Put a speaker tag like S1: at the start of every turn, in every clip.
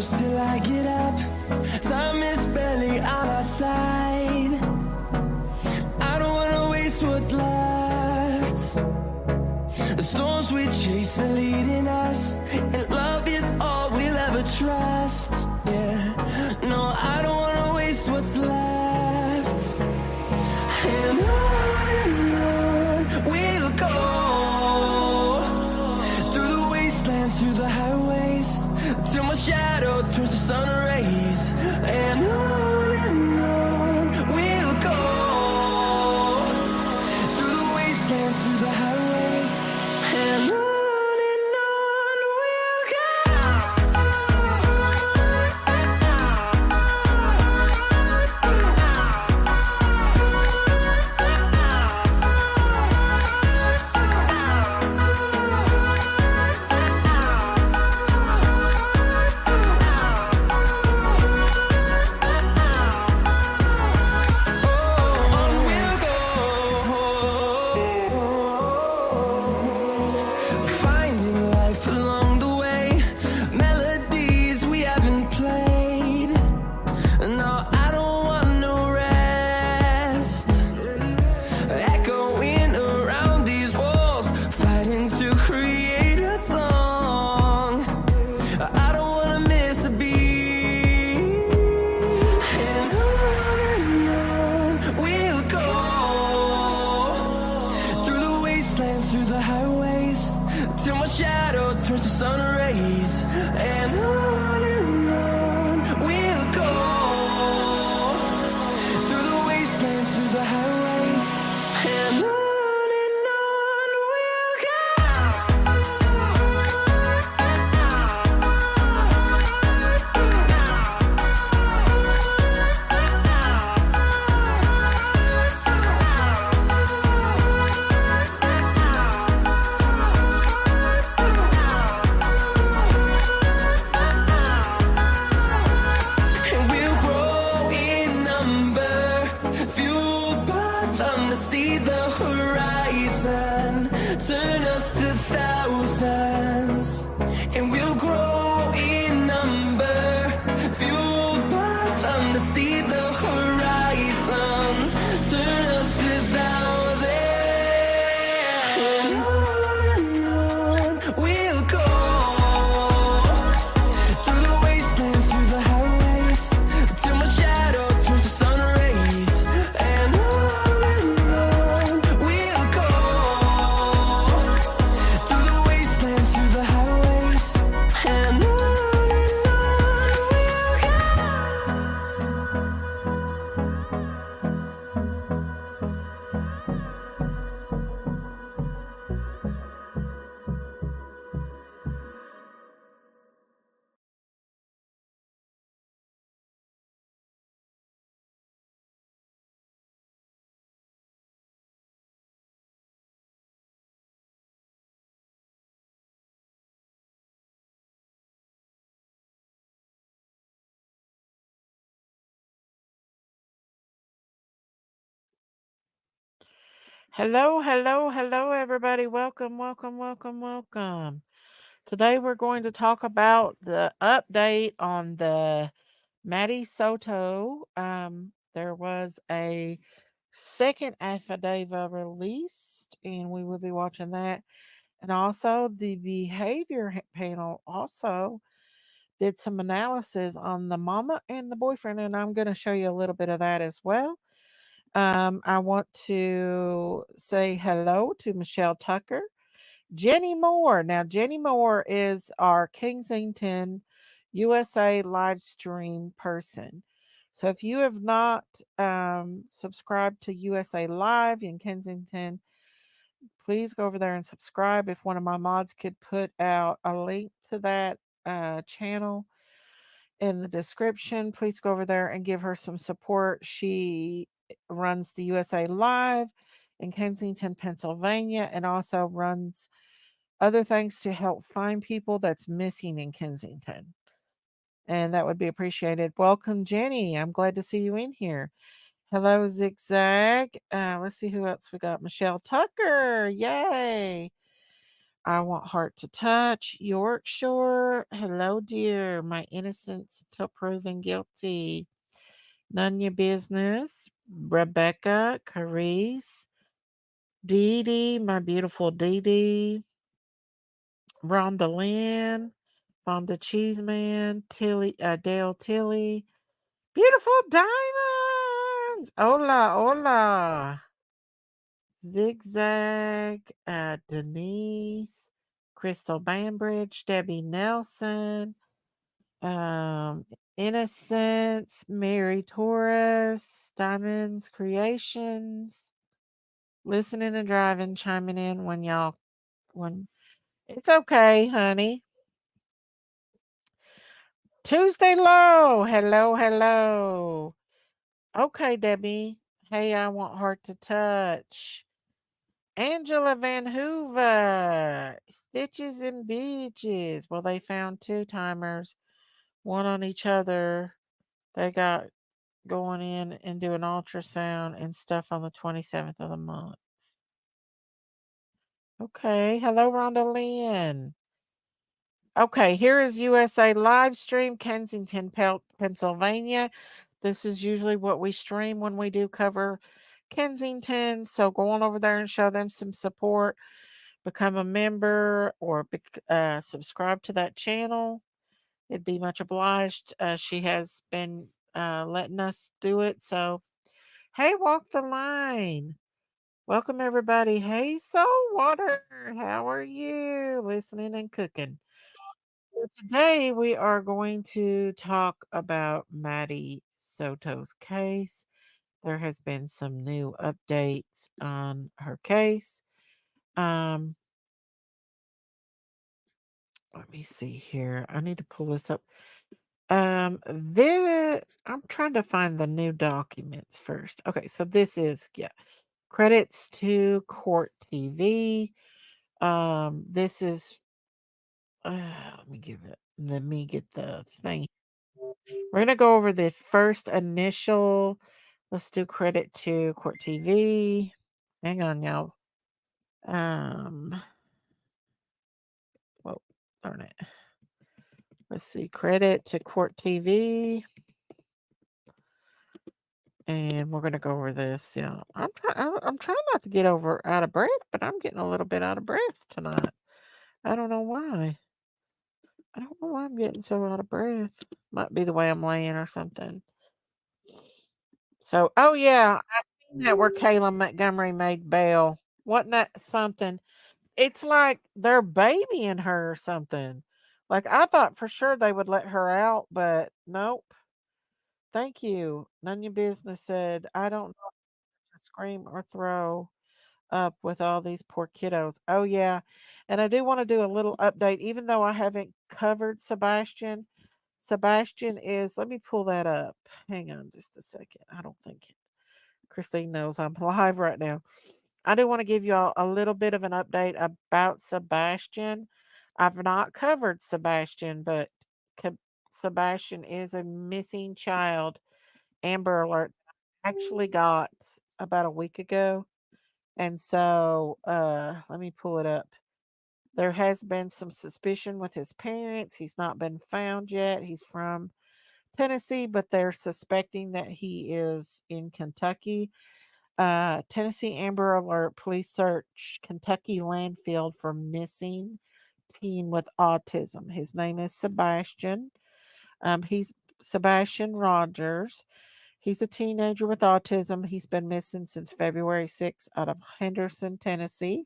S1: close till I get up. Time is barely on our side. I don't wanna waste what's left. The storms we chase are leading us, and love is all we'll ever trust. Yeah, no, I don't wanna waste what's left. And on we'll go, through the wastelands, through the highways, till my shadow turns to sun rays. And on we'll go, through the wastelands, through the highways, and on we'll go. Through the highways, till my shadow turns to sun rays. And on we'll go, through the wastelands, through the highways, and on we'll go. See the horizon, turn us to thousands, and we'll grow in number, fueled by them to see the horizon, turn us to thousands, and on we'll go, through the wastelands, through the highways, till my shadow turns to sun rays, and on
S2: Hello, hello, hello, everybody. Welcome, welcome, welcome, welcome. Today we're going to talk about the update on the Maddie Soto. There was a second affidavit released, and we will be watching that. And also, the behavior panel also did some analysis on the mama and the boyfriend, and I'm going to show you a little bit of that as well. I want to say hello to Michelle Tucker, Jenny Moore. Now, Jenny Moore is our Kensington, USA live stream person. So if you have not subscribed to USA Live in Kensington, please go over there and subscribe. If one of my mods could put out a link to that channel in the description, please go over there and give her some support. She runs the USA Live in Kensington, Pennsylvania, and also runs other things to help find people that's missing in Kensington. And that would be appreciated. Welcome, Jenny. I'm glad to see you in here. Hello, Zigzag. Let's see who else we got. Michelle Tucker. Yay. I want heart to touch. Yorkshire. Hello, dear. My innocence till proven guilty. None your business. Rebecca, Carice, Dee Dee, my beautiful Dee Dee, Rhonda Lynn, Fonda Cheeseman, Tilly, Dale Tilly, beautiful diamonds. Hola, hola. Zigzag, Denise, Crystal Bambridge, Debbie Nelson, um, Innocence, Mary Torres, Diamonds Creations, listening and driving, chiming in when it's okay, honey. Tuesday Low, hello, hello. Okay, Debbie. Hey, I want heart to touch. Angela Van Hoover, Stitches and Beaches. Well, they found two timers, one on each other. They got going in and do an ultrasound and stuff on the 27th of the month. Okay. Hello, Rhonda Lynn. Okay, here is USA live stream, Kensington, Pennsylvania. This is usually what we stream when we do cover Kensington. So go on over there and show them some support. Become a member or subscribe to that channel. It'd be much obliged. She has been letting us do it. So, hey, walk the line. Welcome, everybody. Hey, Saltwater. How are you? Listening and cooking. So today we are going to talk about Maddie Soto's case. There has been some new updates on her case. Um, let me see here. I need to pull this up. There I'm trying to find the new documents first. Okay, so this is credits to Court TV. This is let me get the thing. We're gonna go over the first initial. Let's do credit to Court TV. Hang on, y'all. Um, well, darn it. Let's see. Credit to Court TV. And we're gonna go over this. Yeah, I'm trying not to get out of breath, but I'm getting a little bit out of breath tonight. I don't know why. I don't know why I'm getting so out of breath. Might be the way I'm laying or something. So, oh yeah, I seen that where Kayla Montgomery made bail. Wasn't that something? It's like they're babying her or something. Like I thought for sure they would let her out, but nope. Thank you. None of your business said I don't know if to scream or throw up with all these poor kiddos. Oh yeah. And I do want to do a little update, even though I haven't covered Sebastian. Sebastian is, let me pull that up. Hang on just a second. I don't think Christine knows I'm live right now. I do want to give you all a little bit of an update about Sebastian. I've not covered Sebastian, but Ca- Sebastian is a missing child. Amber Alert actually got about a week ago. And so let me pull it up. There has been some suspicion with his parents. He's not been found yet. He's from Tennessee, but they're suspecting that he is in Kentucky. Tennessee Amber Alert police search Kentucky landfill for missing teen with autism. His name is Sebastian. He's Sebastian Rogers. He's a teenager with autism. He's been missing since February 6th out of Henderson, Tennessee.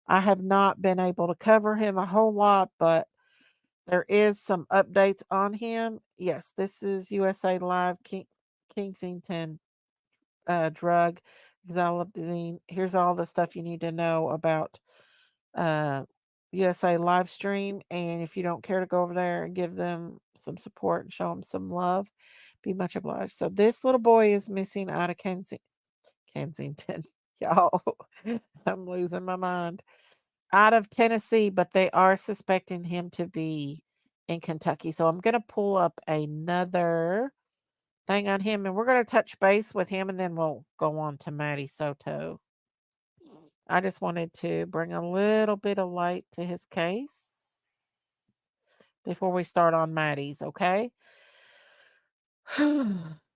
S2: I have not been able to cover him a whole lot, but there is some updates on him. Yes, this is USA Live Kensington drug Xylazine. Here's all the stuff you need to know about uh, USA live stream. And if you don't care to go over there and give them some support and show them some love, be much obliged. So this little boy is missing out of Kensington. Y'all, I'm losing my mind. Out of Tennessee, but they are suspecting him to be in Kentucky. So I'm going to pull up another thing on him, and we're going to touch base with him, and then we'll go on to Maddie Soto. I just wanted to bring a little bit of light to his case before we start on Maddie's, okay?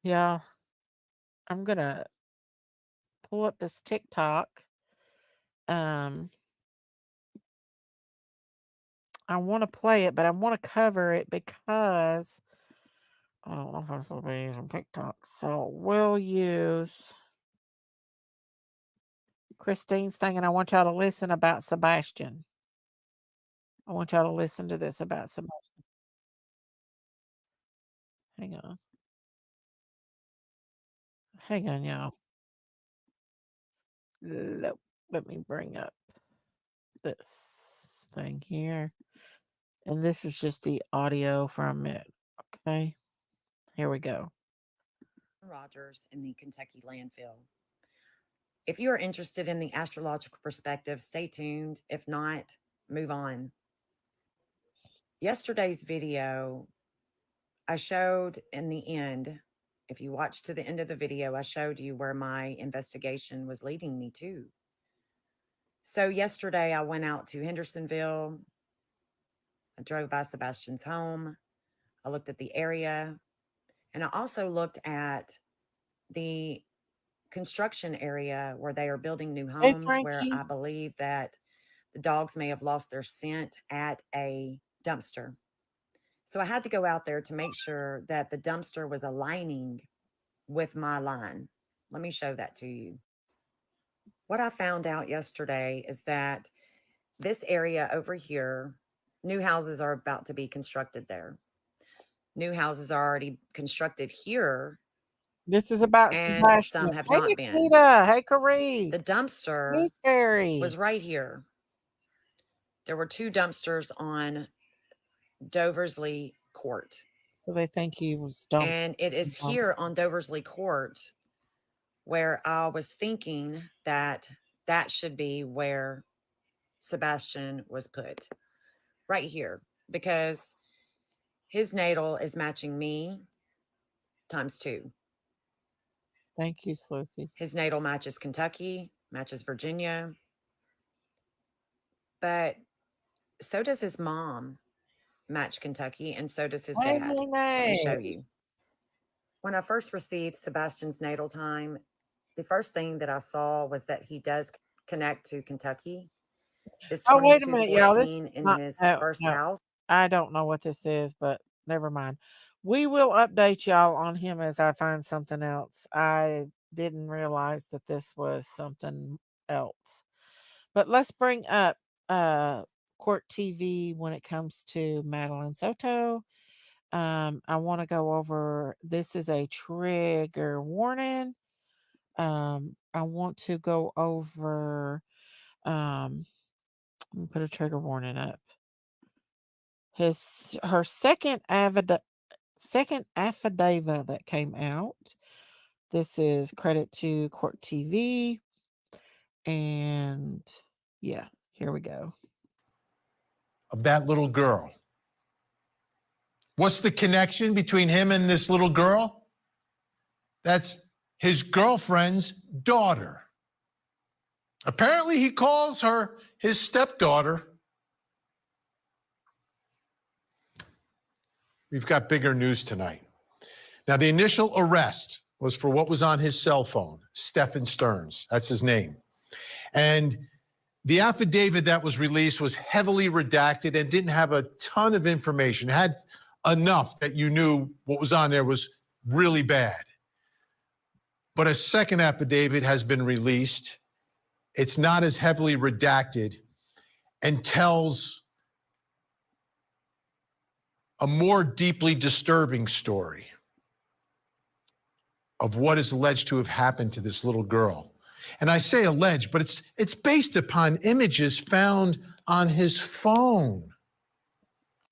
S2: Yeah, I'm gonna pull up this TikTok. Um, I want to play it, but I want to cover it because I don't know if I'm supposed to be using TikTok. So we'll use Christine's thing, and I want y'all to listen about Sebastian. I want y'all to listen to this about Sebastian. Hang on. Hang on, y'all. Let me bring up this thing here. And this is just the audio from it. Okay. Here we go.
S3: Rogers in the Kentucky landfill. If you are interested in the astrological perspective, stay tuned. If not, move on. Yesterday's video, I showed in the end, if you watch to the end of the video, I showed you where my investigation was leading me to. So yesterday I went out to Hendersonville. I drove by Sebastian's home. I looked at the area, and I also looked at the construction area where they are building new
S2: Hey,
S3: homes, where
S2: Frankie.
S3: I believe that the dogs may have lost their scent at a dumpster. So I had to go out there to make sure that the dumpster was aligning with my line. Let me show that to you. What I found out yesterday is that this area over here, new houses are about to be constructed there. New houses are already constructed here,
S2: This is about
S3: and
S2: Sebastian.
S3: some have
S2: Hey,
S3: not been.
S2: Nikita. Hey, Carice.
S3: The dumpster
S2: Hey, Fairy.
S3: was right here. There were two dumpsters on Doversley Court.
S2: So they think he was dumped.
S3: And it is here on Doversley Court where I was thinking that that should be where Sebastian was put. Right here. Because his natal is matching me times 2.
S2: Thank you, Sleuthie.
S3: His natal matches Kentucky, matches Virginia. But so does his mom match Kentucky, and so does his
S2: Hey,
S3: dad. Let
S2: Nene.
S3: me show you. When I first received Sebastian's natal time, the first thing that I saw was that he does connect to Kentucky. This
S2: Oh, wait a minute, y'all. This
S3: 2214
S2: is
S3: in
S2: not.
S3: his
S2: No,
S3: first
S2: no.
S3: house.
S2: I don't know what this is, but never mind. We will update y'all on him as I find something else. I didn't realize that this was something else. But let's bring up Court TV when it comes to Madeline Soto. I want to go over, this is a trigger warning. I want to go over, let me put a trigger warning up. Her second affidavit that came out. This is credit to Court TV. And yeah, here we go.
S4: Of that little girl. What's the connection between him and this little girl? That's his girlfriend's daughter. Apparently, he calls her his stepdaughter. We've got bigger news tonight. Now, the initial arrest was for what was on his cell phone, Stephen Stearns. That's his name. And the affidavit that was released was heavily redacted and didn't have a ton of information. It had enough that you knew what was on there was really bad. But a second affidavit has been released. It's not as heavily redacted and tells a more deeply disturbing story of what is alleged to have happened to this little girl. And I say alleged, but it's based upon images found on his phone.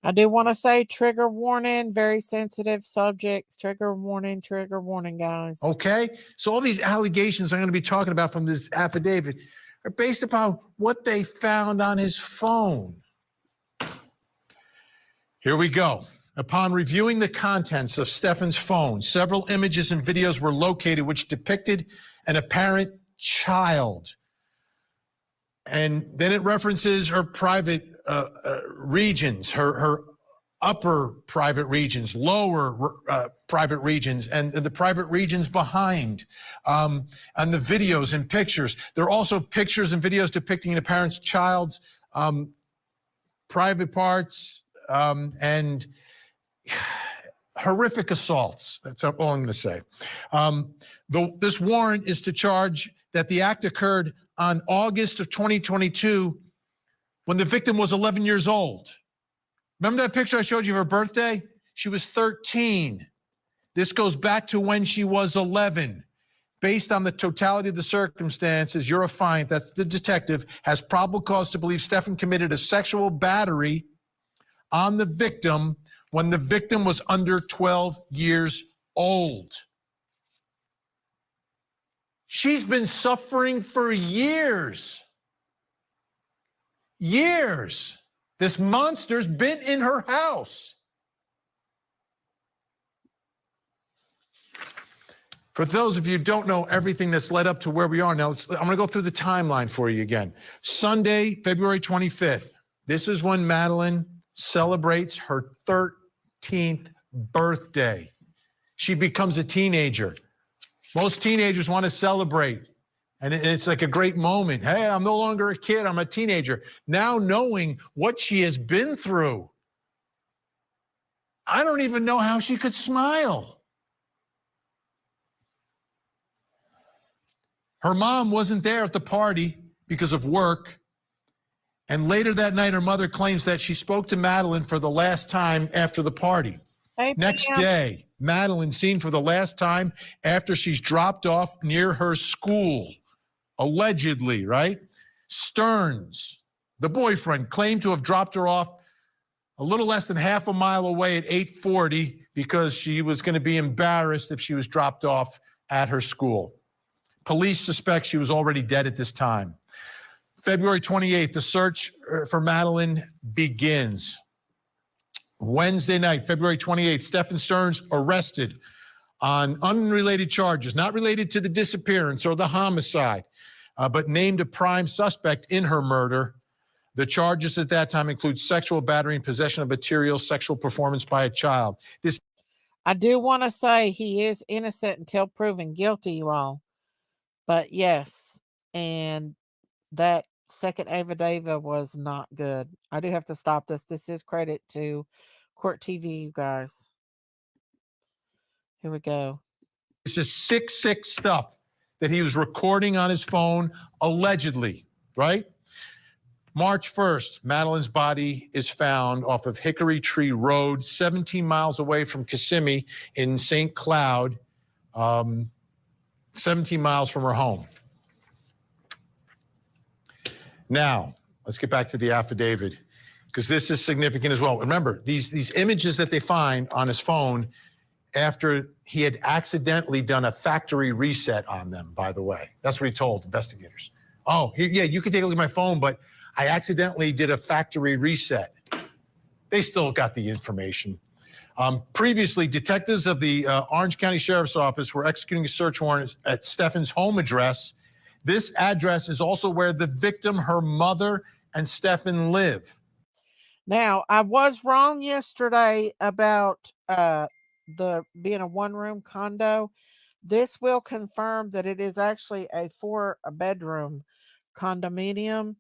S2: I do want to say trigger warning, very sensitive subjects, trigger warning, guys.
S4: Okay? So all these allegations I'm going to be talking about from this affidavit are based upon what they found on his phone. Here we go. Upon reviewing the contents of Stephen's phone, several images and videos were located which depicted an apparent child And then it references her private regions, her upper private regions, lower private regions, and the private regions behind, and the videos and pictures. There are also pictures and videos depicting the parent's child's private parts and horrific assaults. That's all I'm going to say. This warrant is to charge that the act occurred on August of 2022 when the victim was 11 years old. Remember that picture I showed you of her birthday? She was 13. This goes back to when she was 11. Based on the totality of the circumstances, your affiant, that's the detective, has probable cause to believe Stefan committed a sexual battery on the victim when the victim was under 12 years old. She's been suffering for years. Years. This monster's been in her house. For those of you who don't know everything that's led up to where we are now, I'm going to go through the timeline for you again. Sunday, February 25th. This is when Madeline celebrates her 13th birthday. She becomes a teenager. Most teenagers want to celebrate, and it's like a great moment. Hey, I'm no longer a kid, I'm a teenager. Now knowing what she has been through, I don't even know how she could smile. Her mom wasn't there at the party because of work. And later that night, her mother claims that she spoke to Madeline for the last time after the party.
S2: Hey,
S4: Next
S2: Pam.
S4: day, Madeline seen for the last time after she's dropped off near her school, allegedly, right? Stearns, the boyfriend, claimed to have dropped her off a little less than half a mile away at 8:40 because she was going to be embarrassed if she was dropped off at her school. Police suspect she was already dead at this time. February 28th, the search for Madeline begins. Wednesday night, February 28th, Stefan Stearns arrested on unrelated charges, not related to the disappearance or the homicide, but named a prime suspect in her murder. The charges at that time include sexual battery and possession of material sexual performance by a child.
S2: I do want to say he is innocent until proven guilty, you all. But yes, and that second affidavit was not good. I do have to stop this. This is credit to Court TV, you guys. Here we go.
S4: This is sick stuff that he was recording on his phone, allegedly, right? March 1st, Madeline's body is found off of Hickory Tree Road, 17 miles away from Kissimmee in St. Cloud, 17 miles from her home. Now, let's get back to the affidavit, because this is significant as well. Remember, these images that they find on his phone after he had accidentally done a factory reset on them, by the way. That's what he told investigators. Oh, yeah, you can take a look at my phone, but I accidentally did a factory reset. They still got the information. Previously, detectives of the Orange County Sheriff's Office were executing a search warrant at Stefan's home address. This address is also where the victim, her mother, and Stefan live.
S2: Now, I was wrong yesterday about the being a one-room condo. This will confirm that it is actually a 4-bedroom condominium.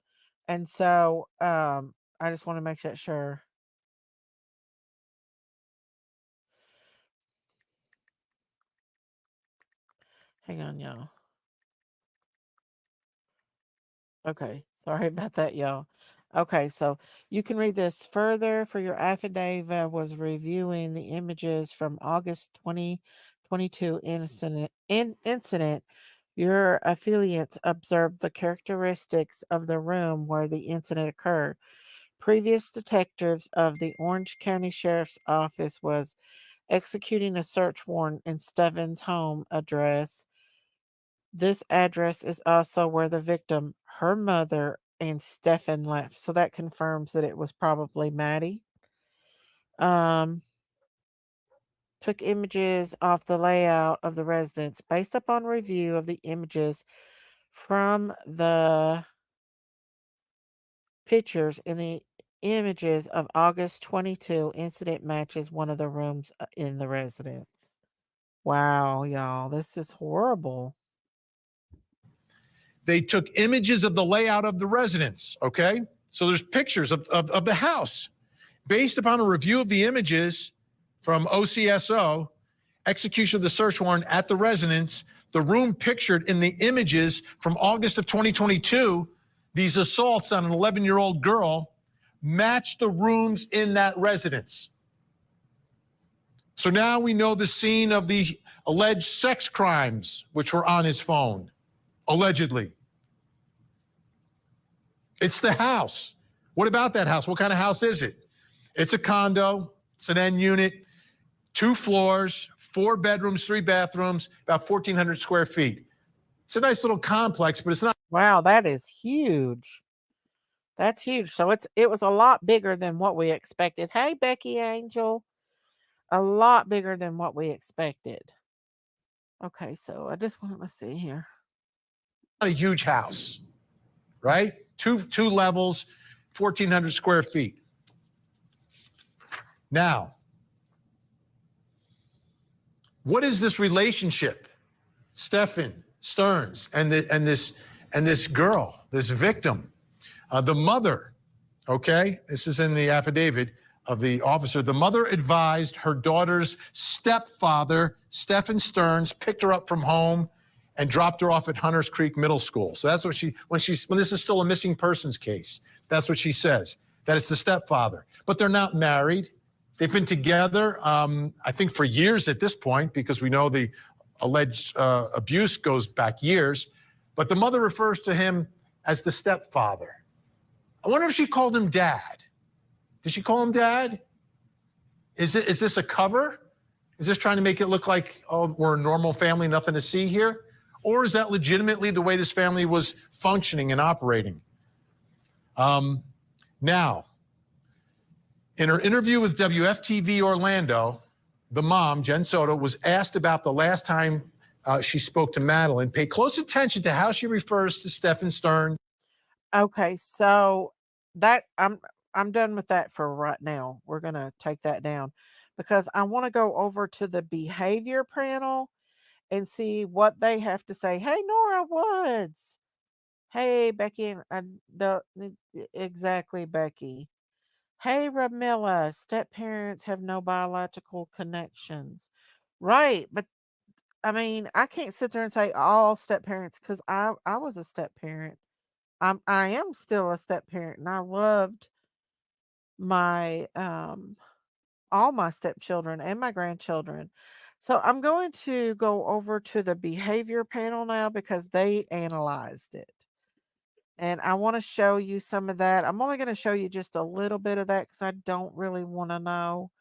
S2: And so I just want to make that sure. Hang on, y'all. Okay, sorry about that, y'all. Okay, so you can read this further. For your affidavit was reviewing the images from August 2022 incident. Your affiliates observed the characteristics of the room where the incident occurred. Previous detectives of the Orange County Sheriff's Office was executing a search warrant in Stefan's home address. This address is also where the victim, her mother, and Stefan left. So that confirms that it was probably Maddie. Took images off the layout of the residence based upon review of the images from the pictures in the images of August 22 incident matches one of the rooms in the residence. Wow, y'all, this is horrible.
S4: They took images of the layout of the residence, okay? So there's pictures of the house. Based upon a review of the images from OCSO, execution of the search warrant at the residence, the room pictured in the images from August of 2022, these assaults on an 11-year-old girl, matched the rooms in that residence. So now we know the scene of the alleged sex crimes, which were on his phone, allegedly. It's the house. What about that house? What kind of house is it? It's a condo. It's an end unit, 2 floors, 4 bedrooms, 3 bathrooms, about 1,400 square feet. It's a nice little complex, but it's not.
S2: Wow, that is huge. That's huge. So it was a lot bigger than what we expected. Hey, Becky Angel. A lot bigger than what we expected. Okay, so I just want to see here.
S4: A huge house, right? Two levels, 1,400 square feet. Now, what is this relationship, Stephen Stearns and this girl, this victim, the mother? Okay, this is in the affidavit of the officer. The mother advised her daughter's stepfather, Stephen Stearns, picked her up from home and dropped her off at Hunters Creek Middle School. So that's what when this is still a missing persons case, that's what she says, that it's the stepfather. But they're not married. They've been together, I think, for years at this point, because we know the alleged abuse goes back years. But the mother refers to him as the stepfather. I wonder if she called him dad. Did she call him dad? Is this a cover? Is this trying to make it look like, oh, we're a normal family, nothing to see here? Or is that legitimately the way this family was functioning and operating? Now, in her interview with WFTV Orlando, the mom, Jen Soto, was asked about the last time she spoke to Madeline. Pay close attention to how she refers to Stephen Stearns.
S2: Okay, so that I'm done with that for right now. We're gonna take that down because I want to go over to the behavior panel and see what they have to say. Hey, Nora Woods. Hey, Becky. Exactly, Becky. Hey, Ramilla. Step parents have no biological connections. Right, but I mean, I can't sit there and say all step parents because I was a step parent. I am still a step parent, and I loved my all my stepchildren and my grandchildren. So I'm going to go over to the behavior panel now because they analyzed it. And I want to show you some of that. I'm only going to show you just a little bit of that because I don't really want to know.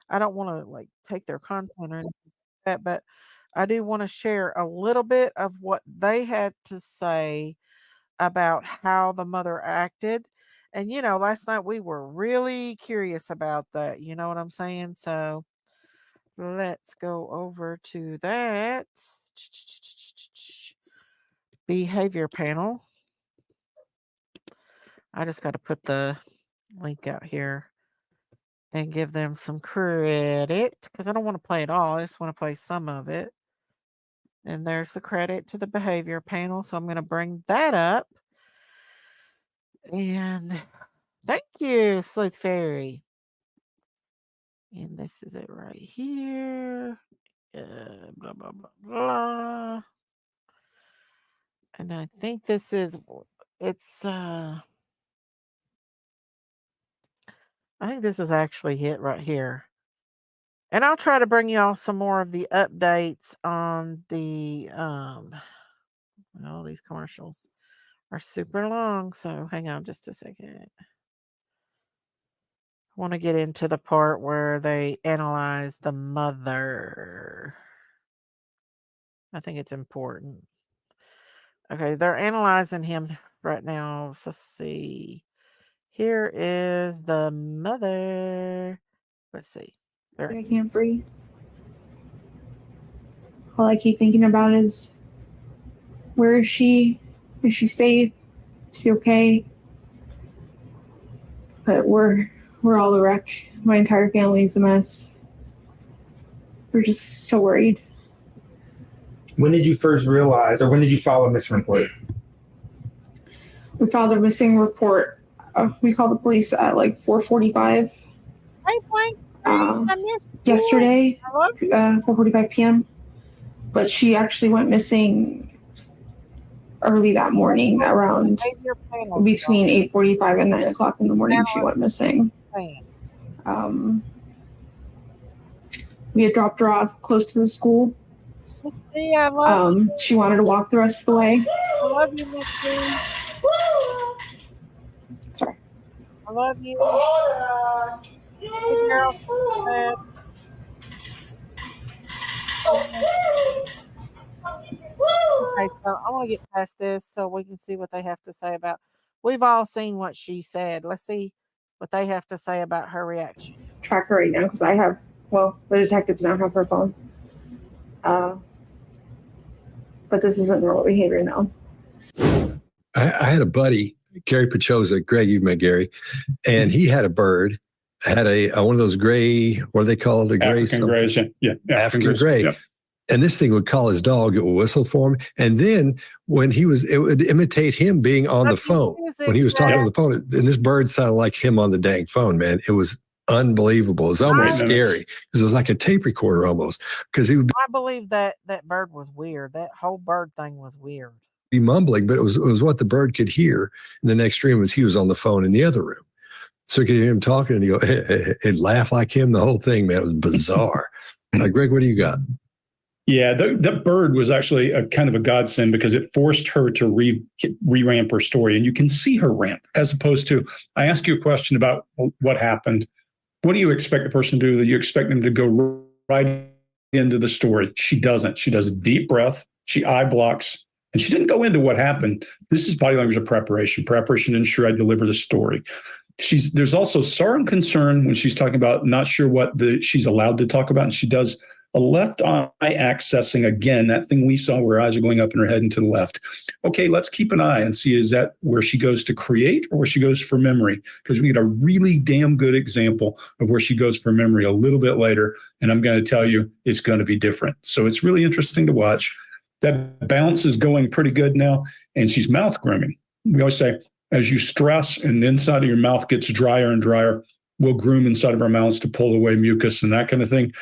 S2: I don't want to like take their content or anything like that, but I do want to share a little bit of what they had to say about how the mother acted. And last night we were really curious about that. You know what I'm saying? So let's go over to that behavior panel. I just got to put the link out here and give them some credit because I don't want to play it all. I just want to play some of it. And there's the credit to the behavior panel. So I'm going to bring that up. And thank you, Sleuth Fairy. And this is it right here. Blah, blah, blah, blah. And I think it's, I think this is actually it right here. And I'll try to bring y'all some more of the updates on the, these commercials are super long. So hang on just a second. I want to get into the part where they analyze the mother. I think it's important. Okay, they're analyzing him right now. So let's see. Here is the mother. Let's see.
S5: I can't breathe. All I keep thinking about is, where is she? Is she safe? Is she okay? but we're all a wreck. My entire family's a mess. We're just so worried.
S6: When did you first realize, or when did you file a missing report?
S5: We filed a missing report. We called the police at like 4:45.
S2: Hey, Frank, I missed you.
S5: Yesterday,
S2: Hello?
S5: 4:45 p.m. But she actually went missing early that morning, around between 8:45 and 9 o'clock in the morning. She went missing. We had dropped her off close to the school.
S2: Miss B, I love you.
S5: She wanted to walk the rest of the way.
S2: I love you, Miss B.
S5: Sorry.
S2: I love you. Hey, girl. Okay, so I want to get past this so we can see what they have to say about. We've all seen what she said. Let's see what they have to say about her reaction.
S5: Track her right now because the detectives now have her phone. But this isn't normal behavior now.
S7: I had a buddy, Gary Pachoza. Greg, you've met Gary, and he had a bird. Had a one of those gray, what are they called? The gray
S8: African grays, yeah.
S7: African gray.
S8: Yeah.
S7: And this thing would call his dog. It would whistle for him. And then when it would imitate him being on the phone. When he was talking on the phone, and this bird sounded like him on the dang phone, man. It was unbelievable. It was almost scary because it was like a tape recorder almost. Because he would
S2: I believe that bird was weird. That whole bird thing was weird.
S7: be mumbling, but it was what the bird could hear. And the next dream was he was on the phone in the other room. So you could hear him talking and he go, and laugh like him, the whole thing, man. It was bizarre. Greg, what do you got?
S8: Yeah, that bird was actually a kind of a godsend because it forced her to re-ramp her story. And you can see her ramp as opposed to, I ask you a question about what happened. What do you expect the person to do? Do you expect them to go right into the story? She doesn't. She does a deep breath. She eye blocks. And she didn't go into what happened. This is body language of preparation. Preparation to ensure I deliver the story. There's also sorrow and concern when she's talking about not sure what she's allowed to talk about. And she does a left eye accessing, again, that thing we saw where her eyes are going up in her head and to the left. Okay, let's keep an eye and see, is that where she goes to create or where she goes for memory? Because we get a really damn good example of where she goes for memory a little bit later. And I'm going to tell you, it's going to be different. So it's really interesting to watch. That bounce is going pretty good now. And she's mouth grooming. We always say, as you stress and the inside of your mouth gets drier and drier, we'll groom inside of our mouths to pull away mucus and that kind of thing.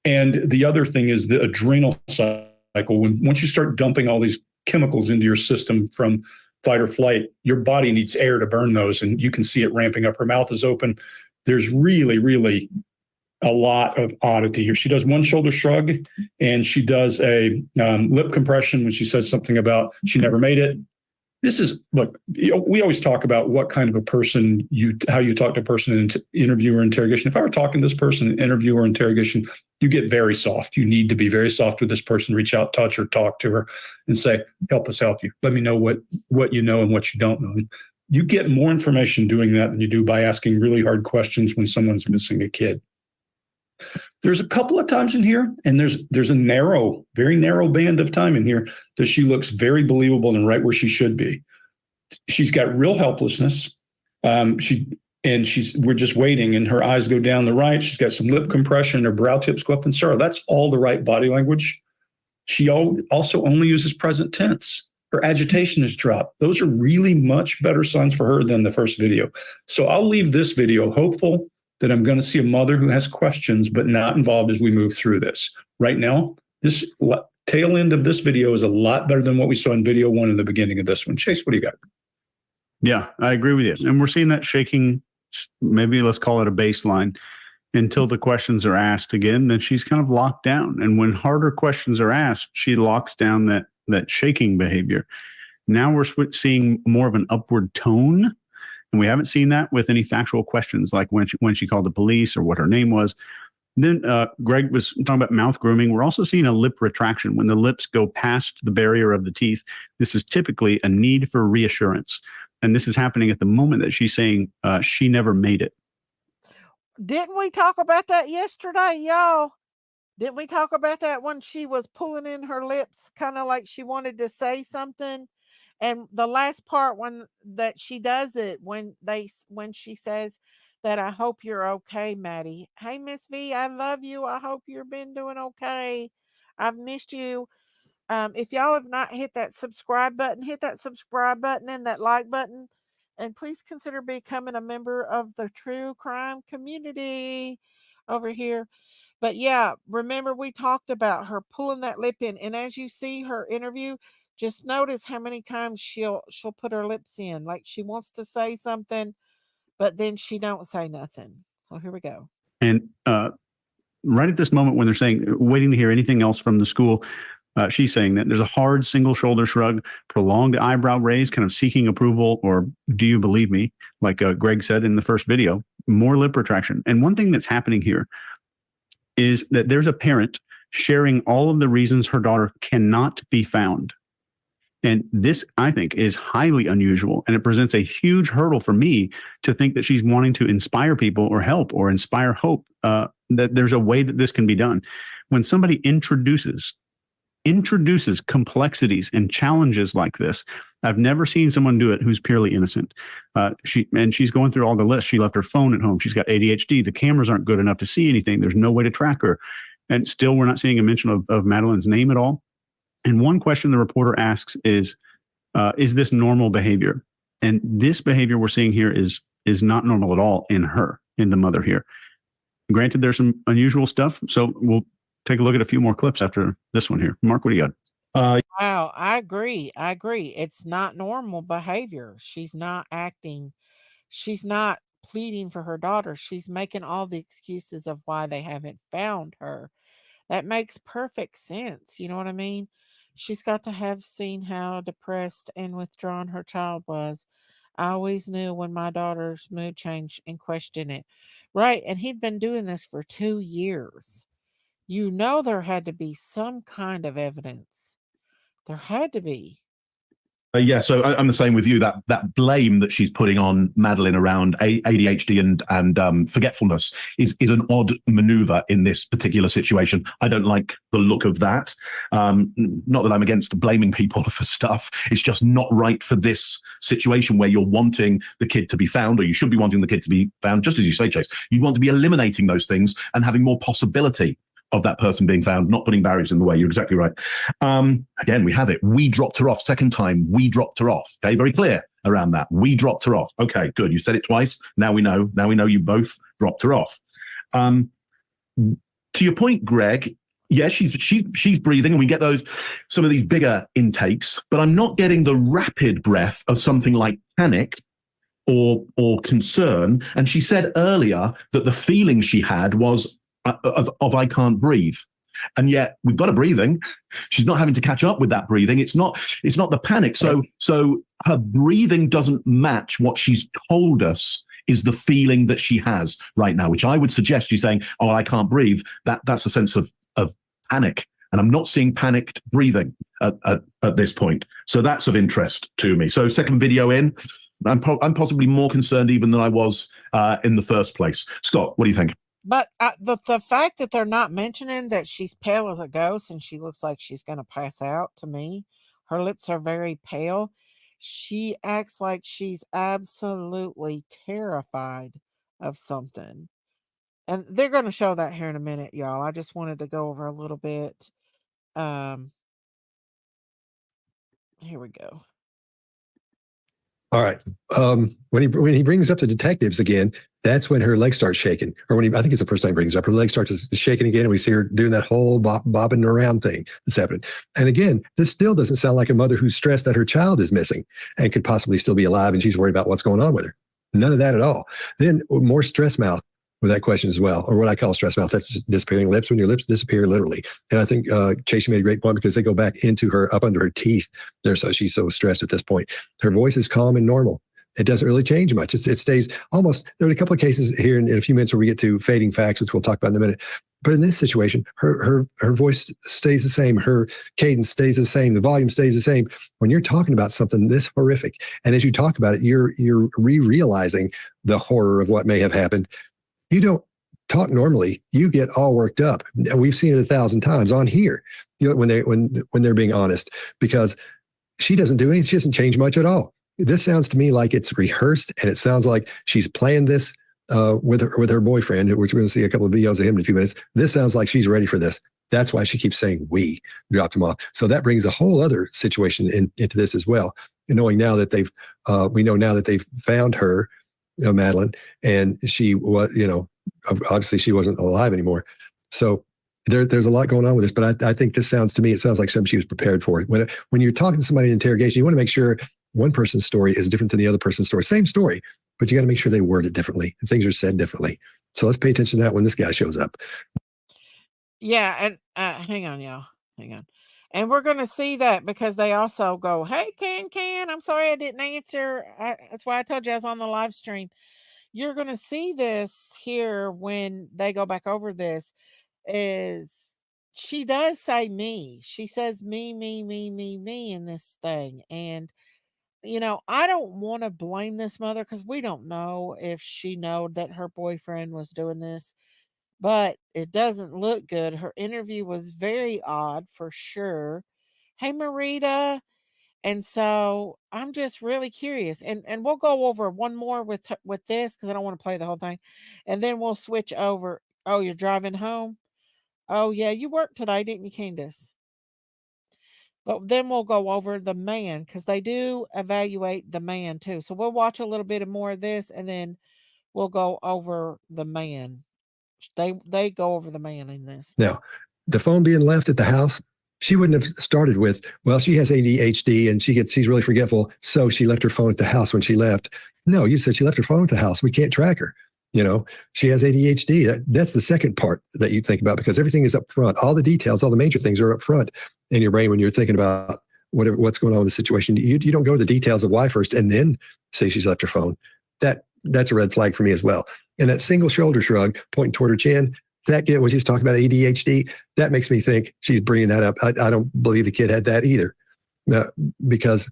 S8: And the other thing is the adrenal cycle. Once you start dumping all these chemicals into your system from fight or flight, your body needs air to burn those. And you can see it ramping up. Her mouth is open. There's really, really a lot of oddity here. She does one shoulder shrug and she does a lip compression when she says something about she never made it. This is, look, we always talk about what kind of a person how you talk to a person in interview or interrogation. If I were talking to this person in interview or interrogation, you get very soft. You need to be very soft with this person, reach out, touch her, talk to her and say, help us help you. Let me know what you know and what you don't know. You get more information doing that than you do by asking really hard questions when someone's missing a kid. There's a couple of times in here, and there's a very narrow band of time in here that she looks very believable and right where she should be. She's got real helplessness. We're just waiting, and her eyes go down the right. She's got some lip compression, her brow tips go up in sorrow. That's all the right body language. She also only uses present tense. Her agitation is dropped. Those are really much better signs for her than the first video. So I'll leave this video hopeful that I'm going to see a mother who has questions, but not involved as we move through this. Right now, this tail end of this video is a lot better than what we saw in video one in the beginning of this one. Chase, what do you got?
S9: Yeah, I agree with you. And we're seeing that shaking, maybe let's call it a baseline, until the questions are asked again, then she's kind of locked down. And when harder questions are asked, she locks down that shaking behavior. Now we're seeing more of an upward tone. And we haven't seen that with any factual questions, like when she called the police or what her name was. Then Greg was talking about mouth grooming. We're also seeing a lip retraction. When the lips go past the barrier of the teeth, this is typically a need for reassurance. And this is happening at the moment that she's saying she never made it.
S2: Didn't we talk about that yesterday, y'all? Didn't we talk about that when she was pulling in her lips, kind of like she wanted to say something? And the last part when that she does it, when she says that, I hope you're okay, Maddie. Hey, Miss V, I love you. I hope you've been doing okay. I've missed you. If y'all have not hit that subscribe button, hit that subscribe button and that like button. And please consider becoming a member of the true crime community over here. But yeah, remember we talked about her pulling that lip in. And as you see her interview, just notice how many times she'll put her lips in. Like she wants to say something, but then she don't say nothing. So here we go.
S9: And right at this moment when they're saying, waiting to hear anything else from the school, she's saying that there's a hard single shoulder shrug, prolonged eyebrow raise, kind of seeking approval, or do you believe me? Like Greg said in the first video, more lip retraction. And one thing that's happening here is that there's a parent sharing all of the reasons her daughter cannot be found. And this, I think, is highly unusual. And it presents a huge hurdle for me to think that she's wanting to inspire people or help or inspire hope, that there's a way that this can be done. When somebody introduces complexities and challenges like this, I've never seen someone do it who's purely innocent. She's going through all the lists. She left her phone at home. She's got ADHD. The cameras aren't good enough to see anything. There's no way to track her. And still, we're not seeing a mention of Madeline's name at all. And one question the reporter asks is this normal behavior? And this behavior we're seeing here is not normal at all in the mother here. Granted, there's some unusual stuff. So we'll take a look at a few more clips after this one here. Mark, what do you got?
S2: Wow, I agree. It's not normal behavior. She's not acting. She's not pleading for her daughter. She's making all the excuses of why they haven't found her. That makes perfect sense. You know what I mean? She's got to have seen how depressed and withdrawn her child was. I always knew when my daughter's mood changed and questioned it. Right. And he'd been doing this for 2 years. You know, there had to be some kind of evidence. There had to be.
S10: Yeah, so I'm the same with you. That blame that she's putting on Madeline around ADHD and forgetfulness is an odd maneuver in this particular situation. I don't like the look of that. Not that I'm against blaming people for stuff. It's just not right for this situation where you're wanting the kid to be found, or you should be wanting the kid to be found. Just as you say, Chase, you want to be eliminating those things and having more possibility of that person being found, not putting barriers in the way. You're exactly right. Again, we have it. We dropped her off. Second time, we dropped her off. Okay, very clear around that. We dropped her off. Okay, good. You said it twice. Now we know. Now we know you both dropped her off. To your point, Greg, yeah, she's breathing, and we get some of these bigger intakes, but I'm not getting the rapid breath of something like panic or concern. And she said earlier that the feeling she had was of I can't breathe. And yet we've got her breathing. She's not having to catch up with that breathing. It's not the panic. So her breathing doesn't match what she's told us is the feeling that she has right now, which I would suggest she's saying, oh, I can't breathe. That's a sense of panic. And I'm not seeing panicked breathing at this point. So that's of interest to me. So second video in, I'm possibly more concerned even than I was in the first place. Scott, what do you think?
S2: But the fact that they're not mentioning that she's pale as a ghost and she looks like she's going to pass out, to me, her lips are very pale. She acts like she's absolutely terrified of something. And they're going to show that here in a minute, y'all. I just wanted to go over a little bit. Here we go.
S7: All right. When he brings up the detectives again, that's when her legs start shaking. Or I think it's the first time he brings it up, her legs start shaking again, and we see her doing that whole bobbing around thing that's happening. And again, this still doesn't sound like a mother who's stressed that her child is missing and could possibly still be alive, and she's worried about what's going on with her. None of that at all. Then more stress mouth with that question as well, or what I call stress mouth. That's just disappearing lips when your lips disappear literally. And I think Chase made a great point because they go back into her, up under her teeth there. So she's so stressed at this point. Her voice is calm and normal. It doesn't really change much. It stays almost, there are a couple of cases here in a few minutes where we get to fading facts, which we'll talk about in a minute. But in this situation, her voice stays the same. Her cadence stays the same. The volume stays the same. When you're talking about something this horrific, and as you talk about it, you're re-realizing the horror of what may have happened. You don't talk normally. You get all worked up. We've seen it 1,000 times on here, when they're being honest, because she doesn't do anything. She doesn't change much at all. This sounds to me like it's rehearsed, and it sounds like she's planned this with her boyfriend, which we're going to see a couple of videos of him in a few minutes. This sounds like she's ready for this. That's why she keeps saying we dropped him off. So that brings a whole other situation into this as well. And knowing now that we know now that they've found her, Madeline, and she was, obviously she wasn't alive anymore. So there's a lot going on with this, but I think this sounds to me, it sounds like something she was prepared for. When you're talking to somebody in interrogation, you want to make sure one person's story is different than the other person's story. Same story, but you got to make sure they word it differently and things are said differently. So let's pay attention to that when this guy shows up.
S2: Yeah, and hang on, y'all. Hang on. And we're going to see that because they also go, hey, Can, I'm sorry I didn't answer. That's why I told you I was on the live stream. You're going to see this here when they go back over this, is she does say me. She says me in this thing. And, I don't want to blame this mother because we don't know if she knowed that her boyfriend was doing this. But it doesn't look good. Her interview was very odd for sure. Hey, Marita. And so I'm just really curious. And we'll go over one more with this because I don't want to play the whole thing. And then we'll switch over. Oh, you're driving home? Oh, yeah, you worked today, didn't you, Candace? But then we'll go over the man because they do evaluate the man too. So we'll watch a little bit more of this and then we'll go over the man. They go over the man in this.
S7: Now, the phone being left at the house, she wouldn't have started with, well, she has ADHD and she's really forgetful, so she left her phone at the house when she left. No, you said she left her phone at the house. We can't track her. She has ADHD. That's the second part that you think about because everything is up front. All the details, all the major things are up front in your brain when you're thinking about what's going on with the situation. You don't go to the details of why first and then say she's left her phone. That's a red flag for me as well. And that single shoulder shrug pointing toward her chin, when she's talking about ADHD, that makes me think she's bringing that up. I don't believe the kid had that either because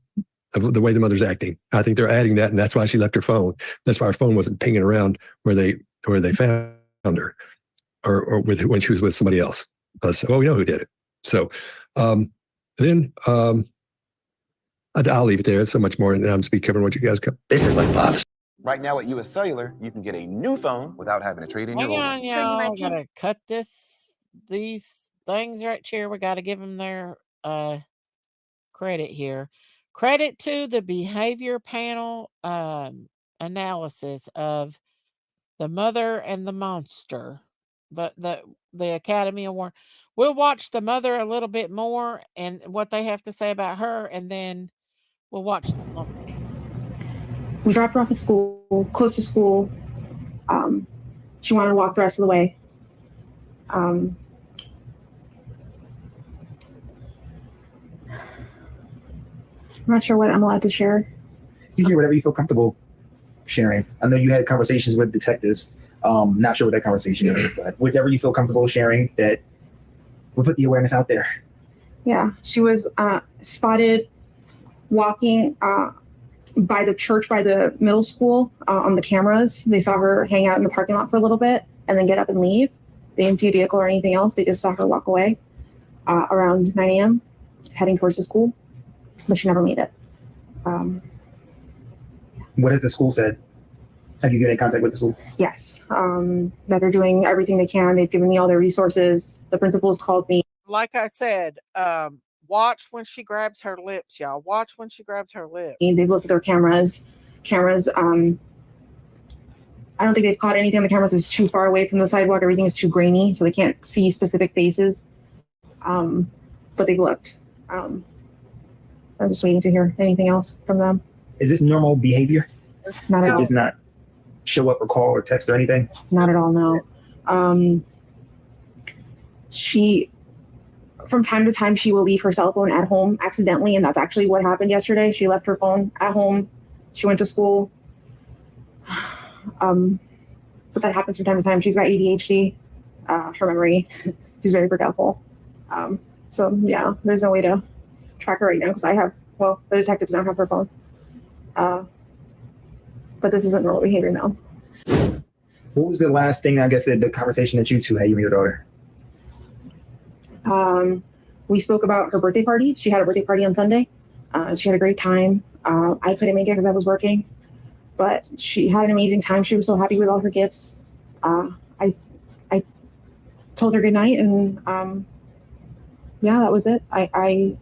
S7: of the way the mother's acting. I think they're adding that, and that's why she left her phone. That's why her phone wasn't pinging around where they found her or when she was with somebody else. We know who did it. So then I'll leave it there. It's so much more, and I'm just be covering what you guys cover.
S11: This is what bothers. Right now at US Cellular, you can get a new phone without having to trade in your old one.
S2: Y'all. I gotta cut these things right here. We gotta give them their credit here. Credit to the behavior panel analysis of The Mother and the Monster, the Academy Award. We'll watch The Mother a little bit more and what they have to say about her, and then we'll watch the Monster.
S5: We dropped her off at school, close to school. She wanted to walk the rest of the way. I'm not sure what I'm allowed to share.
S6: You share whatever you feel comfortable sharing. I know you had conversations with detectives. Not sure what that conversation is, but whatever you feel comfortable sharing, that we'll put the awareness out there.
S5: Yeah, she was spotted walking by the church, by the middle school on the cameras. They saw her hang out in the parking lot for a little bit and then get up and leave. They didn't see a vehicle or anything else. They just saw her walk away around 9 a.m. heading towards the school, but she never made it.
S6: What has the school said? Have you been in contact with the school?
S5: Yes, that they're doing everything they can. They've given me all their resources. The principal's called me.
S2: Like I said, watch when she grabs her lips, y'all. Watch when she grabs her lips.
S5: They've looked at their cameras. I don't think they've caught anything on the cameras that's too far away from the sidewalk. Everything is too grainy, so they can't see specific faces. But they've looked. I'm just waiting to hear anything else from them.
S6: Is this normal behavior?
S5: Not at all.
S6: Does not show up or call or text or anything?
S5: Not at all, no. She, from time to time, she will leave her cell phone at home accidentally, and that's actually what happened yesterday. She left her phone at home. She went to school. But that happens from time to time. She's got ADHD, her memory. She's very forgetful. So yeah, there's no way to track her right now because the detectives don't have her phone. But this isn't normal behavior now.
S6: What was the last thing, I guess, the conversation that you two had, you and your daughter?
S5: We spoke about her birthday party. She had a birthday party on Sunday. She had a great time. I couldn't make it because I was working, but she had an amazing time. She was so happy with all her gifts. I told her good night, and yeah, that was it. I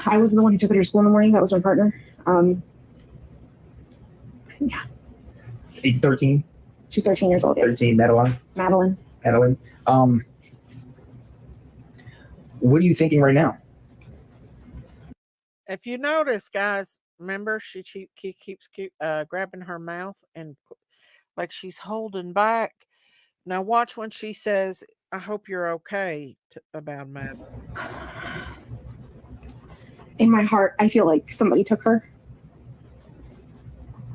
S5: wasn't the one who took her to school in the morning. That was my partner. Yeah.
S6: 13.
S5: She's 13 years old. Yes.
S6: 13. Madeline.
S5: Madeline.
S6: What are you thinking right now?
S2: If you notice, guys, remember she keeps grabbing her mouth and like she's holding back. Now watch when she says, "I hope you're okay," about Madeline.
S5: In my heart, I feel like somebody took her.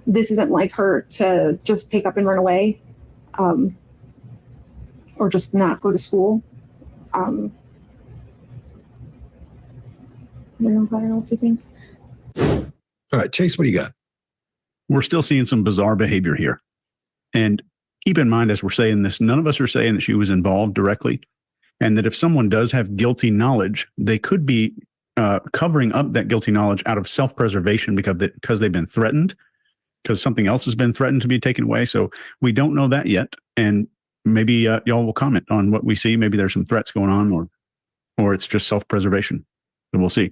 S5: This isn't like her to just pick up and run away, or just not go to school. I don't know what you think.
S7: All right, Chase, what do you got?
S9: We're still seeing some bizarre behavior here. And keep in mind, as we're saying this, none of us are saying that she was involved directly. And that if someone does have guilty knowledge, they could be covering up that guilty knowledge out of self-preservation because they've been threatened, because something else has been threatened to be taken away. So we don't know that yet. And maybe y'all will comment on what we see. Maybe there's some threats going on, or it's just self-preservation. So we'll see.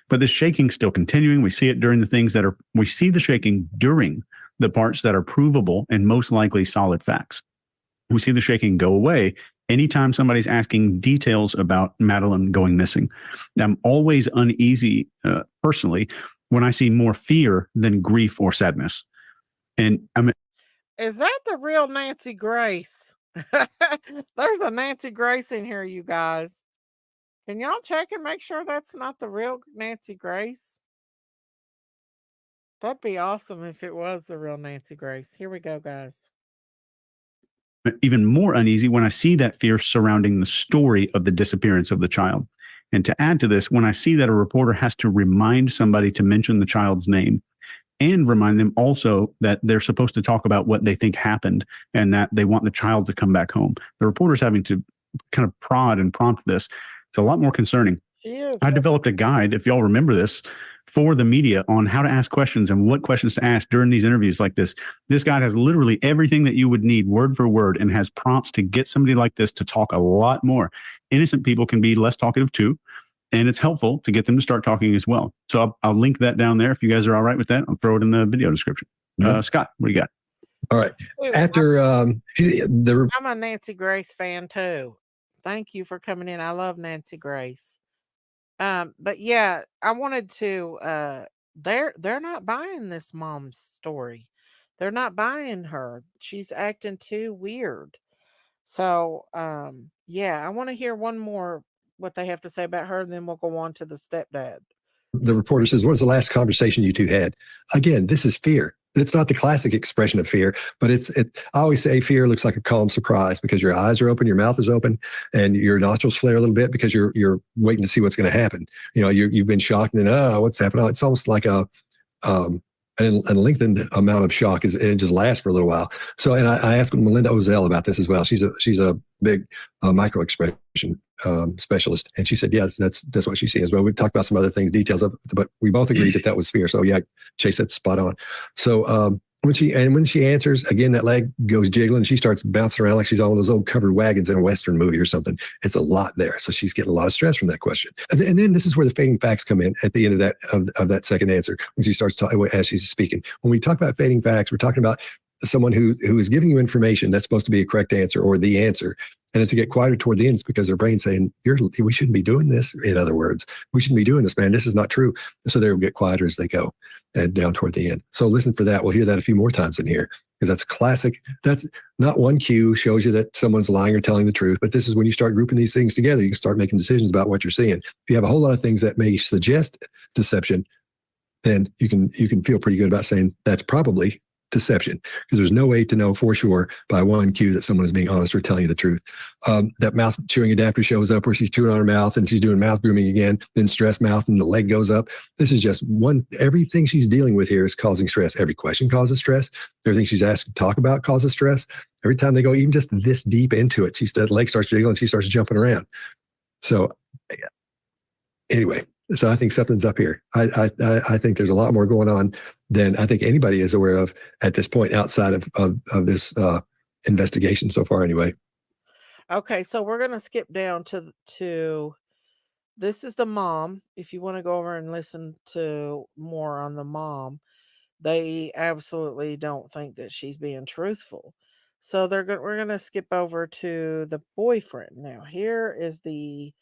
S9: But the shaking still continuing. We see it during the things we see the shaking during the parts that are provable and most likely solid facts. We see the shaking go away anytime somebody's asking details about Madeline going missing. I'm always uneasy personally when I see more fear than grief or sadness. And
S2: is that the real Nancy Grace? There's a Nancy Grace in here, you guys. Can y'all check and make sure that's not the real Nancy Grace? That'd be awesome if it was the real Nancy Grace. Here we go, guys.
S9: Even more uneasy when I see that fear surrounding the story of the disappearance of the child. And to add to this, when I see that a reporter has to remind somebody to mention the child's name and remind them also that they're supposed to talk about what they think happened and that they want the child to come back home. The reporter's having to kind of prod and prompt this. It's a lot more concerning. I developed a guide, if y'all remember this, for the media on how to ask questions and what questions to ask during these interviews like this. This guide has literally everything that you would need word for word and has prompts to get somebody like this to talk a lot more. Innocent people can be less talkative too, and it's helpful to get them to start talking as well. So I'll link that down there. If you guys are all right with that, I'll throw it in the video description. Scott, what do you got?
S7: All right. After
S2: I'm a Nancy Grace fan too. Thank you for coming in. I love Nancy Grace. But yeah, I wanted to they're not buying this mom's story. They're not buying her. She's acting too weird. So yeah, I want to hear one more what they have to say about her, and then we'll go on to the stepdad.
S7: The reporter says, "What was the last conversation you two had?" Again, this is fear. It's not the classic expression of fear, but I always say fear looks like a calm surprise because your eyes are open, your mouth is open, and your nostrils flare a little bit because you're waiting to see what's going to happen. You know, you've been shocked, and then what's happened? It's almost like a lengthened amount of shock, and it just lasts for a little while. So, and I asked Melinda Ozell about this as well. She's a big micro expression specialist, and she said, yes, that's what she's seeing as well. We talked about some other things, details of it, but we both agreed that was fear. So yeah, Chase, that's spot on. So when she answers again, that leg goes jiggling. She starts bouncing around like she's on those old covered wagons in a Western movie or something. It's a lot there. So she's getting a lot of stress from that question. And then this is where the fading facts come in at the end of that second answer when she starts talking as she's speaking. When we talk about fading facts, we're talking about someone who is giving you information that's supposed to be a correct answer or the answer. And it's to get quieter toward the end, it's because their brain's saying, we shouldn't be doing this. In other words, we shouldn't be doing this, man. This is not true. And so they'll get quieter as they go and down toward the end. So listen for that. We'll hear that a few more times in here because that's classic. That's not one cue shows you that someone's lying or telling the truth. But this is when you start grouping these things together, you can start making decisions about what you're seeing. If you have a whole lot of things that may suggest deception, then you can feel pretty good about saying that's probably deception, because there's no way to know for sure by one cue that someone is being honest or telling you the truth. That mouth chewing adapter shows up where she's chewing on her mouth and she's doing mouth grooming again, then stress mouth and the leg goes up. This is just everything she's dealing with here is causing stress. Every question causes stress. Everything she's asked to talk about causes stress. Every time they go even just this deep into it, that leg starts jiggling, she starts jumping around. So anyway, So I think something's up here. I think there's a lot more going on than I think anybody is aware of at this point outside of this investigation so far anyway.
S2: Okay, so we're going to skip down to this is the mom. If you want to go over and listen to more on the mom, they absolutely don't think that she's being truthful. So we're going to skip over to the boyfriend. Now, here is the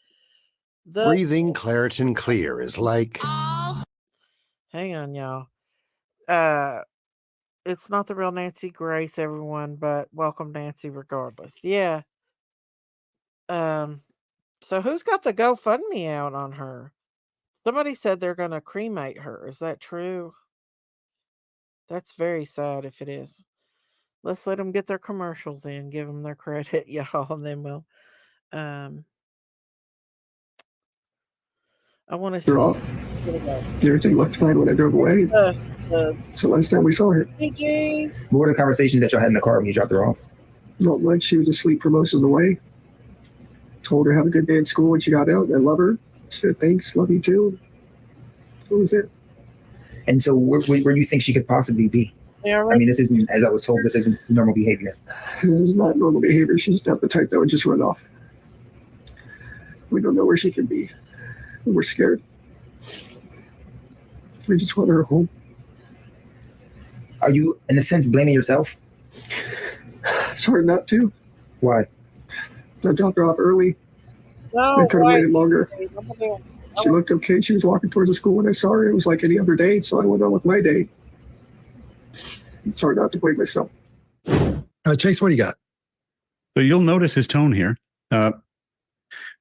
S12: Breathing Claritin Clear is like.
S2: Hang on, y'all. It's not the real Nancy Grace, everyone, but welcome Nancy regardless. Yeah. So who's got the GoFundMe out on her? Somebody said they're going to cremate her. Is that true? That's very sad if it is. Let's let them get their commercials in, give them their credit, y'all, and then we'll. I want to see.
S13: They're off. Everything looked fine when I drove away. So last time we saw her.
S2: PG.
S6: What were the conversations that y'all had in the car when you dropped her off?
S13: Not much. She was asleep for most of the way. Told her have a good day at school when she got out. I love her. She said thanks, love you too. That was it.
S6: And so where do you think she could possibly be?
S2: Yeah, right.
S6: I mean, this isn't, as I was told, this isn't normal behavior.
S13: It's not normal behavior. She's not the type that would just run off. We don't know where she could be. We're scared. We just want her home.
S6: Are you, in a sense, blaming yourself?
S13: It's hard not to.
S6: Why?
S13: I dropped her off early.
S2: No,
S13: I could have waited longer.
S2: Wait.
S13: She looked okay. She was walking towards the school when I saw her. It was like any other day, so I went on with my day. It's hard not to blame myself.
S7: Chase, what do you got?
S9: So you'll notice his tone here.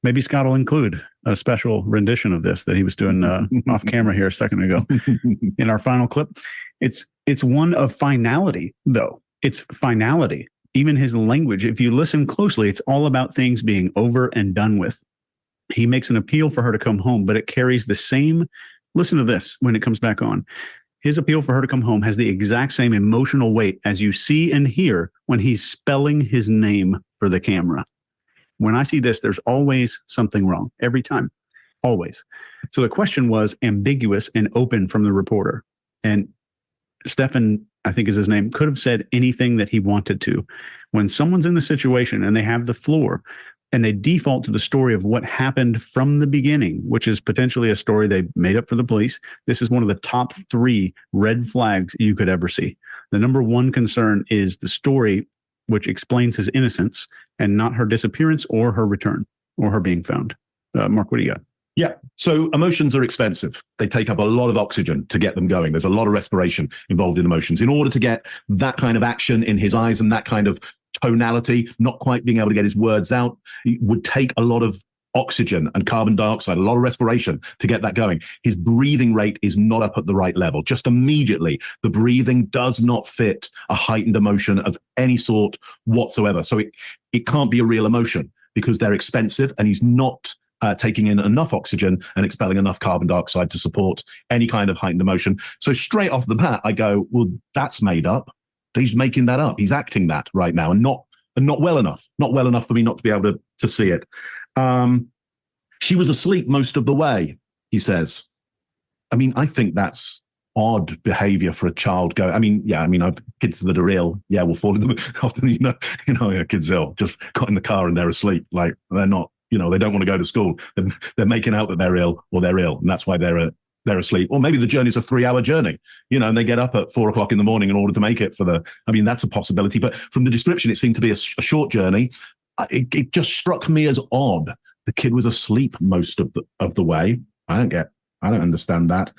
S9: Maybe Scott will include a special rendition of this that he was doing off camera here a second ago in our final clip. It's one of finality, though. It's finality. Even his language, if you listen closely, it's all about things being over and done with. He makes an appeal for her to come home, but it carries the same. Listen to this when it comes back on. His appeal for her to come home has the exact same emotional weight as you see and hear when he's spelling his name for the camera. When I see this, there's always something wrong every time, always. So the question was ambiguous and open from the reporter. And Stefan, I think is his name, could have said anything that he wanted to. When someone's in the situation and they have the floor and they default to the story of what happened from the beginning, which is potentially a story they made up for the police, this is one of the top 3 red flags you could ever see. The number one concern is the story which explains his innocence and not her disappearance or her return or her being found. Mark, what do you got?
S10: Yeah. So emotions are expensive. They take up a lot of oxygen to get them going. There's a lot of respiration involved in emotions. In order to get that kind of action in his eyes and that kind of tonality, not quite being able to get his words out, it would take a lot of oxygen and carbon dioxide, a lot of respiration to get that going. His breathing rate is not up at the right level. Just immediately, the breathing does not fit a heightened emotion of any sort whatsoever. So it can't be a real emotion because they're expensive and he's not taking in enough oxygen and expelling enough carbon dioxide to support any kind of heightened emotion. So straight off the bat, I go, well, that's made up. He's making that up. He's acting that right now and not well enough. Not well enough for me not to be able to see it. She was asleep most of the way, he says. I mean, I think that's odd behavior for a child. I've kids that are ill. Yeah, we'll fall into often, kids ill, just got in the car and they're asleep. Like they're not, they don't want to go to school. They're making out that they're ill or they're ill. And that's why they're asleep. Or maybe the journey's a 3-hour journey, and they get up at 4 o'clock in the morning in order to make it that's a possibility. But from the description, it seemed to be a short journey. It just struck me as odd. The kid was asleep most of the way. I don't understand that.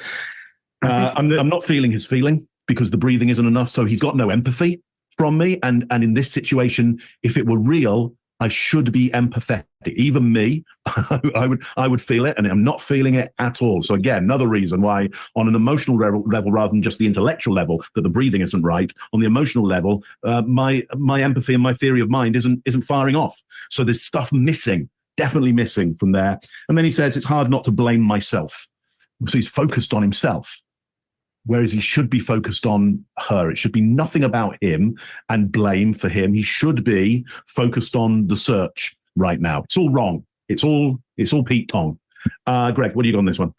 S10: I'm not feeling his feeling because the breathing isn't enough. So he's got no empathy from me. And in this situation, if it were real, I should be empathetic. Even me, I would feel it, and I'm not feeling it at all. So again, another reason why, on an emotional level, rather than just the intellectual level, that the breathing isn't right. On the emotional level, my empathy and my theory of mind isn't firing off. So there's stuff missing, definitely missing from there. And then he says it's hard not to blame myself. So he's focused on himself, whereas he should be focused on her. It should be nothing about him and blame for him. He should be focused on the search right now. It's all wrong. It's all Pete Tong. Greg, what do you got on this one?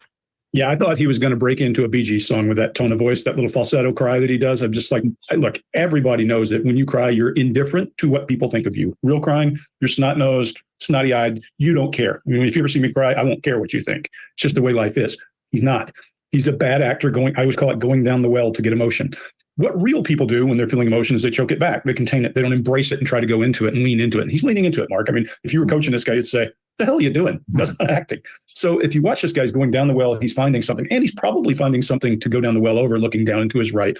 S8: Yeah, I thought he was going to break into a Bee Gees song with that tone of voice, that little falsetto cry that he does. I'm just like, look, everybody knows that when you cry, you're indifferent to what people think of you. Real crying, you're snot-nosed, snotty-eyed. You don't care. I mean, if you ever see me cry, I won't care what you think. It's just the way life is. He's not. He's a bad actor I always call it going down the well to get emotion. What real people do when they're feeling emotion is they choke it back. They contain it. They don't embrace it and try to go into it and lean into it. And he's leaning into it, Mark. I mean, if you were coaching this guy, you'd say, the hell are you doing? That's not acting. So if you watch this guy, he's going down the well, he's finding something, and he's probably finding something to go down the well over, looking down into his right,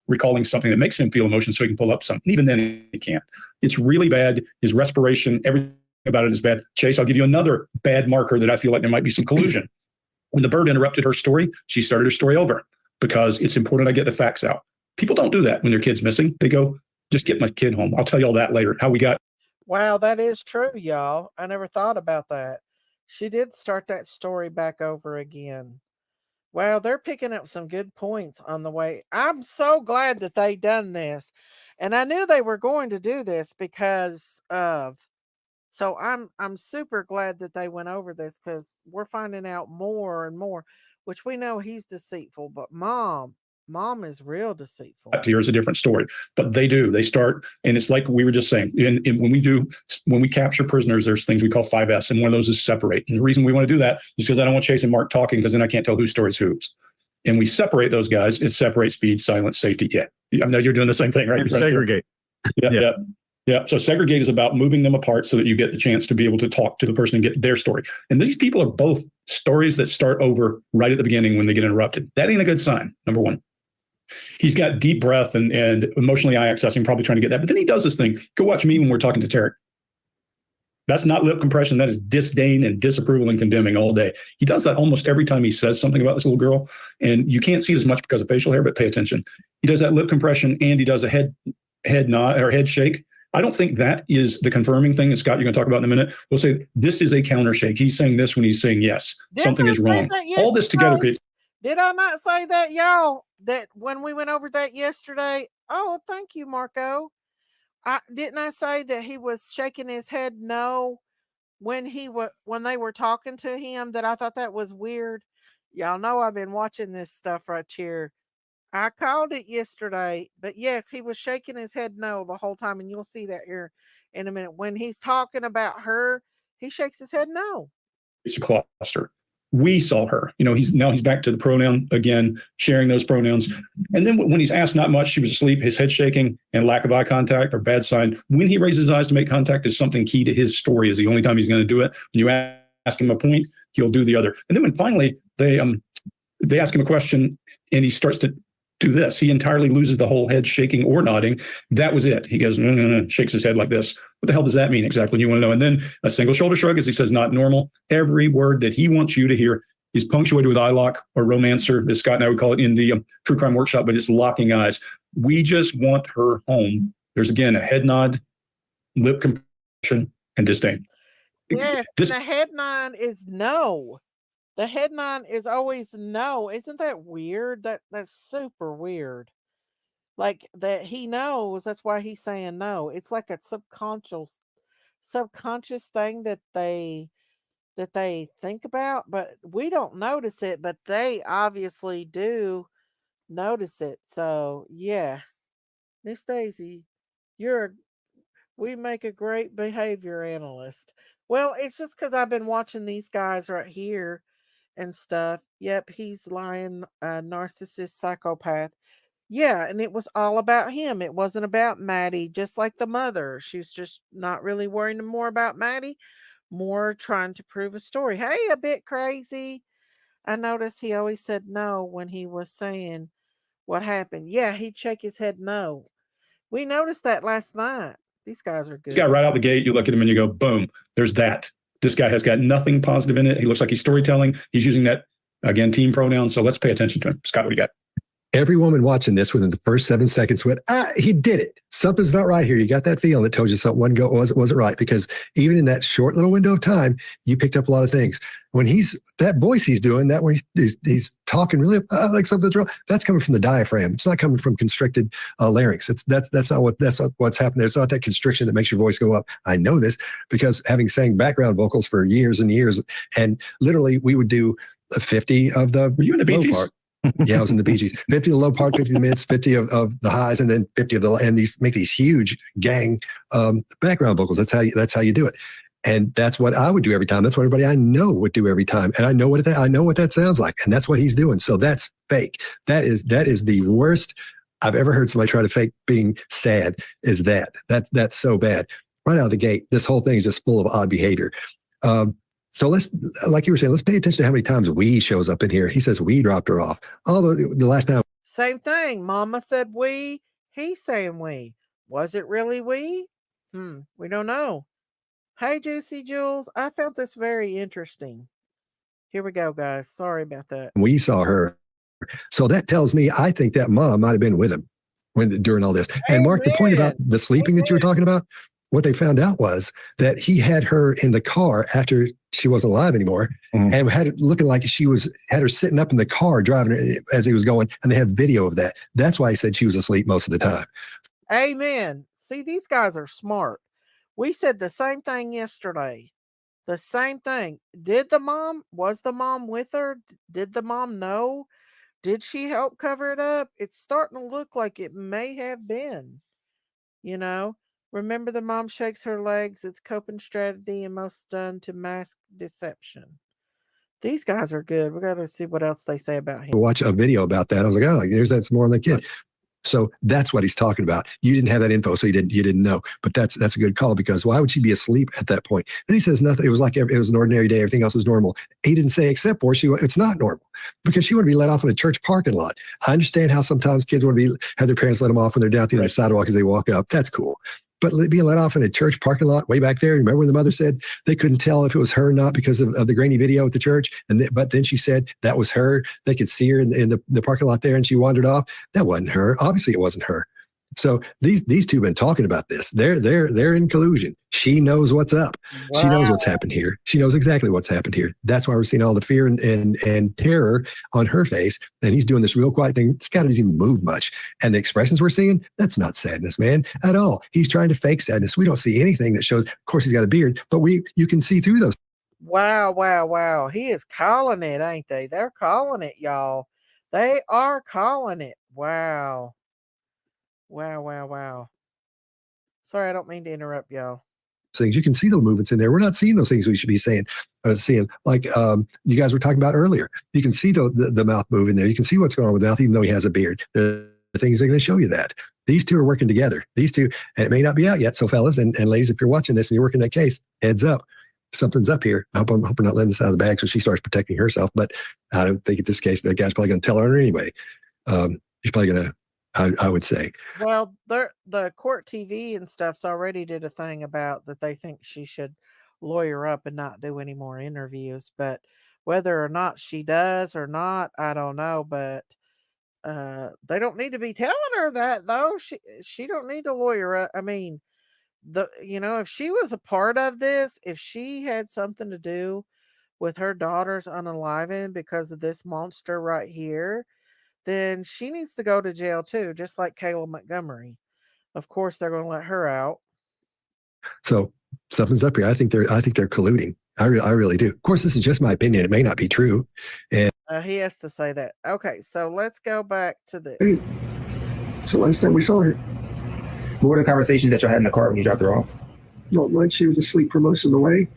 S8: recalling something that makes him feel emotion so he can pull up something. Even then, he can't. It's really bad. His respiration, everything about it is bad. Chase, I'll give you another bad marker that I feel like there might be some collusion. When the bird interrupted her story, she started her story over because it's important I get the facts out. People don't do that when their kid's missing. They go, just get my kid home. I'll tell you all that later, how we got.
S2: Wow, that is true, y'all. I never thought about that. She did start that story back over again. Wow, they're picking up some good points on the way. I'm so glad that they done this. And I knew they were going to do this because of, so I'm super glad that they went over this because we're finding out more and more, which we know he's deceitful, but mom is real deceitful.
S8: Here's a different story, but they start, and it's like we were just saying, when we capture prisoners, there's things we call 5S, and one of those is separate. And the reason we want to do that is because I don't want Chase and Mark talking, because then I can't tell whose story is whose. And we separate those guys. It's separate, speed, silence, safety. Yeah, I know you're doing the same thing, right?
S9: And segregate.
S8: Yeah. So segregate is about moving them apart so that you get the chance to be able to talk to the person and get their story. And these people are both stories that start over right at the beginning when they get interrupted. That ain't a good sign, number one. He's got deep breath and emotionally eye accessing, probably trying to get that. But then he does this thing. Go watch me when we're talking to Tarek. That's not lip compression. That is disdain and disapproval and condemning all day. He does that almost every time he says something about this little girl. And you can't see it as much because of facial hair, but pay attention. He does that lip compression and he does a head nod or head shake. I don't think that is the confirming thing. And Scott, you're going to talk about in a minute. We'll say this is a counter shake. He's saying this when he's saying yes. Something is wrong. All this together creates.
S2: Did I not say that, y'all? That when we went over that yesterday? Oh, thank you, Marco. Didn't I say that he was shaking his head no when they were talking to him? That I thought that was weird. Y'all know I've been watching this stuff right here. I called it yesterday, but yes, he was shaking his head no the whole time, and you'll see that here in a minute. When he's talking about her, he shakes his head no.
S8: It's a cluster. We saw her. He's back to the pronoun again, sharing those pronouns. And then when he's asked not much, she was asleep, his head shaking and lack of eye contact are bad sign. When he raises his eyes to make contact is something key to his story. Is the only time he's going to do it. When you ask him a point, he'll do the other. And then when finally they ask him a question and he starts to do this, he entirely loses the whole head shaking or nodding. That was it. He goes, no, shakes his head like this. What the hell does that mean exactly? You want to know. And then a single shoulder shrug as he says, not normal. Every word that he wants you to hear is punctuated with eye lock or romancer, as Scott and I would call it in the True Crime Workshop, but it's locking eyes. We just want her home. There's, again, a head nod, lip compression, and disdain.
S2: Yeah, the head nod is no. The head nod is always no. Isn't that weird? That's super weird. Like that he knows, that's why he's saying no. It's like a subconscious thing that they think about, but we don't notice it, but they obviously do notice it. So yeah. Miss Daisy, we make a great behavior analyst. Well, it's just because I've been watching these guys right here and stuff. Yep, he's lying, narcissist, psychopath. Yeah, and it was all about him. It wasn't about Maddie, just like the mother. She's just not really worrying more about Maddie, more trying to prove a story. Hey, a bit crazy. I noticed he always said no when he was saying what happened. Yeah, he'd shake his head no. We noticed that last night. These guys are good.
S8: This guy right out the gate, you look at him and you go, boom, there's that. This guy has got nothing positive in it. He looks like he's storytelling. He's using that, again, team pronouns. So let's pay attention to him. Scott, what do you got?
S7: Every woman watching this within the first 7 seconds went, he did it. Something's not right here. You got that feeling that tells you something wasn't right, because even in that short little window of time, you picked up a lot of things. When that voice he's doing, that when he's talking really like something's wrong, that's coming from the diaphragm. It's not coming from constricted larynx. That's not what's happening there. It's not that constriction that makes your voice go up. I know this because having sang background vocals for years and years, and literally we would do 50 of the
S8: Were you in the Bee
S7: low
S8: Gees?
S7: part. Yeah, I was in the Bee Gees. 50 of the low part, 50 of the mids, 50 of the highs, and then 50 of the, and these make these huge gang background vocals. That's how you do it. And that's what I would do every time. That's what everybody I know would do every time. And I know what that sounds like. And that's what he's doing. So that's fake. That is the worst I've ever heard somebody try to fake being sad. Is that's so bad. Right out of the gate, this whole thing is just full of odd behavior. So let's, like you were saying, let's pay attention to how many times we shows up in here. He says we dropped her off. Although the last time.
S2: Same thing. Mama said we. He's saying we. Was it really we? We don't know. Hey, Juicy Jules. I found this very interesting. Here we go, guys. Sorry about that.
S7: We saw her. So that tells me I think that mom might have been with him during all this. And Mark, the point about the sleeping that you were talking about, what they found out was that he had her in the car after she wasn't alive anymore, and had it looking like had her sitting up in the car driving as he was going, and they had video of that. That's why he said she was asleep most of the time.
S2: Amen. See, these guys are smart. We said the same thing yesterday. The same thing. Was the mom with her? Did the mom know? Did she help cover it up? It's starting to look like it may have been, Remember, the mom shakes her legs. It's coping strategy and most done to mask deception. These guys are good. We got to see what else they say about him.
S7: Watch a video about that. I was like, oh, there's that's more on the kid. So that's what he's talking about. You didn't have that info, so you didn't know. But that's a good call, because why would she be asleep at that point? Then he says nothing. It was like it was an ordinary day. Everything else was normal. He didn't say except for it's not normal, because she would be let off in a church parking lot. I understand how sometimes kids want to have their parents let them off when they're down at the end of the sidewalk as they walk up. That's cool. But being let off in a church parking lot way back there, remember when the mother said they couldn't tell if it was her or not because of the grainy video at the church? But then she said that was her. They could see her in the parking lot there, and she wandered off. That wasn't her. Obviously, it wasn't her. So these two have been talking about this. They're in collusion. She knows what's up. Wow. She knows what's happened here. She knows exactly what's happened here. That's why we're seeing all the fear and terror on her face. And he's doing this real quiet thing. This guy doesn't even move much. And the expressions we're seeing, that's not sadness, man, at all. He's trying to fake sadness. We don't see anything that shows. Of course, he's got a beard, but you can see through those.
S2: Wow. He is calling it, ain't they? They're calling it, y'all. They are calling it. Wow. Sorry, I don't mean to interrupt y'all.
S7: Things you can see those movements in there. We're not seeing those things we should be seeing. Like you guys were talking about earlier. You can see the mouth moving there. You can see what's going on with the mouth, even though he has a beard. The things that are going to show you that. These two are working together. These two, and it may not be out yet. So fellas and ladies, if you're watching this and you're working that case, heads up. Something's up here. I hope we're not letting this out of the bag so she starts protecting herself. But I don't think in this case that guy's probably going to tell her anyway. He's probably going to. I would say.
S2: Well, the court TV and stuff's already did a thing about that they think she should lawyer up and not do any more interviews. But whether or not she does or not, I don't know. But they don't need to be telling her that, though. She don't need to lawyer up. I mean, if she was a part of this, if she had something to do with her daughter's unaliving because of this monster right here, then she needs to go to jail too, just like Kayla Montgomery. Of course, they're going to let her out.
S7: So something's up here. I think they're colluding. I really do. Of course, this is just my opinion. It may not be true. And
S2: he has to say that. Okay, so let's go back to this.
S13: Hey, it's the last time we saw her.
S6: What were the conversations that you had in the car when you dropped her off?
S13: Not much. She was asleep for most of the way.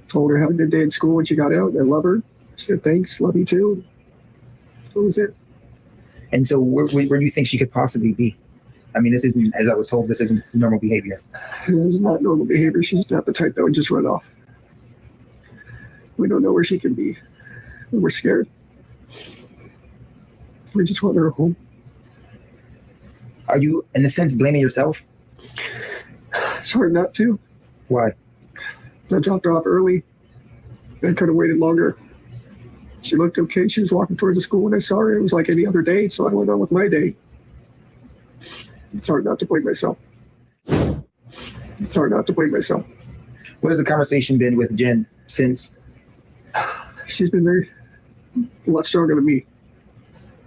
S13: Told her have a good day at school when she got out. I love her. She said thanks. Love you too. That was it.
S6: And so where do you think she could possibly be? I mean, this isn't, as I was told, this isn't normal behavior.
S13: It's not normal behavior. She's not the type that would just run off. We don't know where she can be. We're scared. We just want her home.
S6: Are you, in a sense, blaming yourself?
S13: It's hard not to.
S6: Why?
S13: I dropped her off early. I could have waited longer. She looked okay. She was walking towards the school when I saw her. It was like any other day, so I went on with my day. It's hard not to blame myself. What
S6: has the conversation been with Jen since?
S13: She's been a lot stronger than me.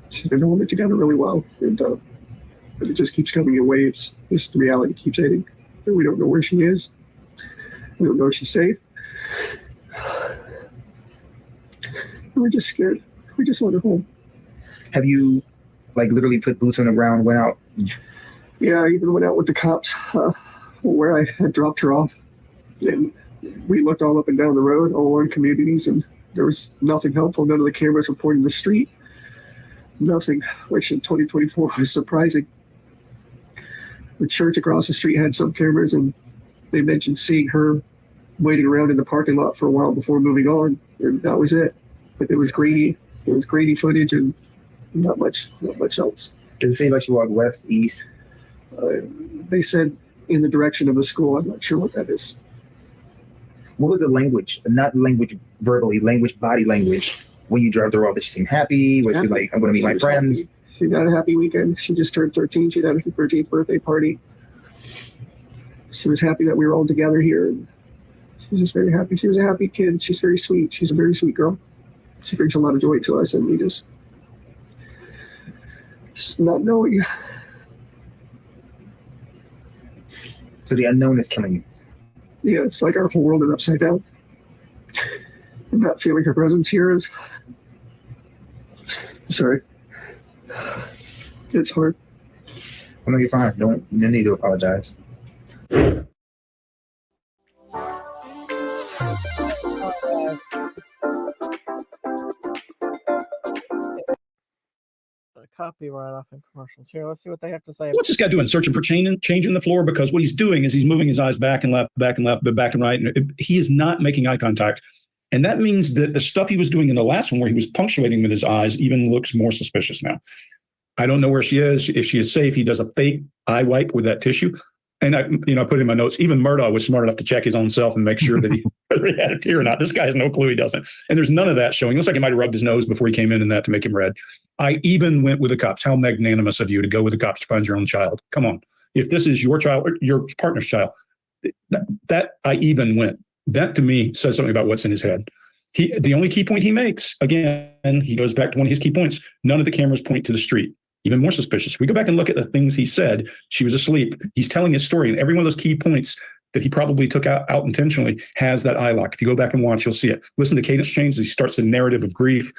S13: She's been holding it together really well. And but it just keeps coming in waves. This reality keeps hitting. And we don't know where she is. We don't know if she's safe. We were just scared. We just wanted home.
S6: Have you, like, literally put boots on the ground, went out?
S13: Yeah, I even went out with the cops where I had dropped her off. And we looked all up and down the road, all along communities, and there was nothing helpful. None of the cameras were pointing the street. Nothing, which in 2024 was surprising. The church across the street had some cameras, and they mentioned seeing her waiting around in the parking lot for a while before moving on, and that was it. But it was grainy. It was grainy footage, and not much else.
S6: Does it seem like she walked west, east?
S13: They said in the direction of the school. I'm not sure what that is.
S6: What was the language? Not language verbally, language, body language. When you dropped her off, did she seem happy? Was she like, I'm going to meet my friends?
S13: Happy. She had a happy weekend. She just turned 13. She had her 13th birthday party. She was happy that we were all together here. She was just very happy. She was a happy kid. She's very sweet. She's a very sweet girl. She brings a lot of joy to us, and we just not knowing.
S6: So the unknown is killing you.
S13: Yeah, it's like our whole world is upside down. And not feeling her presence here is, sorry, it's hard.
S6: I know you're fine. You don't need to apologize.
S2: Copyright off in commercials. Here, let's see what they have to say.
S8: What's this guy doing? Searching for changing the floor? Because what he's doing is he's moving his eyes back and left, but back and right. And he is not making eye contact. And that means that the stuff he was doing in the last one where he was punctuating with his eyes even looks more suspicious now. I don't know where she is. If she is safe, he does a fake eye wipe with that tissue. And I put in my notes, even Murdaugh was smart enough to check his own self and make sure that he had a tear or not. This guy has no clue he doesn't. And there's none of that showing. It looks like he might have rubbed his nose before he came in and that to make him red. I even went with the cops. How magnanimous of you to go with the cops to find your own child. Come on. If this is your child, or your partner's child, that I even went. That to me says something about what's in his head. The only key point he makes, again, he goes back to one of his key points. None of the cameras point to the street. Even more suspicious. We go back and look at the things he said. She was asleep. He's telling his story, and every one of those key points that he probably took out intentionally has that eye lock. If you go back and watch, you'll see it. Listen to cadence change as he starts the narrative of grief.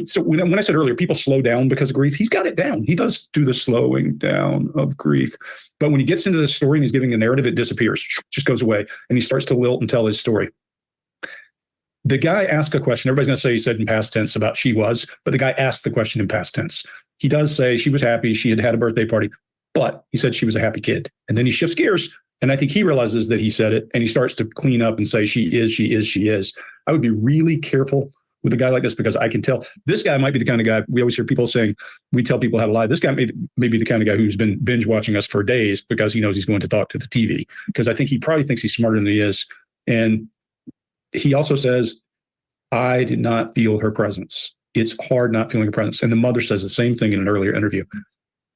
S8: So when I said earlier, people slow down because of grief, he's got it down. He does do the slowing down of grief. But when he gets into the story and he's giving a narrative, it disappears, just goes away. And he starts to lilt and tell his story. The guy asked a question. Everybody's going to say he said in past tense about she was, but the guy asked the question in past tense. He does say she was happy. She had a birthday party, but he said she was a happy kid. And then he shifts gears. And I think he realizes that he said it and he starts to clean up and say, she is. I would be really careful with a guy like this because I can tell this guy might be the kind of guy, we always hear people saying, we tell people how to lie. This guy may be the kind of guy who's been binge watching us for days because he knows he's going to talk to the TV. Because I think he probably thinks he's smarter than he is. And he also says, I did not feel her presence. It's hard not feeling her presence. And the mother says the same thing in an earlier interview.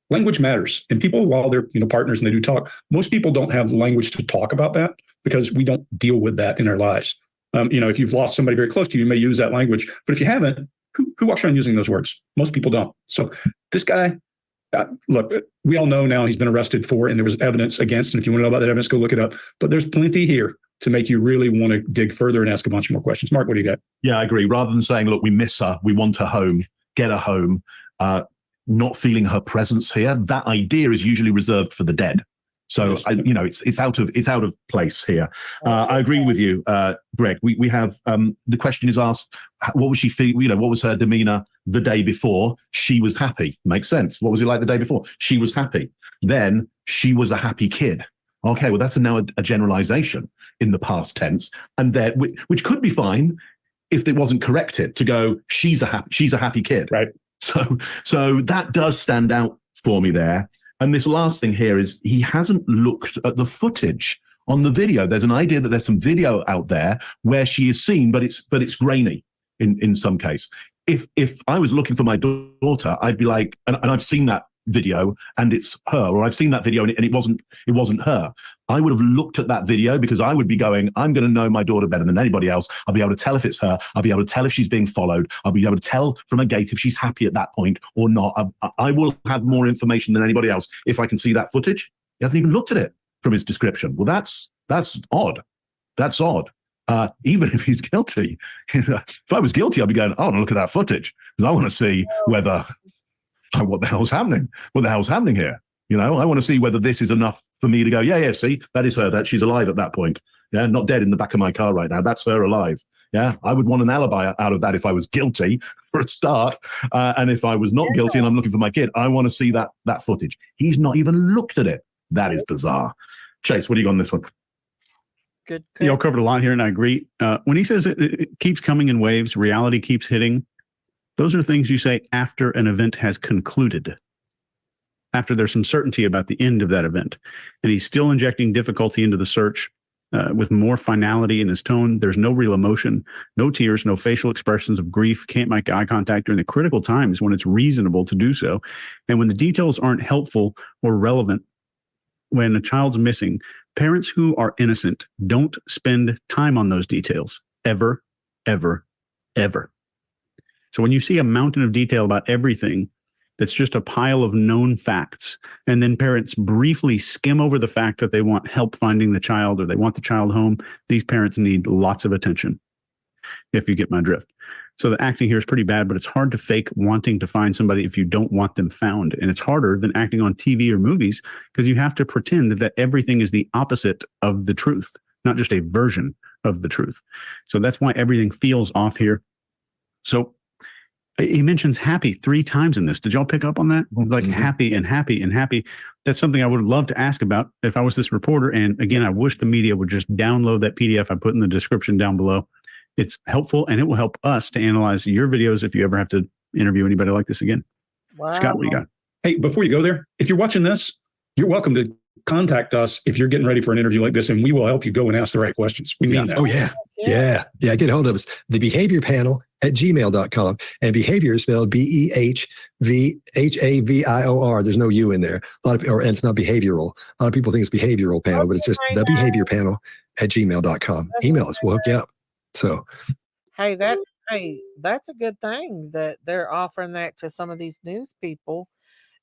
S8: Language matters. And people, while they're partners and they do talk, most people don't have the language to talk about that because we don't deal with that in our lives. If you've lost somebody very close to you, you may use that language. But if you haven't, who walks around using those words? Most people don't. So this guy, look, we all know now he's been arrested for, and there was evidence against. And if you want to know about that evidence, go look it up. But there's plenty here to make you really want to dig further and ask a bunch more questions. Mark, what do you got?
S10: Yeah, I agree. Rather than saying, look, we miss her, we want her home, get her home, not feeling her presence here, that idea is usually reserved for the dead. So, it's out of place here. I agree with you, Greg. We have, the question is asked, what was she feeling? What was her demeanor the day before? She was happy. Makes sense. What was it like the day before? She was happy. Then she was a happy kid. Okay, well, that's now a generalization in the past tense, and that which could be fine if it wasn't corrected to go, she's a happy kid.
S8: Right.
S10: So that does stand out for me there. And this last thing here is he hasn't looked at the footage on the video. There's an idea that there's some video out there where she is seen, but it's grainy in some case. If I was looking for my daughter, I'd be like, and I've seen that video and it's her, or I've seen that video and it wasn't her. I would have looked at that video because I would be going, I'm going to know my daughter better than anybody else. I'll be able to tell if it's her. I'll be able to tell if she's being followed. I'll be able to tell from a gait if she's happy at that point or not. I will have more information than anybody else if I can see that footage. He hasn't even looked at it from his description. Well, that's odd. That's odd. even if he's guilty. If I was guilty, I'd be going, oh, look at that footage, because I want to see whether what the hell's happening. What the hell's happening here? I want to see whether this is enough for me to go, yeah, see, that is her. That she's alive at that point. Yeah, not dead in the back of my car right now. That's her alive. Yeah, I would want an alibi out of that if I was guilty for a start. And if I was not guilty and I'm looking for my kid, I want to see that footage. He's not even looked at it. That is bizarre. Chase, what do you got on this one?
S2: Good.
S9: Y'all covered a lot here, and I agree. When he says it keeps coming in waves, reality keeps hitting, those are things you say after an event has concluded, after there's some certainty about the end of that event. And he's still injecting difficulty into the search with more finality in his tone. There's no real emotion, no tears, no facial expressions of grief, can't make eye contact during the critical times when it's reasonable to do so. And when the details aren't helpful or relevant, when a child's missing, parents who are innocent don't spend time on those details ever, ever, ever. So when you see a mountain of detail about everything that's just a pile of known facts, and then parents briefly skim over the fact that they want help finding the child or they want the child home, these parents need lots of attention, if you get my drift. So the acting here is pretty bad, but it's hard to fake wanting to find somebody if you don't want them found. And it's harder than acting on TV or movies because you have to pretend that everything is the opposite of the truth, not just a version of the truth. So that's why everything feels off here. So he mentions happy 3 times in this. Did y'all pick up on that? Like happy and happy and happy. That's something I would love to ask about if I was this reporter. And again, I wish the media would just download that PDF I put in the description down below. It's helpful, and it will help us to analyze your videos if you ever have to interview anybody like this again. Wow. Scott, what do you got?
S8: Hey, before you go there, if you're watching this, you're welcome to contact us if you're getting ready for an interview like this, and we will help you go and ask the right questions. We mean that.
S7: Oh, yeah. Get a hold of us. The behavior panel at gmail.com. And behavior is spelled BEHVHAVIOR. There's no U in there. And it's not behavioral. A lot of people think it's behavioral panel, but it's just the behavior panel at gmail.com. Email us. We'll hook you up. So,
S2: hey, that's a good thing that they're offering that to some of these news people,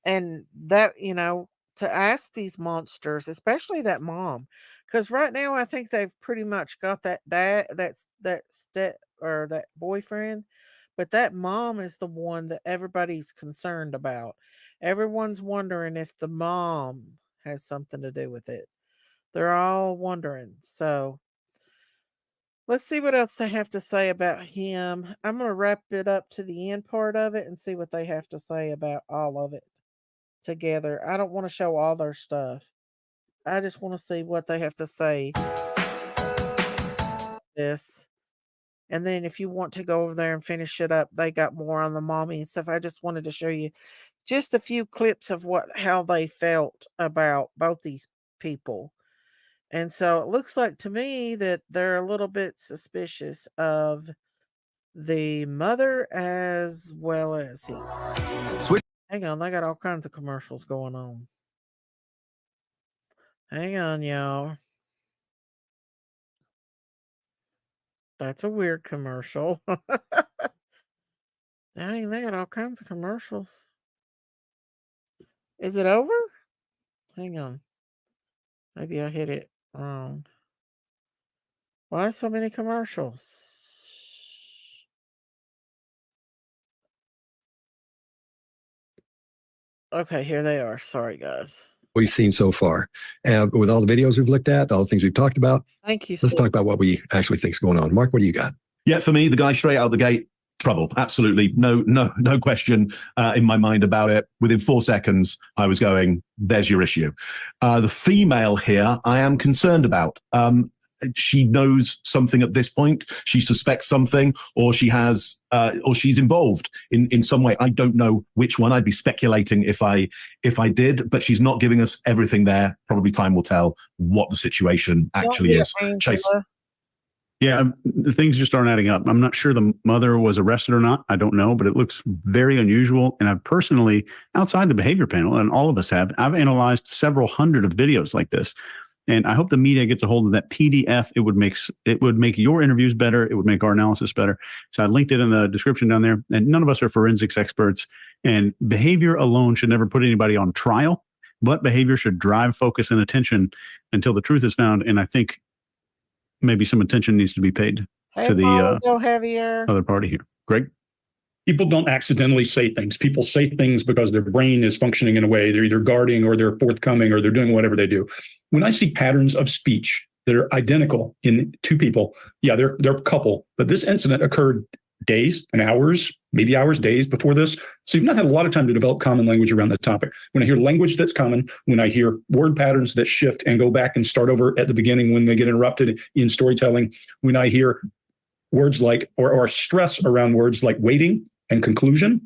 S2: and that, to ask these monsters, especially that mom, because right now I think they've pretty much got that dad, that boyfriend, but that mom is the one that everybody's concerned about. Everyone's wondering if the mom has something to do with it. They're all wondering. So let's see what else they have to say about him. I'm going to wrap it up to the end part of it and see what they have to say about all of it together. I don't want to show all their stuff. I just want to see what they have to say. This. And then if you want to go over there and finish it up, they got more on the mommy and stuff. I just wanted to show you just a few clips of how they felt about both these people. And so it looks like to me that they're a little bit suspicious of the mother as well as he. Hang on, they got all kinds of commercials going on. Hang on, y'all. That's a weird commercial. Dang, they got all kinds of commercials. Is it over? Hang on. Maybe I hit it wrong. Why so many commercials? Okay, here they are. Sorry, guys.
S7: We've seen so far. And with all the videos we've looked at, all the things we've talked about.
S2: Thank you.
S7: Let's talk about what we actually think is going on. Mark, what do you got?
S10: Yeah, for me, the guy straight out of the gate, trouble. Absolutely. No question in my mind about it. Within 4 seconds, I was going, there's your issue. The female here, I am concerned about. She knows something at this point. She suspects something, or she has, or she's involved in some way. I don't know which one. I'd be speculating if I did, but she's not giving us everything there. Probably time will tell what the situation actually is. Chase.
S9: Yeah, things just aren't adding up. I'm not sure the mother was arrested or not. I don't know, but it looks very unusual. And I've personally, outside the behavior panel, and all of us have, I've analyzed several hundred of videos like this. And I hope the media gets a hold of that PDF. It would make your interviews better. It would make our analysis better. So I linked it in the description down there. And none of us are forensics experts. And behavior alone should never put anybody on trial. But behavior should drive focus and attention until the truth is found. And I think maybe some attention needs to be paid
S2: Hey,
S9: to the
S2: Molly, go heavier.
S9: other party here. Greg?
S8: People don't accidentally say things. People say things because their brain is functioning in a way. They're either guarding or they're forthcoming or they're doing whatever they do. When I see patterns of speech that are identical in two people, yeah, they're a couple. But this incident occurred days and hours, maybe hours, days before this. So you've not had a lot of time to develop common language around the topic. When I hear language that's common, when I hear word patterns that shift and go back and start over at the beginning when they get interrupted in storytelling, when I hear words like, or stress around words like waiting and conclusion,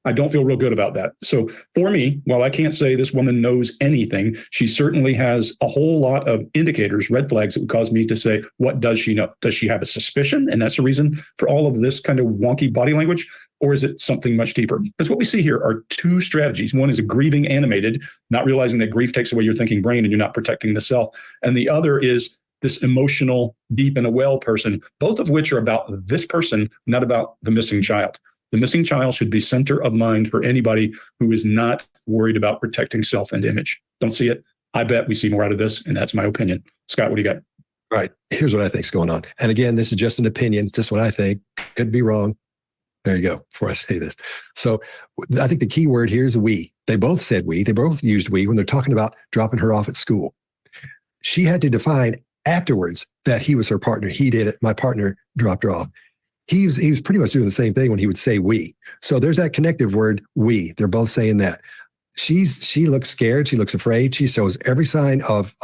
S8: I don't feel real good about that. So for me, while I can't say this woman knows anything, she certainly has a whole lot of indicators, red flags that would cause me to say, what does she know? Does she have a suspicion? And that's the reason for all of this kind of wonky body language? Or is it something much deeper? Because what we see here are two strategies. One is a grieving animated, not realizing that grief takes away your thinking brain and you're not protecting the self. And the other is this emotional, deep in a well person, both of which are about this person, not about the missing child. The missing child should be center of mind for anybody who is not worried about protecting self and image. Don't see it. I bet we see more out of this, and that's my opinion. Scott, what do you got?
S7: All right. Here's what I think is going on. And again, this is just an opinion, just what I think. Could be wrong. There you go, before I say this. So I think the key word here is we. They both said we. They both used we when they're talking about dropping her off at school. She had to define afterwards that he was her partner. He did it. My partner dropped her off. He was pretty much doing the same thing when he would say we. So there's that connective word, we. They're both saying that. She looks scared. She looks afraid. She shows every sign of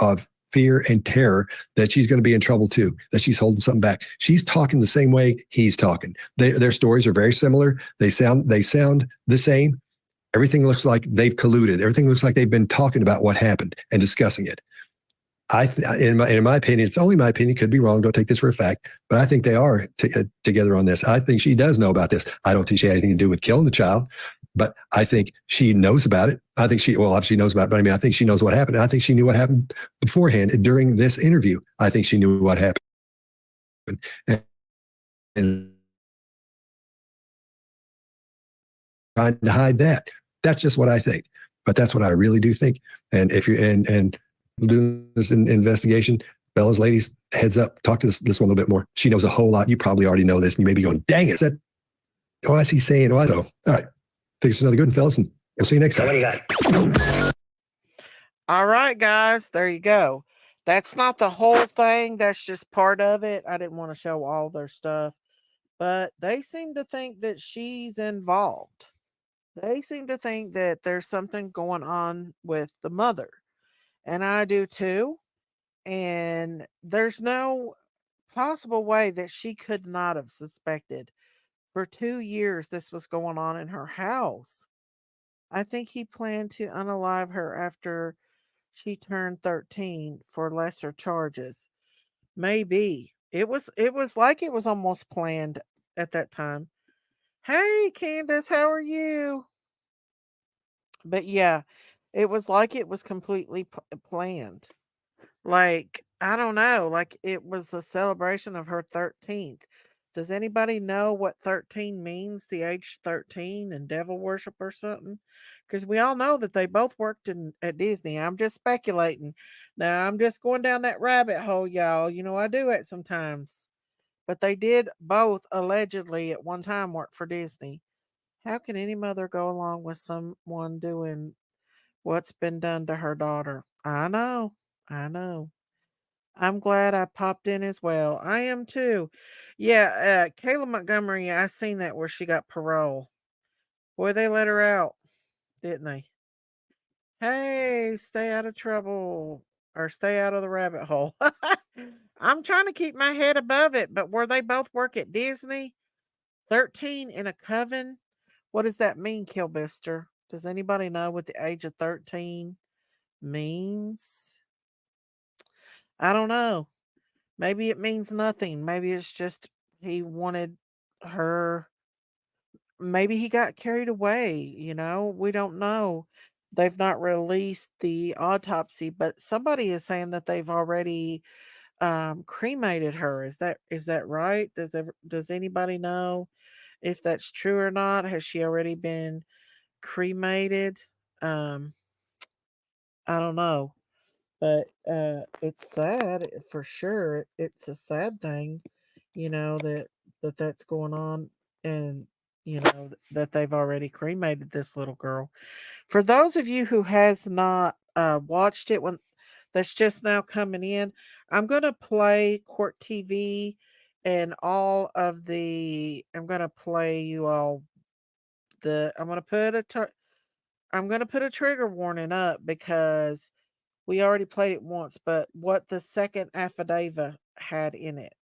S7: fear and terror that she's going to be in trouble too, that she's holding something back. She's talking the same way he's talking. Their stories are very similar. They sound the same. Everything looks like they've colluded. Everything looks like they've been talking about what happened and discussing it. In my opinion, it's only my opinion, could be wrong. Don't take this for a fact, but I think they are together on this. I think she does know about this. I don't think she had anything to do with killing the child, but I think she knows about it. I think obviously knows about it, but I mean, I think she knows what happened. I think she knew what happened beforehand during this interview. I think she knew what happened. And trying to hide that. That's just what I think, but that's what I really do think. And if you're, and doing this investigation, fellas, ladies, heads up, talk to this one a little bit more. She knows a whole lot. You probably already know this, and you may be going, dang it, is that, why is he saying, I don't. All right, think it's another good one, fellas, and we'll see you next time. What do you got?
S2: All right, guys, there you go. That's not the whole thing. That's just part of it. I didn't want to show all their stuff, but they seem to think that she's involved. They seem to think that there's something going on with the mother. And I do too. And there's no possible way that she could not have suspected. For 2 years, this was going on in her house. I think he planned to unalive her after she turned 13 for lesser charges. Maybe. It was like it was almost planned at that time. Hey Candace, how are you? But yeah, it was like it was completely planned. Like, I don't know, like it was a celebration of her 13th. Does anybody know what 13 means? The age 13 and devil worship or something? Because we all know that they both worked at Disney. I'm just speculating. Now, I'm just going down that rabbit hole, y'all. You know, I do it sometimes. But they did both allegedly at one time work for Disney. How can any mother go along with someone doing what's been done to her daughter? I know. I know. I'm glad I popped in as well. I am too. Yeah, Kayla Montgomery, I seen that where she got parole. Boy, they let her out, didn't they? Hey, stay out of trouble or stay out of the rabbit hole. I'm trying to keep my head above it, but where they both work at Disney, 13 in a coven. What does that mean, Kilbister? Does anybody know what the age of 13 means? I don't know. Maybe it means nothing. Maybe it's just he wanted her. Maybe he got carried away. We don't know. They've not released the autopsy, but somebody is saying that they've already cremated her. Is that right? Does anybody know if that's true or not? Has she already been cremated? Um, I don't know. But it's sad for sure. It's a sad thing, that's going on, and that they've already cremated this little girl. For those of you who has not watched it, that's just now coming in, I'm going to play Court TV and all of the. I'm going to play you all the. I'm going to put a trigger warning up because we already played it once, but what the second affidavit had in it.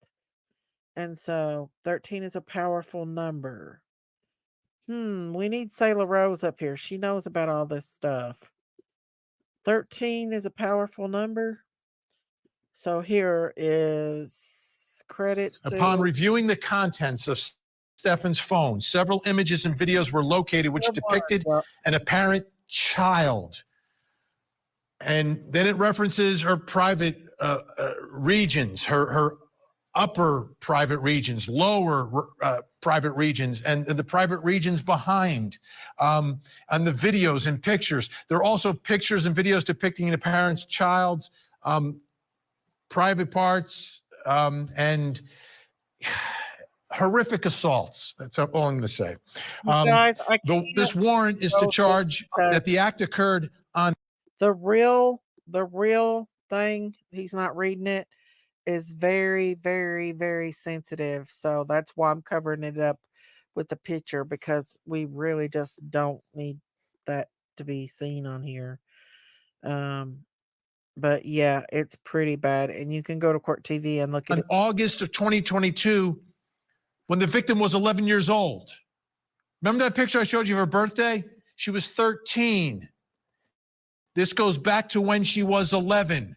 S2: And so 13 is a powerful number. We need Sailor Rose up here. She knows about all this stuff. 13 is a powerful number. So here is credit.
S4: Upon reviewing the contents of Stefan's phone, several images and videos were located which depicted an apparent child. And then it references her private regions, her upper private regions, lower private regions, and the private regions behind, and the videos and pictures. There are also pictures and videos depicting the parent's child's private parts and horrific assaults. That's all I'm going to say.
S2: Guys,
S4: this warrant is to charge that the act occurred on
S2: the real thing. He's not reading it. Is very, very, very sensitive. So that's why I'm covering it up with the picture, because we really just don't need that to be seen on here. But yeah, it's pretty bad. And you can go to Court TV and look at it.
S4: August of 2022, when the victim was 11 years old. Remember that picture I showed you of her birthday? She was 13. This goes back to when she was 11.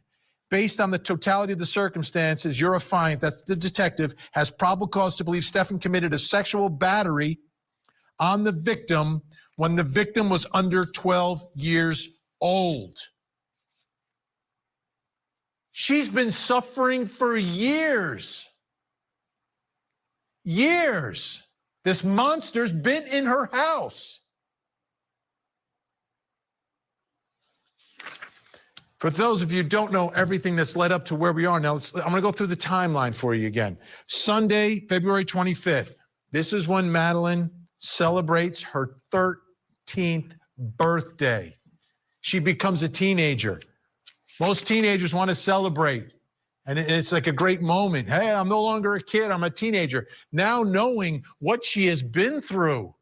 S4: Based on the totality of the circumstances, your affiant, that's the detective, has probable cause to believe Stefan committed a sexual battery on the victim when the victim was under 12 years old. She's been suffering for years. Years. This monster's been in her house. For those of you who don't know everything that's led up to where we are now, I'm going to go through the timeline for you again. Sunday, February 25th. This is when Madeline celebrates her 13th birthday. She becomes a teenager. Most teenagers want to celebrate, and it's like a great moment. Hey, I'm no longer a kid, I'm a teenager. Now knowing what she has been through,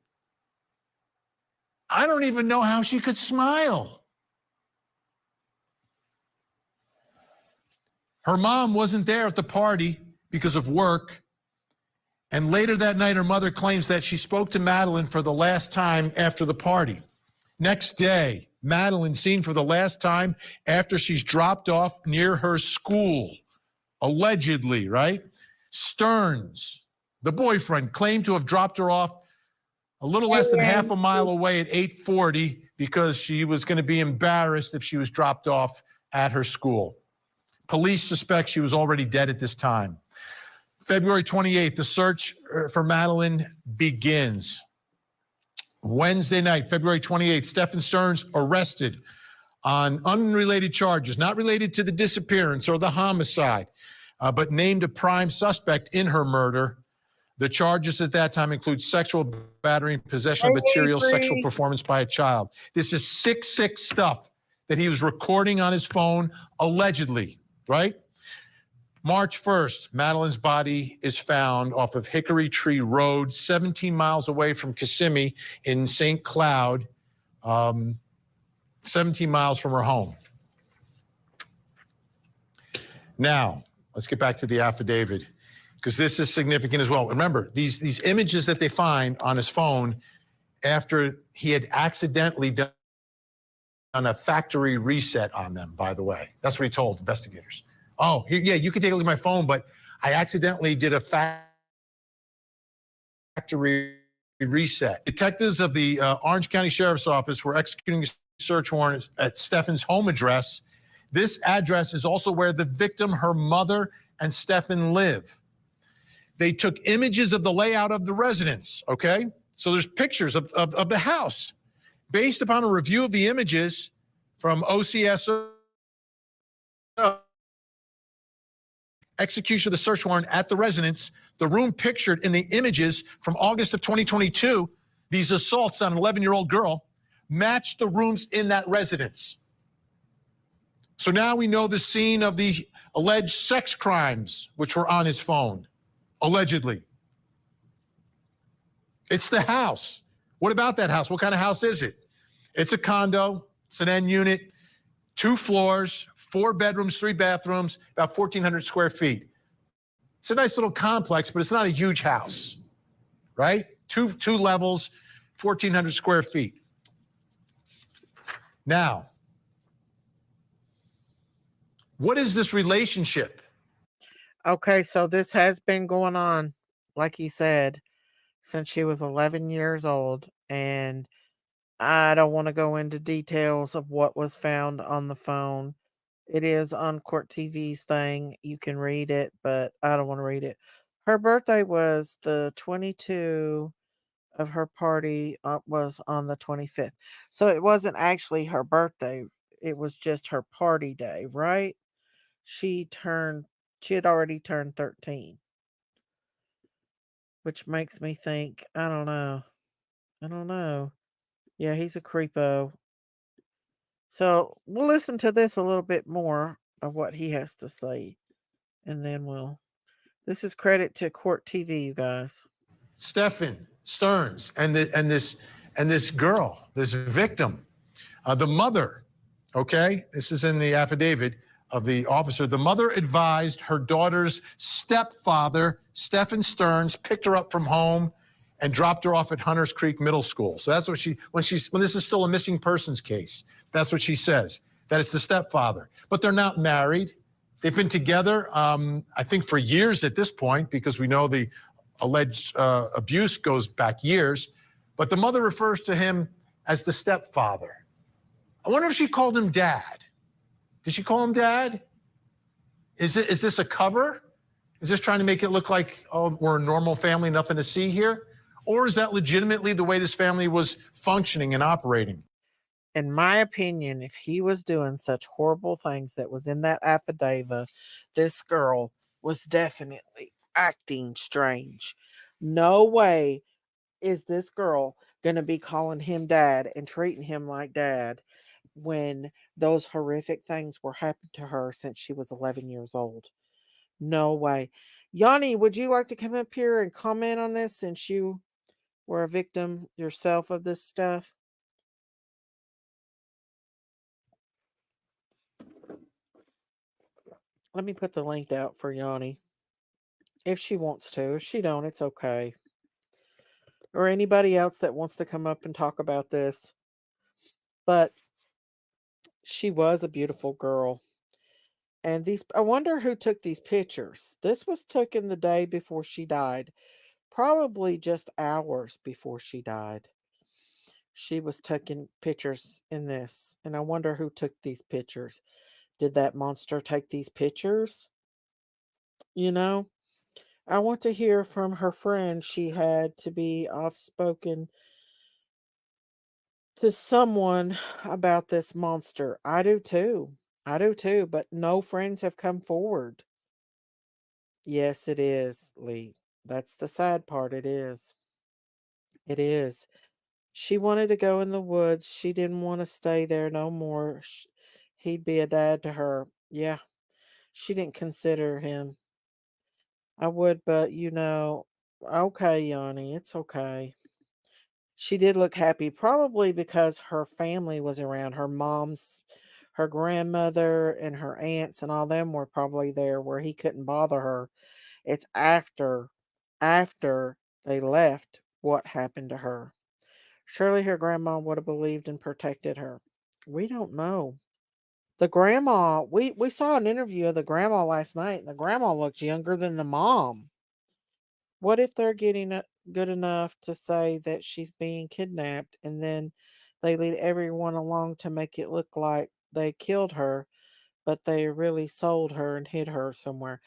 S4: I don't even know how she could smile. Her mom wasn't there at the party because of work. And later that night, her mother claims that she spoke to Madeline for the last time after the party. Next day, Madeline seen for the last time after she's dropped off near her school, allegedly, right? Stearns, the boyfriend, claimed to have dropped her off a little less than half a mile away at 8:40 because she was going to be embarrassed if she was dropped off at her school. Police suspect she was already dead at this time. February 28th, the search for Madeline begins. Wednesday night, February 28th, Stefan Stearns arrested on unrelated charges, not related to the disappearance or the homicide, but named a prime suspect in her murder. The charges at that time include sexual battery and possession of material, sexual performance by a child. This is sick stuff that he was recording on his phone, allegedly, right? March 1st, Madeline's body is found off of Hickory Tree Road, 17 miles away from Kissimmee in St. Cloud, 17 miles from her home. Now, let's get back to the affidavit, because this is significant as well. Remember, these images that they find on his phone after he had accidentally done a factory reset on them, by the way. That's what he told investigators. Oh, yeah, you can take a look at my phone, but I accidentally did a factory reset. Detectives of the Orange County Sheriff's Office were executing a search warrant at Stefan's home address. This address is also where the victim, her mother, and Stefan live. They took images of the layout of the residence, okay? So there's pictures of the house. Based upon a review of the images from OCS execution of the search warrant at the residence, the room pictured in the images from August of 2022, these assaults on an 11-year-old girl, matched the rooms in that residence. So now we know the scene of the alleged sex crimes which were on his phone, allegedly. It's the house. What about that house? What kind of house is it? It's a condo. It's an end unit, 2 floors, 4 bedrooms, 3 bathrooms, about 1,400 square feet. It's a nice little complex, but it's not a huge house, right? Two levels, 1,400 square feet. Now, what is this relationship?
S2: Okay, so this has been going on, like he said, since she was 11 years old. And I don't want to go into details of what was found on the phone. It is on Court TV's thing. You can read it, but I don't want to read it. Her birthday was the 22 of her party was on the 25th. So it wasn't actually her birthday. It was just her party day, right? She had already turned 13, which makes me think, I don't know. I don't know. Yeah, he's a creepo. So we'll listen to this a little bit more of what he has to say. And then this is credit to Court TV, you guys.
S4: Stephen Stearns and this girl, this victim, the mother, okay? This is in the affidavit of the officer. The mother advised her daughter's stepfather, Stephen Stearns, picked her up from home and dropped her off at Hunters Creek Middle School. So that's what when this is still a missing persons case, that's what she says, that it's the stepfather. But they're not married. They've been together, I think, for years at this point, because we know the alleged abuse goes back years. But the mother refers to him as the stepfather. I wonder if she called him dad. Did she call him dad? Is this a cover? Is this trying to make it look like, oh, we're a normal family, nothing to see here? Or is that legitimately the way this family was functioning and operating?
S2: In my opinion, if he was doing such horrible things that was in that affidavit, this girl was definitely acting strange. No way is this girl going to be calling him dad and treating him like dad when those horrific things were happening to her since she was 11 years old. No way. Yanni, would you like to come up here and comment on this since you were a victim yourself of this stuff? Let me put the link out for Yanni. If she wants to. If she don't, it's okay. Or anybody else that wants to come up and talk about this. But she was a beautiful girl. And I wonder who took these pictures. This was taken the day before she died. Probably just hours before she died. She was taking pictures in this. And I wonder who took these pictures. Did that monster take these pictures? You know? I want to hear from her friend. She had to be off-spoken to someone about this monster. I do too. I do too, but no friends have come forward. Yes, it is, Lee. That's the sad part. It is. It is. She wanted to go in the woods. She didn't want to stay there no more. He'd be a dad to her. Yeah, she didn't consider him. I would, but okay, Yanni, it's okay. She did look happy, probably because her family was around. Her grandmother and her aunts and all them were probably there where he couldn't bother her. It's after they left what happened to her. Surely her grandma would have believed and protected her. We don't know. The grandma, we saw an interview of the grandma last night, and the grandma looks younger than the mom. What if they're getting good enough to say that she's being kidnapped and then they lead everyone along to make it look like they killed her, but they really sold her and hid her somewhere?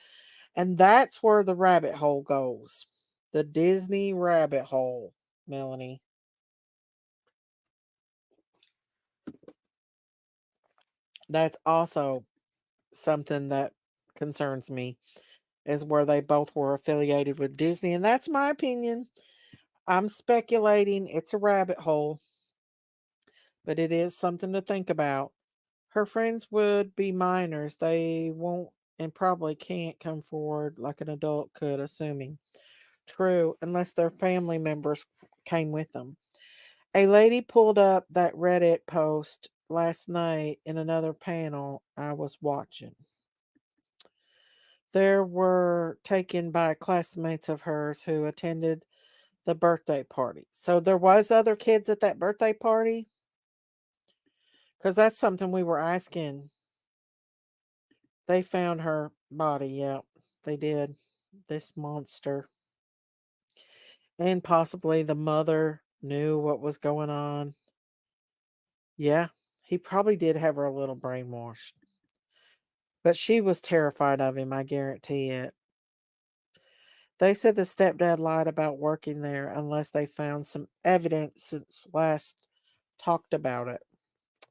S2: And that's where the rabbit hole goes. The Disney rabbit hole, Melanie. That's also something that concerns me. is where they both were affiliated with Disney. And that's my opinion. I'm speculating. It's a rabbit hole, but it is something to think about. Her friends would be minors. They won't and probably can't come forward like an adult could, assuming. True, unless their family members came with them. A lady pulled up that Reddit post last night in another panel I was watching. There were taken by classmates of hers who attended the birthday party. So there was other kids at that birthday party? Because that's something we were asking. They found her body. Yep, they did. This monster. And possibly the mother knew what was going on. Yeah, he probably did have her a little brainwashed. But she was terrified of him, I guarantee it. They said the stepdad lied about working there unless they found some evidence since last talked about it.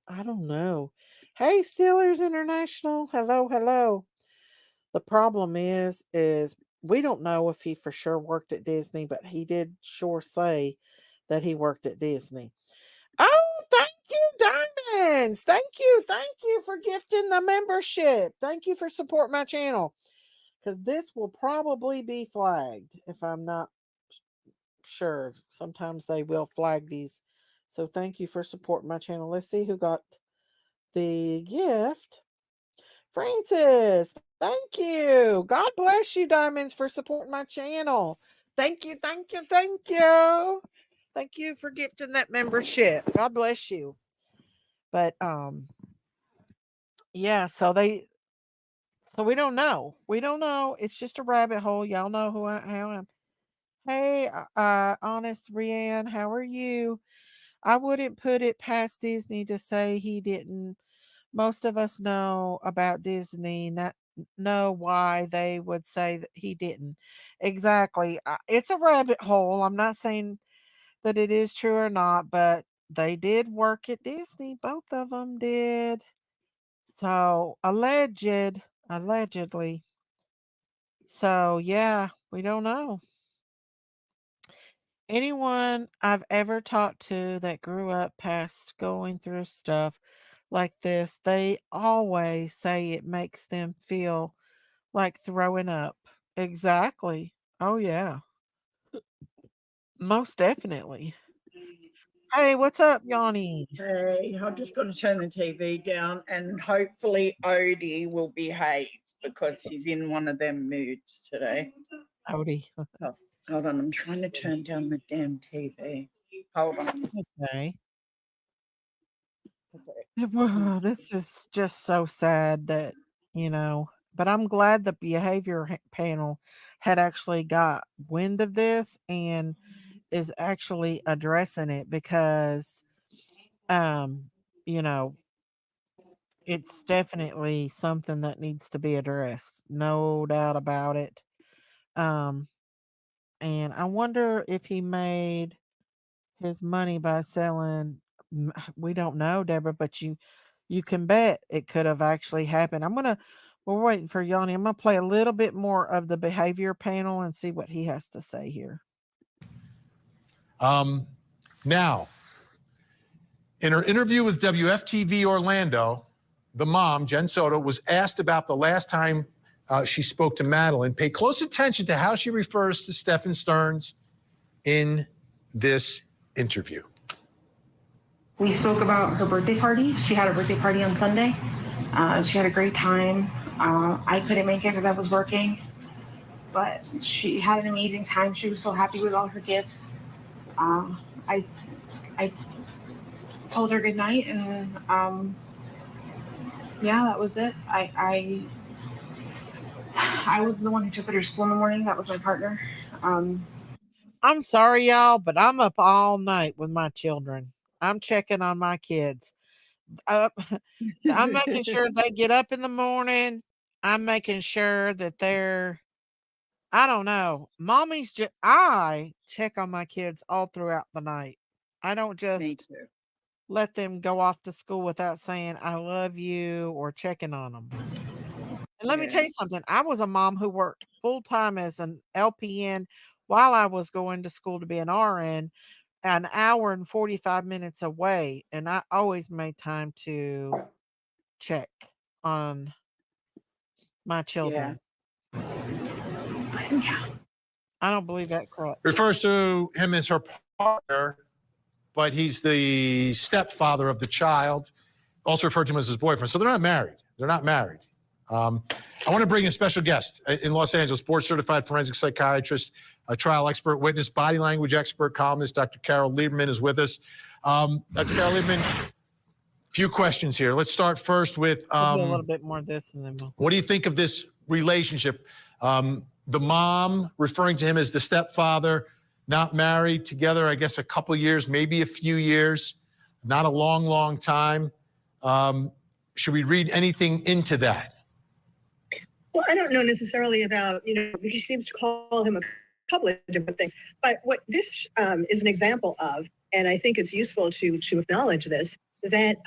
S2: I don't know. Hey, Steelers International. Hello, hello. The problem is we don't know if he for sure worked at Disney, but he did sure say that he worked at Disney. Oh, thank you, Diamonds. Thank you. Thank you for gifting the membership. Thank you for supporting my channel. Because this will probably be flagged if I'm not sure. Sometimes they will flag these. So thank you for supporting my channel. Let's see who got the gift. Francis, thank you. God bless you, Diamonds, for supporting my channel. Thank you, thank you, thank you. Thank you for gifting that membership. God bless you. But yeah, so we don't know. We don't know. It's just a rabbit hole. Y'all know how I am. Hey, honest Rianne, how are you? I wouldn't put it past Disney to say he didn't. Most of us know about Disney, not know why they would say that he didn't. Exactly. It's a rabbit hole. I'm not saying that it is true or not, but they did work at Disney. Both of them did. So allegedly. So yeah, we don't know. Anyone I've ever talked to that grew up past going through stuff like this, they always say it makes them feel like throwing up. Exactly. Oh, yeah. Most definitely. Hey, what's up, Yanni?
S14: Hey, I'm just going to turn the TV down and hopefully Odie will behave because he's in one of them moods today.
S2: Odie.
S14: Oh, hold on, I'm trying to turn down the damn TV. Hold on.
S2: Okay. Well, this is just so sad that, but I'm glad the behavior panel had actually got wind of this and is actually addressing it because, um, you know, it's definitely something that needs to be addressed. No doubt about it. Um, and I wonder if he made his money by selling. We don't know, Deborah, but you can bet it could have actually happened. We're waiting for Yanni. I'm gonna play a little bit more of the behavior panel and see what he has to say here.
S4: Now, in her interview with WFTV Orlando, the mom, Jen Soto, was asked about the last time she spoke to Madeline. Pay close attention to how she refers to Stephen Stearns in this interview.
S5: We spoke about her birthday party. She had a birthday party on Sunday. She had a great time. I couldn't make it because I was working, but she had an amazing time. She was so happy with all her gifts. I told her good night, and yeah, that was it. I was the one who took her to school in the morning. That was my partner.
S2: I'm sorry, y'all, but I'm up all night with my children. I'm checking on my kids. I'm making sure they get up in the morning. I'm making sure that I don't know. I check on my kids all throughout the night. I don't just let them go off to school without saying I love you or checking on them. And let me tell you something. I was a mom who worked full time as an LPN while I was going to school to be an RN, an hour and 45 minutes away. And I always made time to check on my
S14: Yeah.
S2: children. Yeah. I don't believe that crap.
S4: Refers to him as her partner, but he's the stepfather of the child. Also referred to him as his boyfriend. So they're not married. They're not married. I want to bring a special guest in Los Angeles, board certified forensic psychiatrist, a trial expert witness, body language expert, columnist. Dr. Carol Lieberman is with us. Dr. Carol Lieberman, few questions here. Let's start first with
S2: We'll do a little bit more of this and then we'll.
S4: what do you think of this relationship? The mom referring to him as the stepfather, not married, together, I guess, a couple years, maybe a few years, not a long, long time. Should we read anything into that?
S15: Well, I don't know necessarily about, because she seems to call him a couple of different things. But what this is an example of, and I think it's useful to acknowledge this, that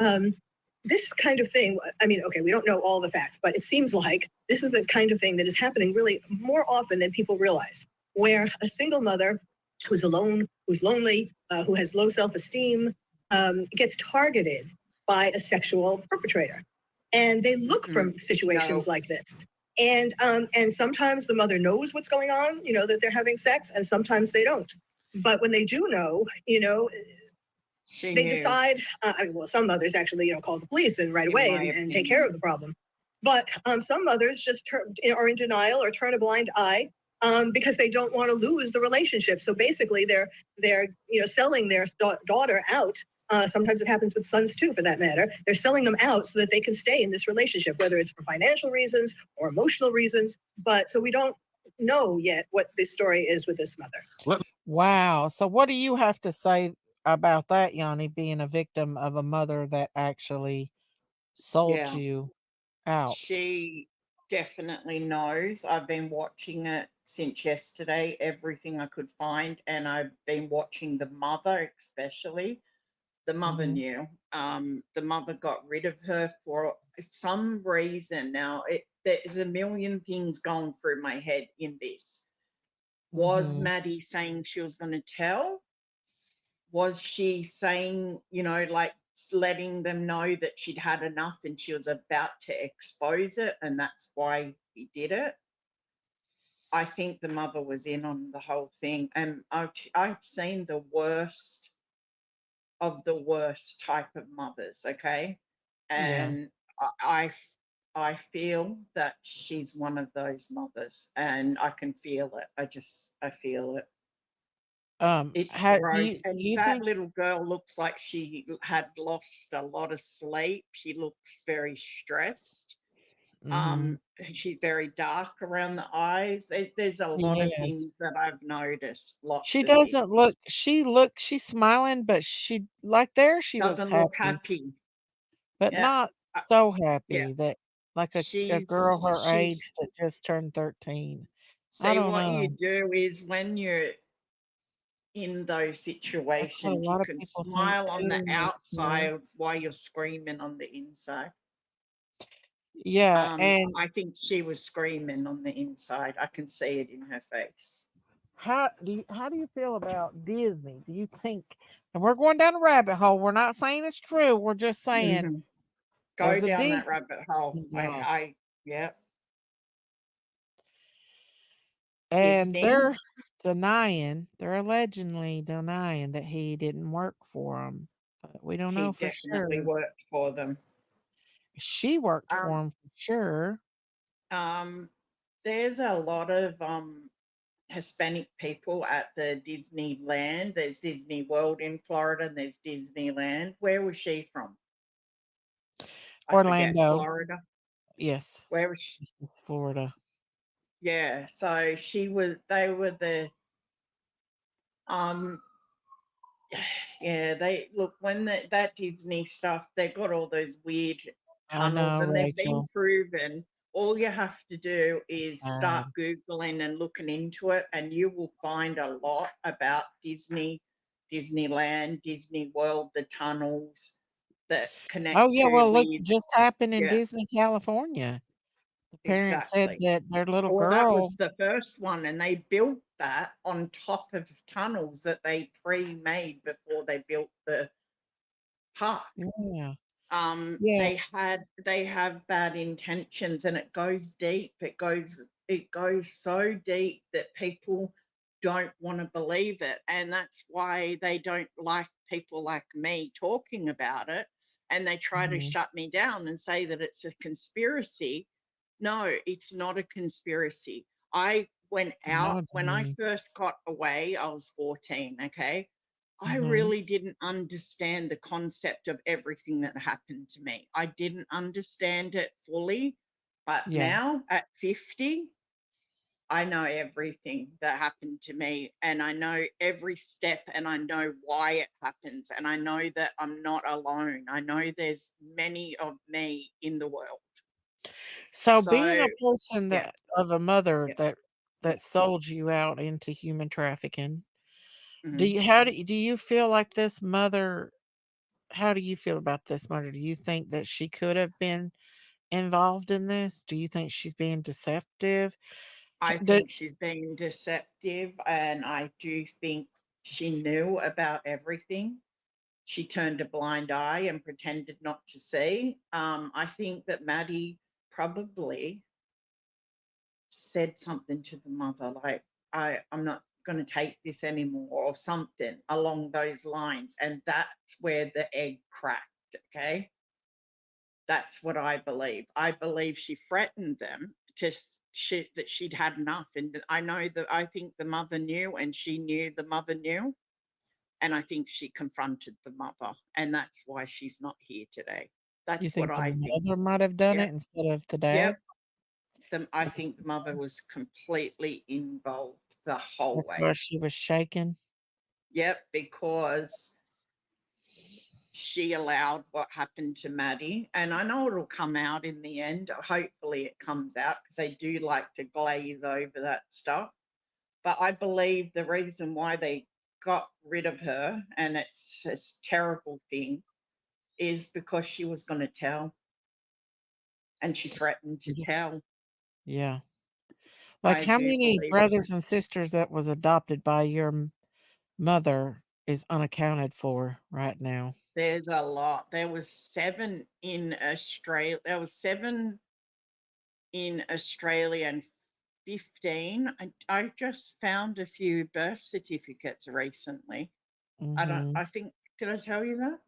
S15: this kind of thing, I mean, okay, we don't know all the facts, but it seems like this is the kind of thing that is happening really more often than people realize, where a single mother who's alone, who's lonely, who has low self-esteem, gets targeted by a sexual perpetrator. And they look for situations like this. And sometimes the mother knows what's going on, that they're having sex, and sometimes they don't. But when they do know, they decide, well, some mothers actually, call the police and right away and take care of the problem. But some mothers just are in denial or turn a blind eye because they don't want to lose the relationship. So basically they're selling their daughter out. Sometimes it happens with sons too, for that matter. They're selling them out so that they can stay in this relationship, whether it's for financial reasons or emotional reasons. But so we don't know yet what this story is with this mother.
S2: Wow. So what do you have to say about that, Yanni, being a victim of a mother that actually sold you out?
S14: She definitely knows. I've been watching it since yesterday, everything I could find, and I've been watching the mother especially. The mother knew. The mother got rid of her for some reason. Now, there's a million things going through my head in this. Was Maddie saying she was going to tell? Was she saying, like letting them know that she'd had enough and she was about to expose it, and that's why he did it? I think the mother was in on the whole thing, and I've seen the worst of the worst type of mothers, okay? And I feel that she's one of those mothers, and I can feel it. I feel it. It's gross. And that little girl looks like she had lost a lot of sleep. She looks very stressed. She's very dark around the eyes. There's a lot of things that I've noticed.
S2: She doesn't look, she's smiling, but she
S14: doesn't look happy.
S2: But not so happy that like a girl her age that just turned 13. I don't
S14: what
S2: know.
S14: you do is when you're in those situations, you can smile on the outside while you're screaming on the inside.
S2: Yeah, and
S14: I think she was screaming on the inside. I can see it in her face.
S2: how do you feel about Disney? Do you think, and we're going down a rabbit hole, we're not saying it's true, we're just saying
S14: go down that rabbit hole. Yep.
S2: And they're allegedly denying that he didn't work for them, but we don't know for sure.
S14: He definitely worked for them.
S2: She worked for him for sure.
S14: There's a lot of Hispanic people at the Disneyland. There's Disney World in Florida, and there's Disneyland. Where was she from?
S2: Orlando,
S14: Florida.
S2: Yes.
S14: Where was she?
S2: This is Florida.
S14: Yeah, so they were the they look when that Disney stuff, they got all those weird tunnels, and they've been proven. All you have to do is start Googling and looking into it, and you will find a lot about Disney, Disneyland, Disney World, the tunnels that connect.
S2: Oh yeah, well look, it just happened in Disney, California. The parents said
S14: Exactly.
S2: that their little
S14: Well, that
S2: girl.
S14: was the first one, and they built that on top of tunnels that they pre-made before they built the park.
S2: Yeah. Yeah.
S14: They have bad intentions, and it goes deep. It goes so deep that people don't want to believe it, and that's why they don't like people like me talking about it, and they try to
S2: Mhm.
S14: shut me down and say that it's a conspiracy. No, it's not a conspiracy. I went
S2: I know
S14: out
S2: what
S14: when
S2: it
S14: I
S2: is.
S14: first got away, I was 14, okay? I
S2: Mhm.
S14: really didn't understand the concept of everything that happened to me. I didn't understand it fully, but
S2: Yeah.
S14: now at 50, I know everything that happened to me, and I know every step, and I know why it happens, and I know that I'm not alone. I know there's many of me in the world.
S2: So being
S14: So,
S2: a person
S14: yeah,
S2: that of a mother
S14: yeah,
S2: that sold you out into human trafficking,
S14: mhm.
S2: do you feel like this mother how do you feel about this mother? Do you think that she could have been involved in this? Do you think she's being deceptive?
S14: I
S2: Did
S14: think she's being deceptive, and I do think she knew about everything. She turned a blind eye and pretended not to see. I think that Maddie probably said something to the mother, like, I'm not going to take this anymore, or something along those lines. And that's where the egg cracked. Okay. That's what I believe. I believe she threatened them that she'd had enough. And I know that I think the mother knew, and she knew the mother knew. And I think she confronted the mother, and that's why she's not here today.
S2: you
S14: That's what
S2: think the
S14: I think.
S2: mother might have done
S14: Yep,
S2: it instead of the dad?
S14: yep. I think the mother was completely involved the whole
S2: That's why
S14: way.
S2: she was shaken?
S14: Yep, because she allowed what happened to Maddie. And I know it'll come out in the end. Hopefully, it comes out, because they do like to glaze over that stuff. But I believe the reason why they got rid of her, and it's a terrible thing, is because she was going to tell, and she threatened to
S2: Yeah.
S14: tell.
S2: Yeah. Like,
S14: I
S2: how
S14: do
S2: many
S14: believe
S2: brothers and sisters that was adopted by your mother is unaccounted for right now?
S14: there's a lot. There was 7 in Australia. There was 7 in Australia and 15. I just found a few birth certificates recently.
S2: Mhm.
S14: I think, did I tell you that?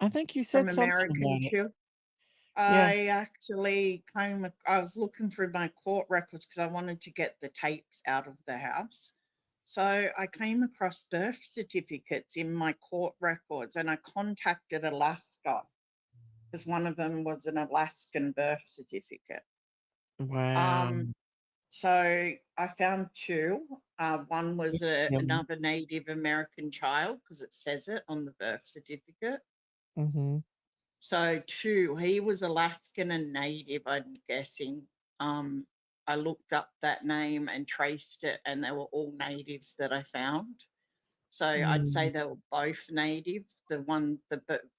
S2: I think you
S14: From
S2: said something
S14: American
S2: about it.
S14: children.
S2: Yeah.
S14: I actually I was looking for my court records because I wanted to get the tapes out of the house. So I came across birth certificates in my court records, and I contacted Alaska because one of them was an Alaskan birth certificate.
S2: Wow.
S14: Um, so I found 2. One was
S2: It's silly.
S14: another Native American child, because it says it on the birth certificate.
S2: Mhm.
S14: So 2, he was Alaskan and Native, I'm guessing. I looked up that name and traced it, and they were all natives that I found. So I'd say
S2: Mm.
S14: they were both native. The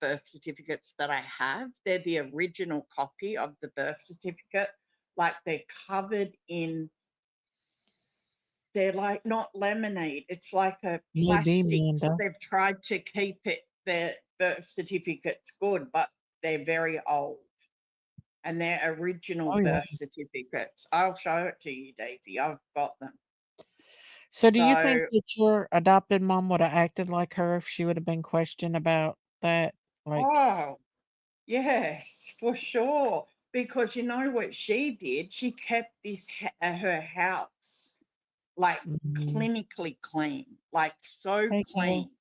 S14: birth certificates that I have, they're the original copy of the birth certificate. Like, they're covered in, they're like not lemonade. It's like a
S2: Maybe,
S14: plastics.
S2: Amanda.
S14: They've tried to keep their birth certificates good, but they're very old, and they're original
S2: Oh, yeah.
S14: birth certificates. I'll show it to you, Daisy. I've got them.
S2: So do you think
S14: So,
S2: that your adopted mom would have acted like her if she would have been questioned about that? Like,
S14: oh, yes, for sure. Because you know what she did? She kept her house like
S2: mhm.
S14: clinically clean, like so
S2: Hey, Kayla.
S14: clean.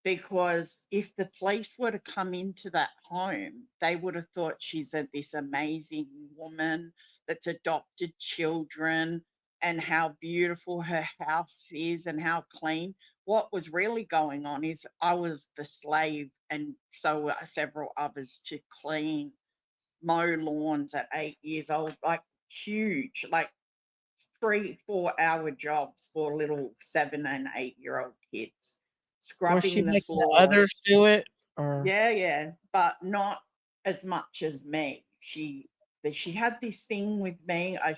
S14: Because if the police were to come into that home, they would have thought she's this amazing woman that's adopted children, and how beautiful her house is and how clean. What was really going on is I was the slave, and so were several others, to clean, mow lawns at 8 years old, like huge, like 3 4 hour jobs for little 7 and 8 year old kids,
S2: Was she
S14: scrubbing the
S2: making the others
S14: floors.
S2: do it? Or
S14: Yeah, yeah, but not as much as me. she had this thing with me. I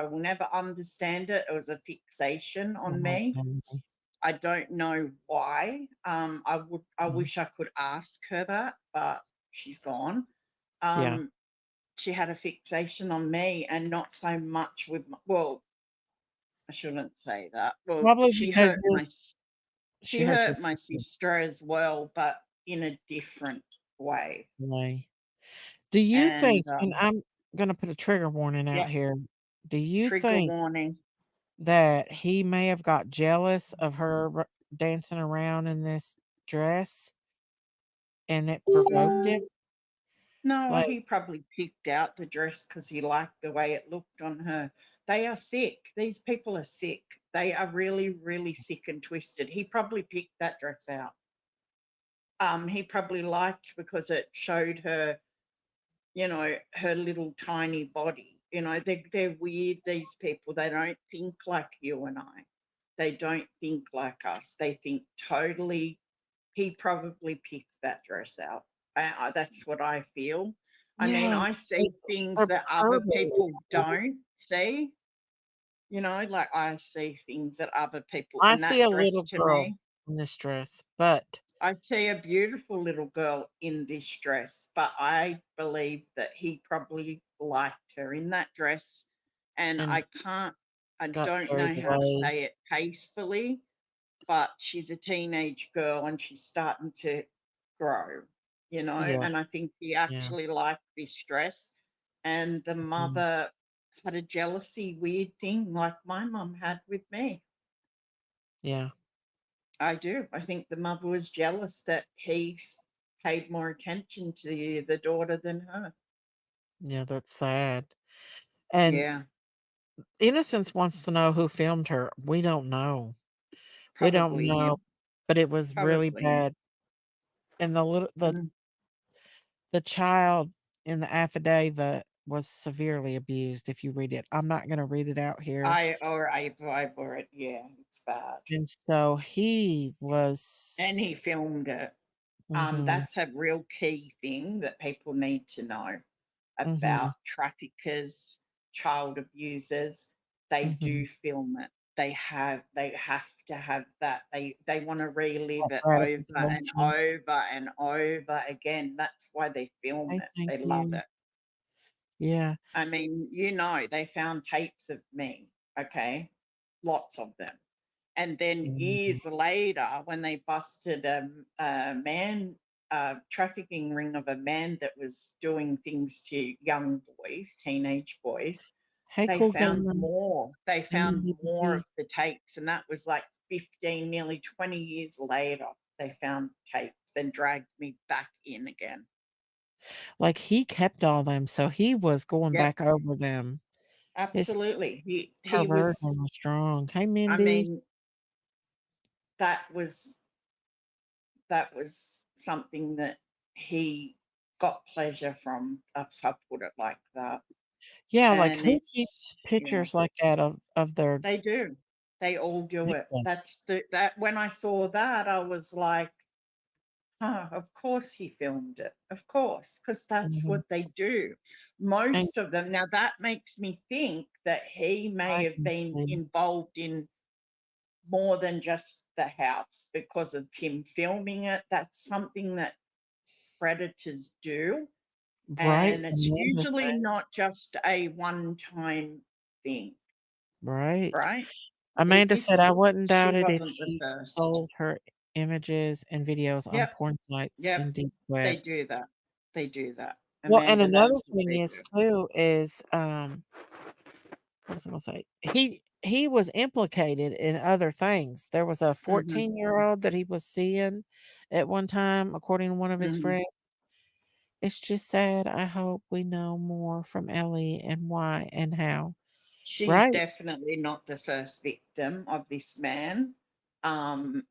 S14: will never understand it. It was a fixation on
S2: Oh,
S14: me.
S2: Emily.
S14: I don't know why. I
S2: Mm.
S14: wish I could ask her that, but she's gone.
S2: Yeah.
S14: She had a fixation on me and not so much with well, I shouldn't say that. Well,
S2: Probably
S14: she
S2: because
S14: hurt
S2: she
S14: she
S2: hurt your
S14: hurt my
S2: sister.
S14: sister as well, but in a different way.
S2: Way. Do you
S14: And
S2: think, and I'm gonna put a trigger warning
S14: yeah,
S2: out here. Do you
S14: trigger
S2: think
S14: warning.
S2: that he may have got jealous of her dancing around in this dress and it provoked him?
S14: No,
S2: Like,
S14: he probably picked out the dress because he liked the way it looked on her. They are sick. These people are sick. They are really, really sick and twisted. He probably picked that dress out. He probably liked because it showed her, her little tiny body. They're weird, these people. They don't think like you and I. They don't think like us. They think totally. He probably picked that dress out. That's what I feel. I mean,
S2: yeah,
S14: I see things
S2: or
S14: that other
S2: pervert.
S14: people don't see. Like I see things that other people,
S2: I
S14: and
S2: see
S14: that
S2: a
S14: dress
S2: little
S14: to
S2: girl
S14: me,
S2: in this dress, but
S14: I see a beautiful little girl in this dress, but I believe that he probably liked her in that dress. And
S2: and
S14: I
S2: got
S14: don't
S2: carried
S14: know how to
S2: away.
S14: say it tastefully, but she's a teenage girl and she's starting to grow,
S2: Yeah,
S14: and I think he
S2: yeah,
S14: actually liked this dress. And the
S2: mhm,
S14: mother had a jealousy weird thing like my mum had with me.
S2: yeah,
S14: I do. I think the mother was jealous that he paid more attention to the daughter than her.
S2: yeah. That's sad. And
S14: Yeah,
S2: Innocence wants to know who filmed her. We don't know. We don't
S14: probably
S2: know,
S14: him.
S2: but it was really
S14: Probably him.
S2: bad. And
S14: Mm.
S2: the child in the affidavit was severely abused. If you read it, I'm not going to read it out here.
S14: I've already, yeah, it's bad.
S2: And so he
S14: And
S2: was.
S14: he filmed it.
S2: Mhm,
S14: That's a real key thing that people need to know
S2: mhm,
S14: about traffickers, child abusers. They
S2: mhm.
S14: do film it. They have to have that. They want to relive
S2: That
S14: it over and
S2: gratification.
S14: over and over again. That's why they film
S2: I
S14: it.
S2: thank
S14: They love
S2: you.
S14: it.
S2: Yeah.
S14: I mean, they found tapes of me, okay? Lots of them. And then
S2: Mhm.
S14: years later, when they busted a man, trafficking ring of a man that was doing things to young boys, teenage boys,
S2: Hey,
S14: they
S2: cool
S14: found
S2: gamer.
S14: more. They
S2: Hey,
S14: found more of
S2: MVP.
S14: the tapes. And that was like 15, nearly 20 years later, they found tapes and dragged me back in again.
S2: Like, he kept all them, so he was going
S14: Yep,
S2: back over them. His
S14: absolutely. He
S2: perversion
S14: was,
S2: was strong. Hey,
S14: I
S2: Mindy.
S14: mean, that was that was something that he got pleasure from. I'll put it like that.
S2: Yeah, like,
S14: And
S2: who
S14: it's
S2: keeps
S14: yeah,
S2: pictures like that of their
S14: they do. They all do it.
S2: victim?
S14: That when I saw that, I was like, huh, of course he filmed it. Of course, because that's
S2: Mhm.
S14: what they do.
S2: And
S14: Most of them. Now that makes me think that he may
S2: I
S14: have
S2: can
S14: been
S2: see.
S14: involved in more than just the house because of him filming it. That's something that predators do.
S2: Right,
S14: And it's
S2: Amanda
S14: usually
S2: said.
S14: not just a one-time thing,
S2: Right.
S14: right?
S2: Amanda said,
S14: This
S2: "I wouldn't
S14: she
S2: doubt it if
S14: wasn't the
S2: he
S14: first.
S2: sold her images and videos on
S14: Yep,
S2: porn sites
S14: yep,
S2: and deep
S14: they
S2: webs."
S14: do that. They do that.
S2: Well, and
S14: Amanda
S2: another
S14: knows what
S2: thing
S14: they
S2: is
S14: do.
S2: too is, what was I gonna say? He was implicated in other things. There was a
S14: Mhm,
S2: 14-year-old that he was seeing at one time, according to one of his
S14: mhm.
S2: friends. It's just sad. I hope we know more from Ellie and why and how.
S14: She's
S2: Right?
S14: definitely not the first victim of this man. Um,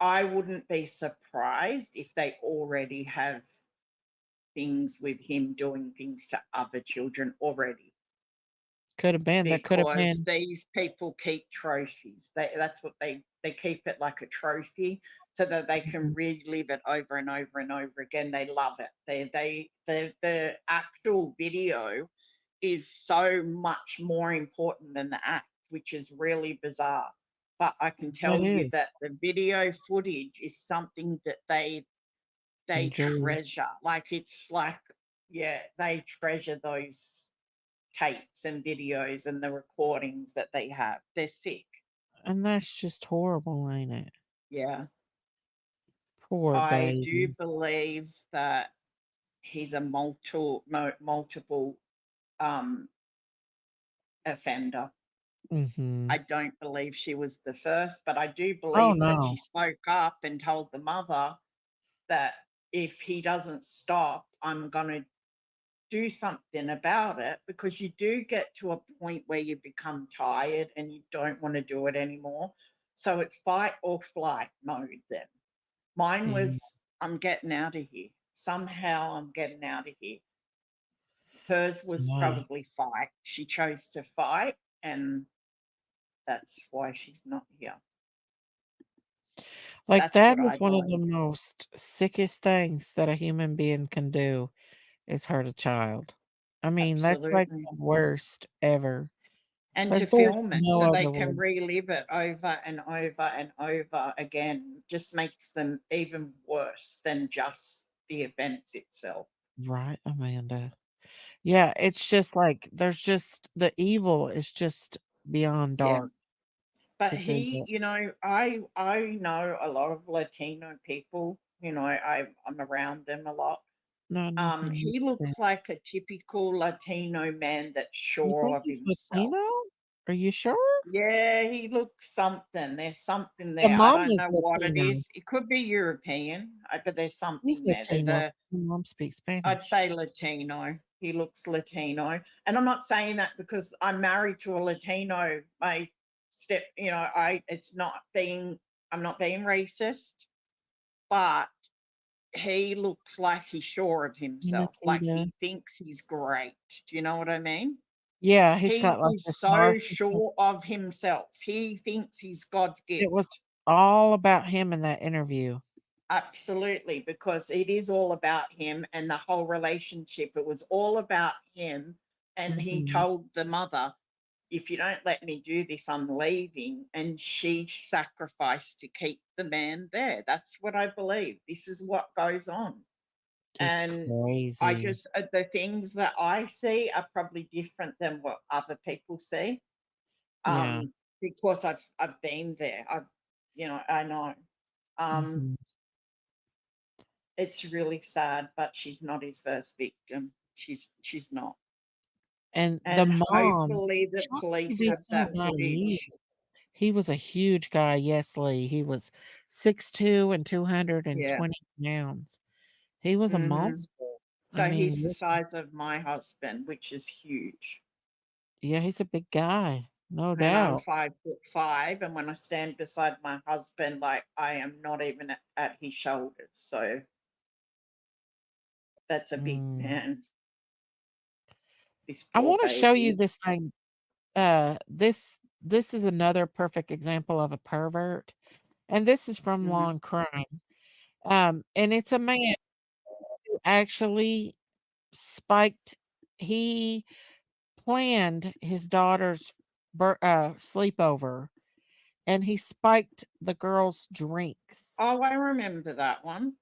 S14: I wouldn't be surprised if they already have things with him doing things to other children already.
S2: Could have been. That could have
S14: because
S2: been.
S14: these people keep trophies. That's what they keep it like a trophy so that they can relive it over and over and over again. They love it. The actual video is so much more important than the act, which is really bizarre. But I can
S2: That
S14: tell you that
S2: is.
S14: the video footage is something that they
S2: Enjoy.
S14: treasure. Like it's like, yeah, they treasure those tapes and videos and the recordings that they have. They're sick.
S2: And that's just horrible, ain't it?
S14: Yeah.
S2: Poor
S14: I do
S2: baby.
S14: believe that he's a multiple offender.
S2: Mm-hmm.
S14: I don't believe she was the first, but I do
S2: Oh,
S14: believe that she
S2: no.
S14: spoke up and told the mother that if he doesn't stop, I'm going to do something about it, because you do get to a point where you become tired and you don't want to do it anymore. So it's fight or flight mode then. Mine
S2: Yeah.
S14: was, I'm getting out of here. Somehow I'm getting out of here. Hers was
S2: Yeah.
S14: probably fight. She chose to fight, and that's why she's not here.
S2: Like,
S14: That's
S2: that
S14: what I
S2: is one of the
S14: believe.
S2: most sickest things that a human being can do is hurt a child. I mean, that's like
S14: Absolutely.
S2: the worst ever.
S14: And to
S2: Like, there's
S14: film it
S2: no
S14: so they
S2: other
S14: can
S2: word.
S14: relive it over and over and over again just makes them even worse than just the events itself.
S2: Right, Amanda? Yeah, it's just like there's just the evil is just beyond
S14: Yeah.
S2: dark
S14: But
S2: to think
S14: he,
S2: that.
S14: I know a lot of Latino people, I'm around them a lot.
S2: No, nothing
S14: He
S2: like that.
S14: looks like a typical Latino man that's
S2: You
S14: sure
S2: think
S14: of
S2: he's
S14: himself.
S2: Latino? Are you sure?
S14: Yeah, he looks something. There's something
S2: The
S14: there. I
S2: mom
S14: don't
S2: is
S14: know what it
S2: Latino.
S14: is. It could be European, but there's
S2: He's
S14: something there.
S2: Latino. The mom speaks
S14: I'd
S2: Spanish.
S14: say Latino. He looks Latino. And I'm not saying that because I'm married to a Latino. I'm not being racist, but he looks like he's sure of
S2: Hey,
S14: himself. Like
S2: Nikita.
S14: he thinks he's great. Do you know what I mean?
S2: Yeah, he's
S14: He
S2: got like
S14: is
S2: this
S14: so
S2: narcissist.
S14: sure of himself. He thinks he's God's
S2: It was
S14: gift.
S2: all about him in that interview.
S14: Absolutely, because it is all about him and the whole relationship. It was all about him. And he
S2: Mhm.
S14: told the mother, if you don't let me do this, I'm leaving. And she sacrificed to keep the man there. That's what I believe. This is what goes on.
S2: It's
S14: And I
S2: crazy.
S14: just, the things that I see are probably different than what other people see.
S2: Yeah.
S14: Because I've been there. I know. Um,
S2: Mhm.
S14: It's really sad, but she's not his first victim. She's not.
S2: And the
S14: And
S2: mom,
S14: hopefully the
S2: how can you
S14: police
S2: be
S14: have
S2: so
S14: that
S2: naive?
S14: footage.
S2: He was a huge guy, yes, Lee. He was 6'2" and
S14: Yeah.
S2: 220 pounds. He was a
S14: Hmm.
S2: monster. I
S14: So
S2: mean,
S14: he's the
S2: really.
S14: size of my husband, which is huge.
S2: Yeah, he's a big guy, no
S14: And I'm
S2: doubt.
S14: 5'5", and when I stand beside my husband, like I am not even at his shoulders. So that's a big
S2: Mm.
S14: man. This
S2: I
S14: poor
S2: wanna show you
S14: baby.
S2: this thing. This is another perfect example of a pervert, and this is from Law
S14: Hmm.
S2: and Crime. And it's a man who actually spiked he planned his daughter's sleepover, and he spiked the girls' drinks.
S14: Oh, I remember that one.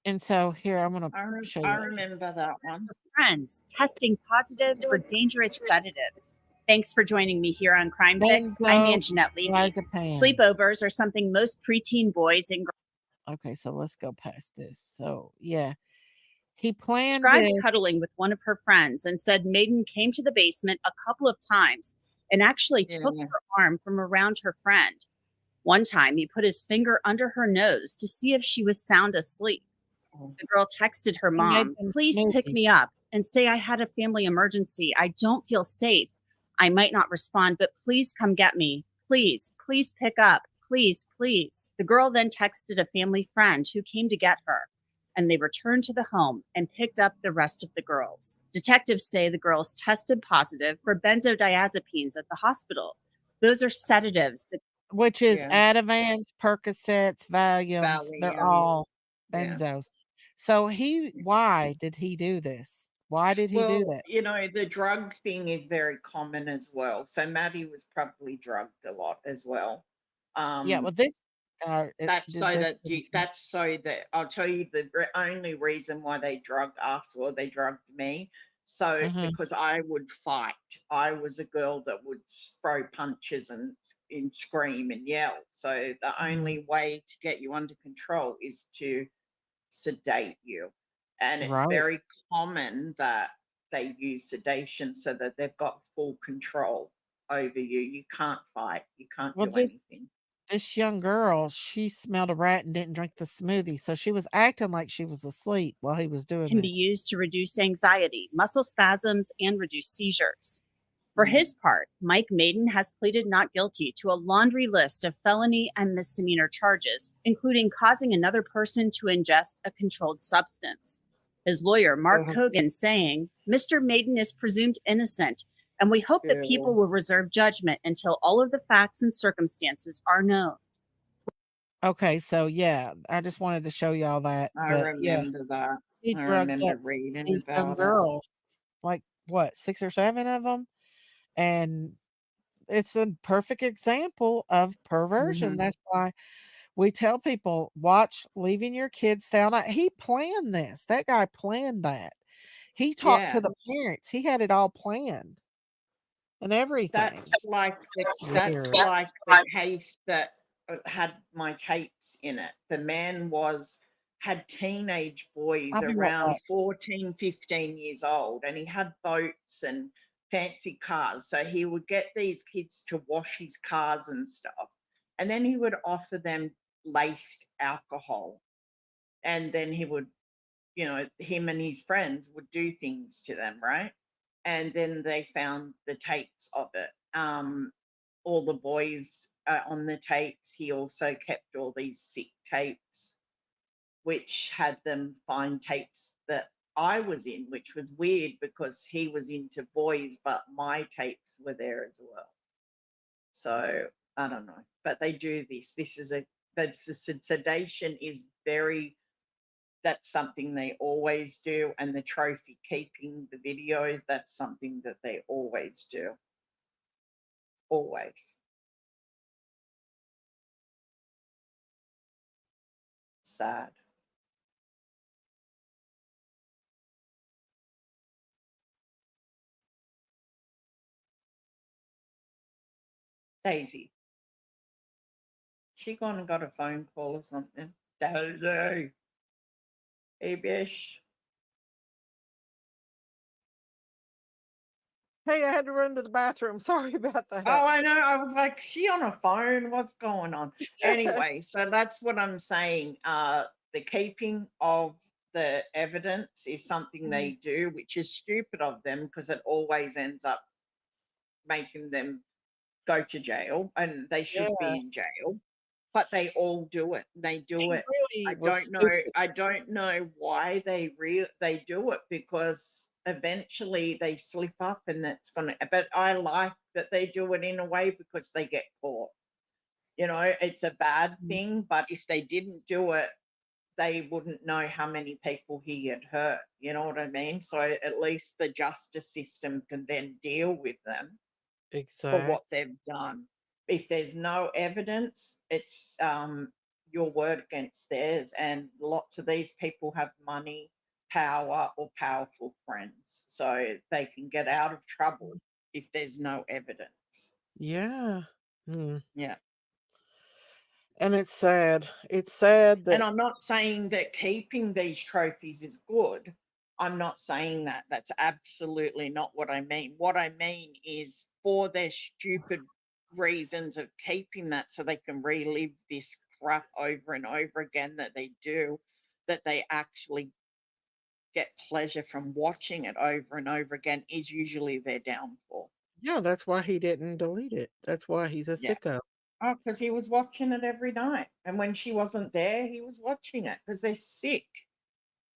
S2: And so here, I'm gonna show
S14: I
S2: you.
S14: remember that one.
S16: Friends testing positive for dangerous sedatives. Thanks for joining me here on Crime Fix. I'm
S2: Benzo
S16: Anjanette Levy.
S2: diazepam.
S16: Sleepovers are something most preteen boys and
S2: Okay, so let's go past this. So, yeah. He planned
S16: described
S2: this.
S16: cuddling with one of her friends and said Maiden came to the basement a couple of times and actually took
S14: Yeah.
S16: her arm from around her friend. One time, he put his finger under her nose to see if she was sound asleep. The girl texted her
S2: He made
S16: mom,
S2: them
S16: "Please pick
S2: smoothies.
S16: me up and say I had a family emergency. I don't feel safe. I might not respond, but please come get me. Please, please pick up. Please, please." The girl then texted a family friend who came to get her. and they returned to the home and picked up the rest of the girls. Detectives say the girls tested positive for benzodiazepines at the hospital. Those are sedatives that
S2: which is
S14: Yeah.
S2: Ativans, Percocets, Valiums. They're
S14: Valium.
S2: all
S14: Yeah.
S2: benzos. So why did he do this? Why did he do
S14: Well,
S2: that?
S14: the drug thing is very common as well. So Maddie was probably drugged a lot as well.
S2: Yeah, well, this guy
S14: That's
S2: did
S14: so
S2: this
S14: that
S2: to the
S14: that's so that I'll tell you the only reason why they drugged us or they drugged me. So
S2: Mhm.
S14: because I would fight. I was a girl that would throw punches and scream and yell. So the
S2: Mhm.
S14: only way to get you under control is to sedate you. And it's
S2: Right.
S14: very common that they use sedation so that they've got full control over you. You can't fight, you can't
S2: Well,
S14: do anything.
S2: this young girl, she smelled a rat and didn't drink the smoothie, so she was acting like she was asleep while he was doing
S16: can be
S2: this.
S16: used to reduce anxiety, muscle spasms, and reduce seizures. For
S14: Mm.
S16: his part, Mike Maiden has pleaded not guilty to a laundry list of felony and misdemeanor charges, including causing another person to ingest a controlled substance. His lawyer, Mark Cogan, saying, Mr. Maiden is presumed innocent, and we hope that people will reserve judgment until all of the facts and circumstances are known.
S2: Okay, so yeah, I just wanted to show y'all that,
S14: I
S2: but yeah,
S14: remember that.
S2: he
S14: I
S2: drugged
S14: remember
S2: up
S14: reading
S2: these young
S14: about it.
S2: girls, like what, 6 or 7 of them, and it's a perfect example of perversion.
S14: Mhm.
S2: That's why we tell people, watch Leaving Your Kids Down. He planned this. That guy planned that. He talked to
S14: Yeah.
S2: the parents. He had it all planned and everything.
S14: That's
S2: Weird.
S14: like the case that had my tapes in it. The man had teenage boys
S2: I'll be right
S14: around
S2: back.
S14: 14, 15 years old, and he had boats and fancy cars. So he would get these kids to wash his cars and stuff. And then he would offer them laced alcohol. And then he would, him and his friends would do things to them, right? And then they found the tapes of it. All the boys on the tapes. He also kept all these sick tapes, which had them find tapes that I was in, which was weird because he was into boys, but my tapes were there as well. So I don't know, but they do this. Sedation is very. That's something they always do, and the trophy keeping the videos. That's something that they always do. Always. Sad. Daisy. She gone and got a phone call or something. Daisy. Hey, Bish.
S2: Hey, I had to run to the bathroom. Sorry about that.
S14: Oh, I know. I was like, she on a phone? What's going on? Anyway, so that's what I'm saying. The keeping of the evidence is something they do, which is stupid of them because it always ends up making them go to jail, and they
S2: Yeah,
S14: should be in jail. But they all do it. They do
S2: he
S14: it.
S2: really
S14: I
S2: was
S14: don't know.
S2: stupid.
S14: I don't know why they do it because eventually they slip up, and that's gonna. But I like that they do it in a way because they get caught. It's a bad thing, but if they didn't do it, they wouldn't know how many people he had hurt. You know what I mean? So at least the justice system can then deal with them for
S2: Exact.
S14: what they've done. If there's no evidence, it's your word against theirs. And lots of these people have money, power, or powerful friends. So they can get out of trouble if there's no evidence.
S2: Yeah. Hmm.
S14: Yeah.
S2: And it's sad. It's sad
S14: And
S2: that
S14: I'm not saying that keeping these trophies is good. I'm not saying that. That's absolutely not what I mean. What I mean is for their stupid reasons of keeping that so they can relive this crap over and over again that they do, that they actually get pleasure from watching it over and over again is usually their downfall.
S2: yeah, that's why he didn't delete it. That's why he's a
S14: Yeah.
S2: sicko.
S14: Oh, because he was watching it every night. And when she wasn't there, he was watching it because they're sick.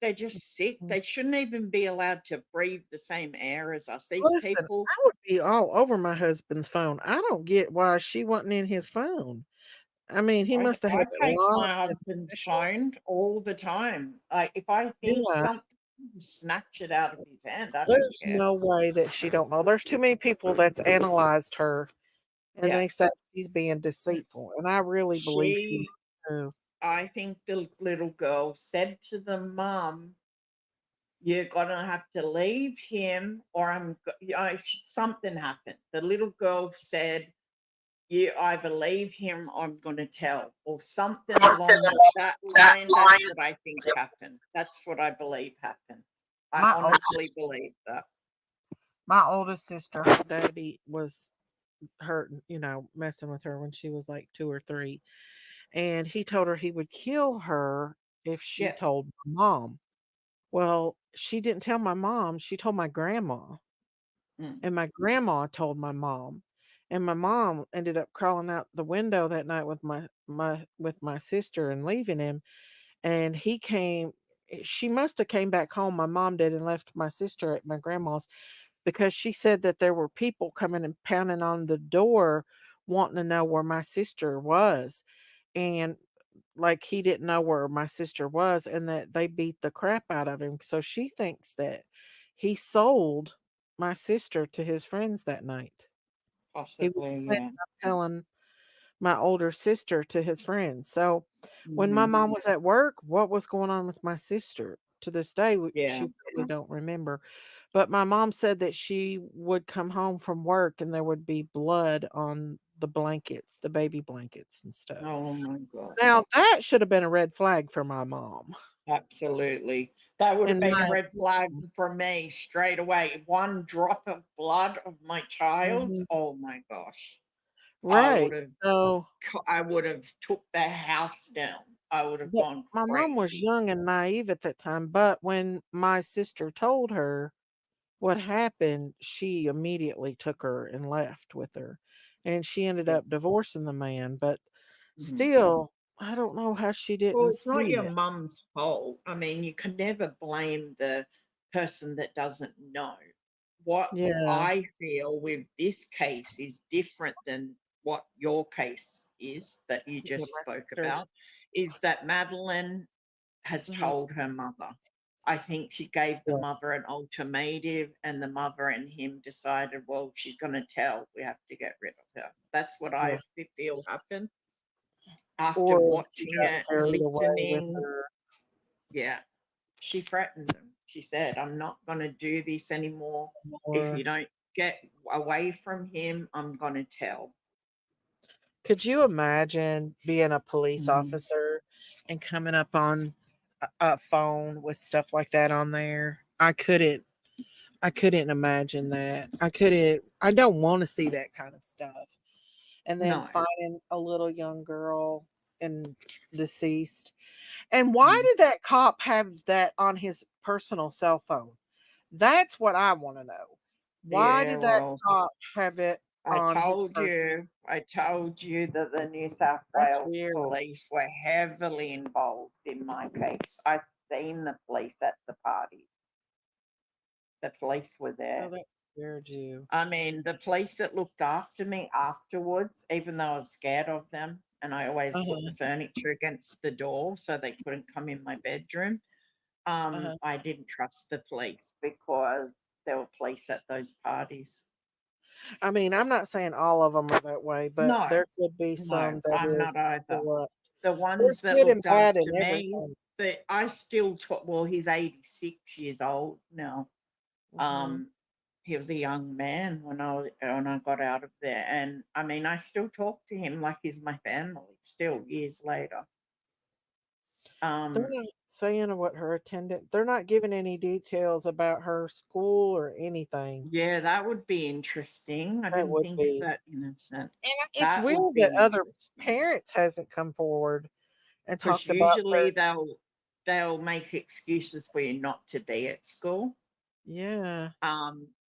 S14: They're just sick. They shouldn't even be allowed to breathe the same air as us. These
S2: Listen,
S14: people,
S2: I would be all over my husband's phone. I don't get why she wasn't in his phone. I mean, he must have
S14: I
S2: had it
S14: take my
S2: locked and
S14: husband's
S2: special.
S14: phone all the time. Like if I think
S2: Yeah.
S14: something, snatch it out of his hand. I don't
S2: There's
S14: care.
S2: no way that she don't know. There's too many people that's analyzed her, and
S14: Yeah.
S2: they say she's being deceitful, and I really believe she
S14: She,
S2: is too.
S14: I think the little girl said to the mum, "You're gonna have to leave him, or something happened." The little girl said, "You either leave him, or I'm gonna tell," or something along that line. That's what I think happened. That's what I believe happened. I
S2: My
S14: honestly believe that.
S2: my oldest sister, her daddy was hurting, messing with her when she was like 2 or 3, and he told her he would kill her if she
S14: Yeah.
S2: told my mom. Well, she didn't tell my mom, she told my grandma,
S14: Mm.
S2: and my grandma told my mom, and my mom ended up crawling out the window that night with my sister and leaving him, and she must have came back home, my mom did, and left my sister at my grandma's because she said that there were people coming and pounding on the door wanting to know where my sister was, and like he didn't know where my sister was, and that they beat the crap out of him. So she thinks that he sold my sister to his friends that night. He was
S14: Possibly,
S2: planning
S14: yeah.
S2: on selling my older sister to his friends. So when my
S14: Mhm.
S2: mom was at work, what was going on with my sister? To this day,
S14: Yeah.
S2: she probably don't remember. But my mom said that she would come home from work and there would be blood on the blankets, the baby blankets and stuff.
S14: Oh my God.
S2: Now that should have been a red flag for my mom.
S14: Absolutely. That would have
S2: In
S14: been a
S2: my
S14: red flag for me straight away. One drop of blood of my child.
S2: Mhm.
S14: Oh my gosh. I would
S2: Right.
S14: have
S2: So
S14: I would have took the house down. I would have
S2: but
S14: gone
S2: my mom was
S14: crazy.
S2: young and naive at that time, but when my sister told her what happened, she immediately took her and left with her, and she ended
S14: Yeah.
S2: up divorcing the man, but
S14: Mhm.
S2: still, I don't know how she
S14: Well,
S2: didn't
S14: it's not
S2: see
S14: your
S2: it.
S14: mum's fault. I mean, you can never blame the person that doesn't know. What
S2: Yeah.
S14: I feel with this case is different than what your case is that you
S2: Yeah,
S14: just
S2: my
S14: spoke
S2: sister's
S14: about, is that Madeline has
S2: Mhm.
S14: told her mother. I think she gave the
S2: Yeah,
S14: mother an ultimatum, and the mother and him decided, well, she's going to tell. We have to get rid of her. That's what
S2: yeah.
S14: I feel happened after
S2: Or she
S14: watching
S2: got
S14: it,
S2: carried away with
S14: listening.
S2: her.
S14: Yeah, she threatened him. She said, I'm not going to do this anymore. If you
S2: Or
S14: don't get away from him, I'm going to tell.
S2: could you imagine being a police
S14: Mhm.
S2: officer and coming up on a phone with stuff like that on there? I couldn't imagine that. I don't want to see that kind of stuff. And then
S14: No.
S2: finding a little young girl and deceased. And why
S14: Mm.
S2: did that cop have that on his personal cell phone? That's what I want to know. Why
S14: Yeah,
S2: did that
S14: well,
S2: cop have it on his person?
S14: I told you that the New South
S2: That's
S14: Wales
S2: weird.
S14: police were heavily involved in my case. I've seen the police at the party. The police were
S2: Oh,
S14: there.
S2: that scared you.
S14: I mean, the police that looked after me afterwards, even though I was scared of them, and I always put the
S2: Uh-huh.
S14: furniture against the door so they couldn't come in my bedroom.
S2: Uh-huh.
S14: I didn't trust the police because there were police at those parties.
S2: I mean, I'm not saying all of them are that way, but
S14: No,
S2: there could be
S14: no,
S2: some that
S14: I'm not
S2: is
S14: either.
S2: corrupt.
S14: The ones
S2: There's
S14: that
S2: good and
S14: looked
S2: bad in
S14: after me,
S2: everything.
S14: that I still talk. Well, he's 86 years old now.
S2: Mhm.
S14: Um, he was a young man when I got out of there, and I mean, I still talk to him like he's my family. Still, years later.
S2: They're
S14: Um,
S2: not saying what her attendant they're not giving any details about her school or anything.
S14: yeah, that would be interesting. I
S2: That
S14: didn't
S2: would
S14: think of
S2: be.
S14: that innocent.
S2: It's
S14: That would
S2: weird that
S14: be
S2: other
S14: interesting
S2: parents hasn't come forward and
S14: because
S2: talked about
S14: usually
S2: their
S14: they'll make excuses for you not to be at school.
S2: yeah.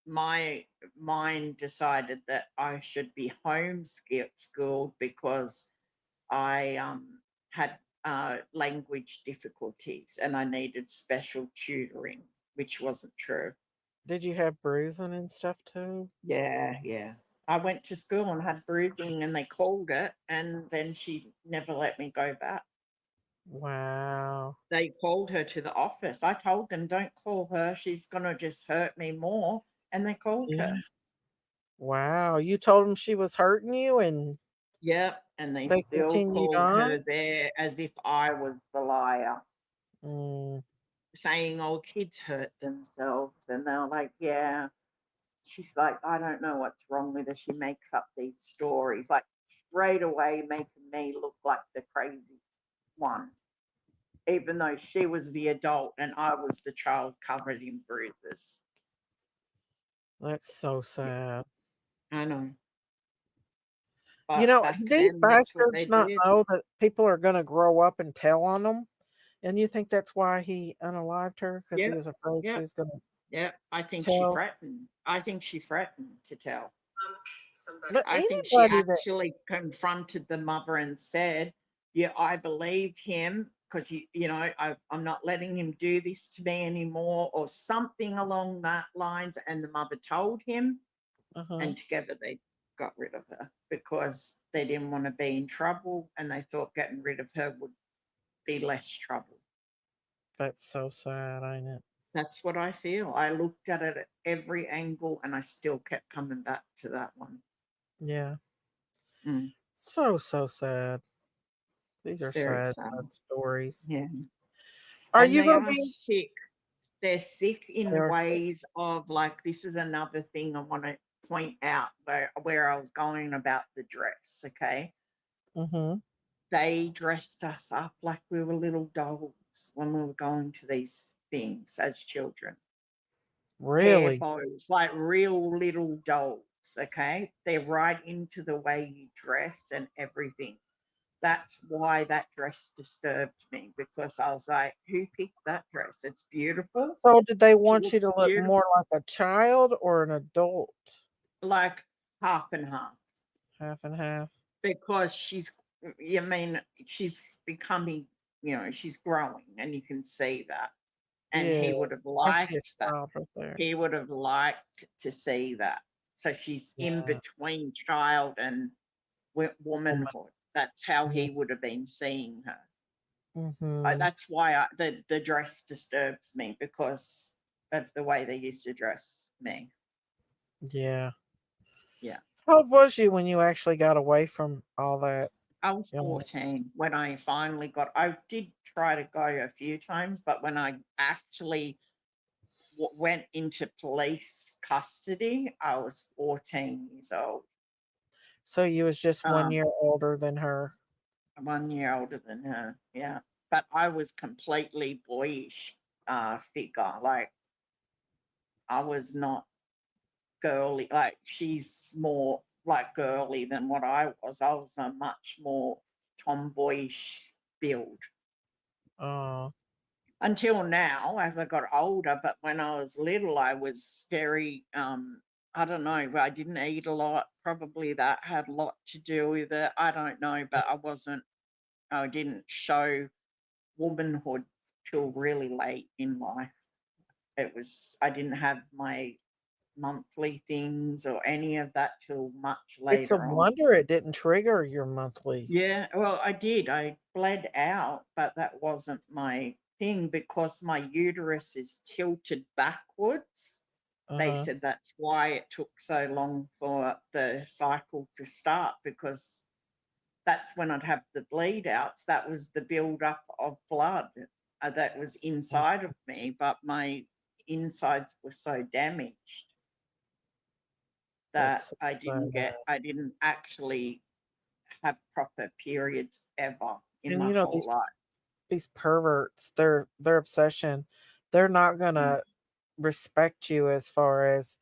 S14: My mind decided that I should be homeschooled because I had language difficulties and I needed special tutoring, which wasn't true.
S2: Did you have bruising and stuff too?
S14: Yeah. I went to school and had bruising and they called it, and then she never let me go back.
S2: Wow.
S14: They called her to the office. I told them, don't call her. She's going to just hurt me more. And they called
S2: Yeah.
S14: her.
S2: Wow. You told them she was hurting you and
S14: Yep. And they
S2: they
S14: still
S2: continued
S14: called
S2: on?
S14: her there as if I was the liar,
S2: Mm,
S14: saying, oh, kids hurt themselves. And they were like, yeah. She's like, I don't know what's wrong with her. She makes up these stories, like straight away making me look like the crazy one, even though she was the adult and I was the child covered in bruises.
S2: that's so sad.
S14: I know.
S2: You
S14: But
S2: know,
S14: back
S2: do these
S14: then, that's what they
S2: bastards not
S14: did.
S2: know that people are gonna grow up and tell on them? And you think that's why he unalived her? Because he
S14: Yep.
S2: was afraid she
S14: Yep.
S2: was gonna
S14: Yep. I think she
S2: tell?
S14: threatened. I think she threatened to tell.
S2: But
S14: I think she
S2: anybody that
S14: actually confronted the mother and said, yeah, I believe him because I'm not letting him do this to me anymore, or something along that lines. And the mother told him, and together they got rid of her because they didn't want to be in trouble and they thought getting rid of her would be less trouble.
S2: that's so sad, ain't it?
S14: That's what I feel. I looked at it at every angle and I still kept coming back to that one.
S2: Yeah.
S14: Mm.
S2: So sad. These are
S14: It's very
S2: sad,
S14: sad.
S2: sad stories.
S14: Yeah.
S2: Are
S14: And
S2: you
S14: they
S2: gonna
S14: are
S2: be
S14: sick. They're sick
S2: they
S14: in
S2: are sick?
S14: ways of, like, this is another thing I want to point out where I was going about the dress, okay?
S2: Mm-hmm.
S14: They dressed us up like we were little dolls when we were going to these things as children. Hair
S2: Really?
S14: bows, like real little dolls, okay? They're right into the way you dress and everything. That's why that dress disturbed me, because I was like, who picked that dress? It's beautiful.
S2: So did they
S14: She
S2: want you to
S14: looks
S2: look
S14: beautiful,
S2: more like a child or an adult?
S14: like half and half,
S2: Half and half?
S14: because she's becoming, she's growing and you can see that. And
S2: Yeah.
S14: he would have
S2: I see a
S14: liked that.
S2: child right there.
S14: He would have liked to see that. So she's in
S2: Yeah.
S14: between child and
S2: Woman.
S14: womanhood. That's how
S2: Yeah.
S14: he would have been seeing her.
S2: Mm-hmm.
S14: That's why the dress disturbs me, because of the way they used to dress me.
S2: Yeah.
S14: Yeah.
S2: How old was you when you actually got away from all that?
S14: I was
S2: You know,
S14: 14 when I finally I did try to go a few times, but when I actually went into police custody, I was 14 years old.
S2: so you was just 1 year
S14: Um,
S2: older than her.
S14: 1 year older than her, yeah. But I was completely boyish figure. Like, I was not girly. Like, she's more like girly than what I was. I was a much more tomboyish build
S2: Oh,
S14: until now as I got older. But when I was little, I was very, I don't know, I didn't eat a lot. Probably that had a lot to do with it. I don't know, but I didn't show womanhood till really late in life. I didn't have my monthly things or any of that till much
S2: it's a
S14: later on.
S2: wonder it didn't trigger your monthlies.
S14: Yeah, well, I did. I bled out, but that wasn't my thing because my uterus is tilted backwards. They
S2: Uh-huh.
S14: said that's why it took so long for the cycle to start, because that's when I'd have the bleed outs. That was the build up of blood that was inside of me, but my insides were so damaged that
S2: That's so sad.
S14: I didn't actually have proper periods ever in
S2: And
S14: my
S2: you know
S14: whole life.
S2: these perverts, their obsession, they're not
S14: Mm.
S2: gonna respect you as far as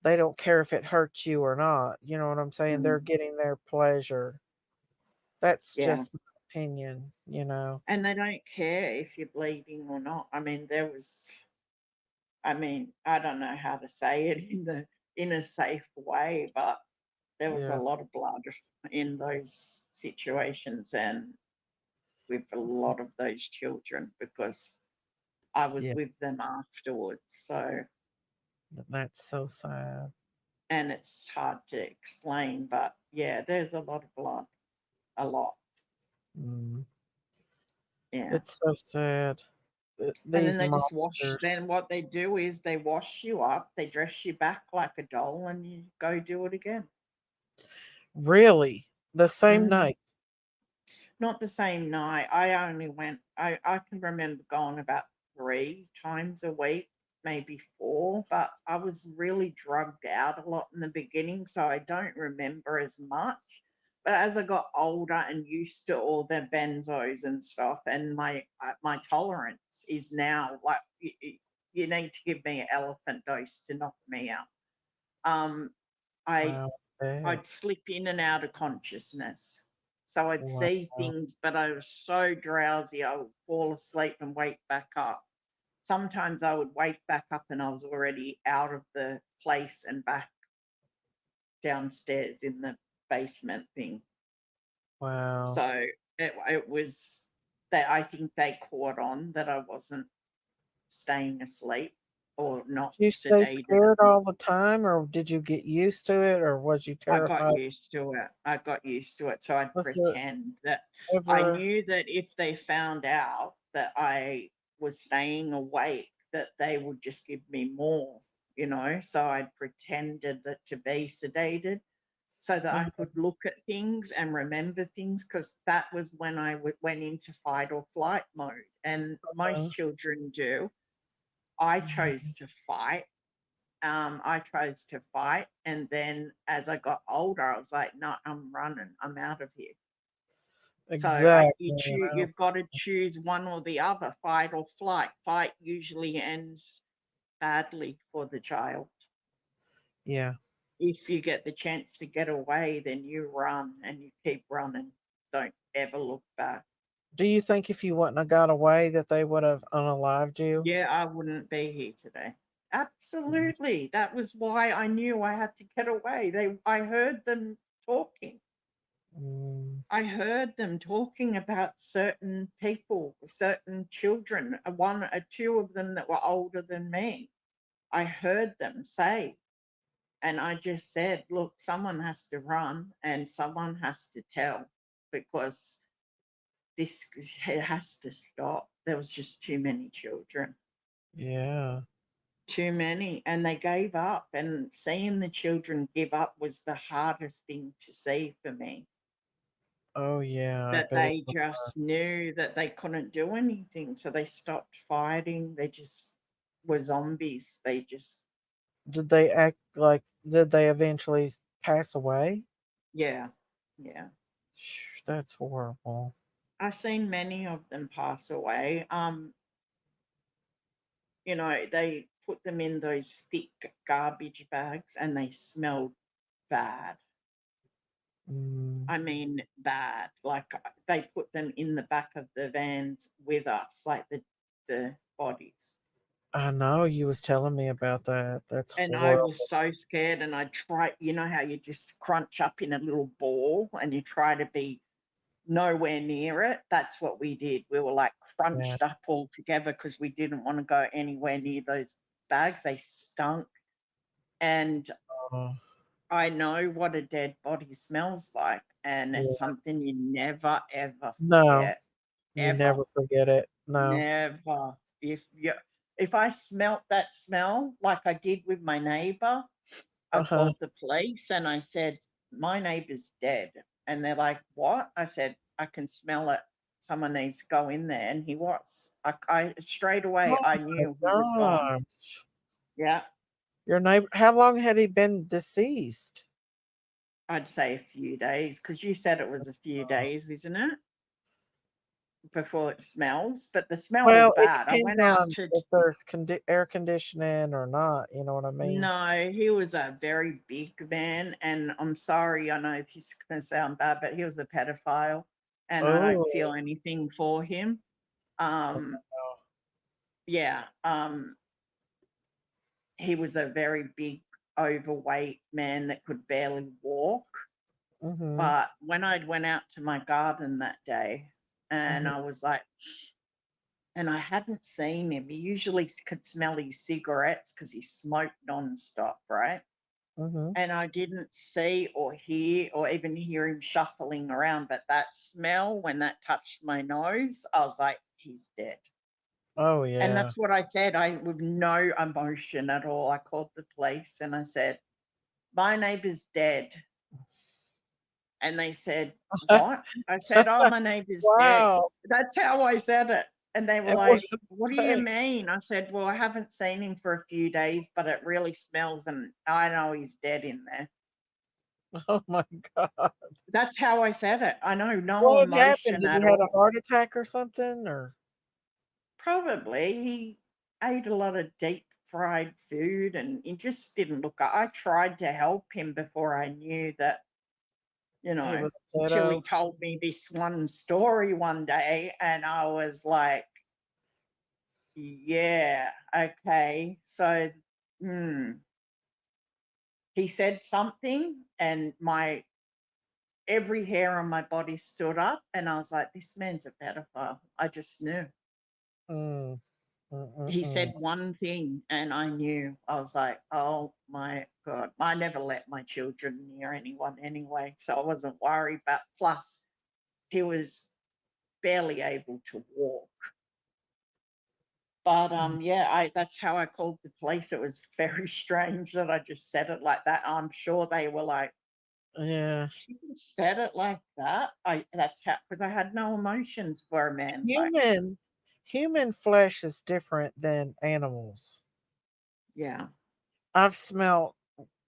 S2: they don't care if it hurts you or not. You know what I'm saying? They're
S14: Mm.
S2: getting their pleasure. That's
S14: Yeah.
S2: just my opinion, you know.
S14: And they don't care if you're bleeding or not. I don't know how to say it in a safe way, but there was a
S2: Yeah.
S14: lot of blood in those situations, and with a lot of those children because I was
S2: Yeah.
S14: with them afterwards. So,
S2: That's so sad.
S14: and it's hard to explain, but yeah, there's a lot of blood, a lot.
S2: Mm.
S14: Yeah.
S2: It's so sad.
S14: And then
S2: These
S14: they just wash.
S2: monsters.
S14: Then what they do is they wash you up, they dress you back like a doll, and you go do it again.
S2: Really? The same
S14: Mhm.
S2: night?
S14: Not the same night. I only went, I can remember going about 3 times a week, maybe 4, but I was really drugged out a lot in the beginning, so I don't remember as much. But as I got older and used to all the benzos and stuff, and my tolerance is now like you need to give me an elephant dose to knock me out. Um, I
S2: Wow. Bad.
S14: I'd slip in and out of consciousness. So I'd
S2: Wow.
S14: see things, but I was so drowsy, I would fall asleep and wake back up. Sometimes I would wake back up and I was already out of the place and back downstairs in the basement thing.
S2: Wow.
S14: So it was that I think they caught on that I wasn't staying asleep or not
S2: Did you stay
S14: sedated.
S2: scared all the time, or did you get used to it, or was you
S14: I got
S2: terrified?
S14: used to it. I got used to it. So I'd
S2: Was there
S14: pretend that I
S2: ever
S14: knew that if they found out that I was staying awake, that they would just give me more, you know. So I'd pretended that to be sedated so that I could look at things and remember things because that was when I went into fight or flight mode. And most children do. I chose to fight. I chose to fight. And then as I got older, I was like, no, I'm running. I'm out of here. So
S2: exactly? And I don't.
S14: you've got to choose one or the other, fight or flight. Fight usually ends badly for the child.
S2: Yeah.
S14: If you get the chance to get away, then you run and you keep running. Don't ever look back.
S2: Do you think if you wouldn't have got away that they would have unalived you?
S14: Yeah, I wouldn't be here today. Absolutely. That was why I knew I had to get away. I heard them talking.
S2: Mm.
S14: I heard them talking about certain people, certain children, one or two of them that were older than me. I heard them say, and I just said, look, someone has to run and someone has to tell because this it has to stop. There was just too many children.
S2: Yeah.
S14: Too many, and they gave up. And seeing the children give up was the hardest thing to see for me.
S2: Oh yeah. I
S14: That
S2: bet it
S14: they
S2: was.
S14: just knew that they couldn't do anything, so they stopped fighting. They just were zombies. They just,
S2: Did they act like? Did they eventually pass away?
S14: yeah, yeah.
S2: That's horrible.
S14: I've seen many of them pass away. You know, they put them in those thick garbage bags and they smelled bad.
S2: Mm.
S14: I mean, bad. Like they put them in the back of the vans with us, like the bodies.
S2: I know you was telling me about that. That's
S14: And I was
S2: horrible.
S14: so scared. And I tried, you know, how you just crunch up in a little ball and you try to be nowhere near it. That's what we did. We were like
S2: Yeah.
S14: crunched up all together because we didn't want to go anywhere near those bags. They stunk. And
S2: Oh,
S14: I know what a dead body smells like. And
S2: yeah.
S14: it's something you never, ever
S2: No,
S14: forget.
S2: you
S14: Ever.
S2: never forget it. No.
S14: Never. If I smelt that smell like I did with my neighbor, I
S2: Uh-huh.
S14: called the police and I said, my neighbor's dead. And they're like, what? I said, I can smell it. Someone needs to go in there. And he was. I straight away
S2: Oh
S14: I
S2: my
S14: knew he was gone.
S2: gosh.
S14: Yeah.
S2: Your neighbor, how long had he been deceased?
S14: I'd say a few days because you said it was a few days, isn't it? Before it smells. But the smell was
S2: Well, it
S14: bad. I
S2: depends
S14: went out
S2: on
S14: to
S2: if there's air conditioning or not. You know what I mean?
S14: No, he was a very big man, and I'm sorry, I know this is gonna sound bad, but he was a pedophile, and I don't feel
S2: Oh,
S14: anything for him. Um,
S2: wow.
S14: yeah, he was a very big, overweight man that could barely walk.
S2: Mm-hmm.
S14: But when I went out to my garden that day, and
S2: Mhm.
S14: I was like, and I hadn't seen him. He usually could smell his cigarettes because he smoked nonstop, right?
S2: Mhm.
S14: And I didn't see or hear or even hear him shuffling around. But that smell, when that touched my nose, I was like, he's dead.
S2: Oh
S14: And
S2: yeah.
S14: that's what I said. I with no emotion at all. I called the police and I said, my neighbor's dead. And they said, what? I said, oh, my neighbor's dead.
S2: Wow.
S14: That's how I said it. And they were
S2: And what
S14: like,
S2: did
S14: what do
S2: you
S14: you
S2: say?
S14: mean? I said, well, I haven't seen him for a few days, but it really smells and I know he's dead in there.
S2: Oh my god.
S14: That's how I said it. I know, no
S2: What had happened?
S14: emotion
S2: Did he
S14: at
S2: had a
S14: all.
S2: heart attack or something, or
S14: Probably he ate a lot of deep fried food and he just didn't look up. I tried to help him before I knew that,
S2: he was a
S14: until he
S2: kiddo?
S14: told me this one story one day and I was like, yeah, okay. So, hmm. He said something and my every hair on my body stood up and I was like, this man's a pedophile. I just knew.
S2: Mm.
S14: He
S2: Mm-mm-mm.
S14: said one thing and I knew. I was like, oh my God. I never let my children near anyone anyway, so I wasn't worried. But plus, he was barely able to walk. But yeah, I that's how I called the police. It was very strange that I just said it like that. I'm sure they were like,
S2: Yeah.
S14: she just said it like that. I that's how because I had no emotions for a man. Like,
S2: Human human flesh is different than animals.
S14: yeah.
S2: I've smelt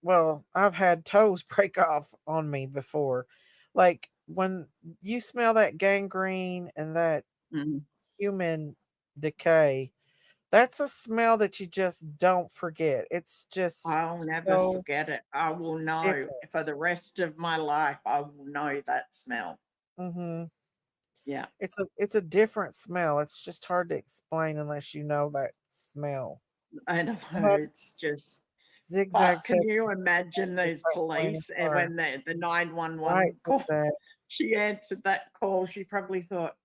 S2: well, I've had toes break off on me before. Like when you smell that gangrene and that
S14: Mhm.
S2: human decay, that's a smell that you just don't forget. It's just
S14: I'll never
S2: so
S14: forget it. I will know
S2: different.
S14: for the rest of my life. I will know that smell.
S2: Mhm.
S14: Yeah,
S2: It's a different smell. It's just hard to explain unless you know that smell.
S14: I know.
S2: I had
S14: It's just.
S2: zigzag
S14: But can
S2: sales
S14: you imagine
S2: to
S14: those
S2: explain
S14: police
S2: as
S14: and
S2: far.
S14: when the
S2: Right,
S14: 911 call?
S2: zigzag.
S14: She answered that call. She probably thought,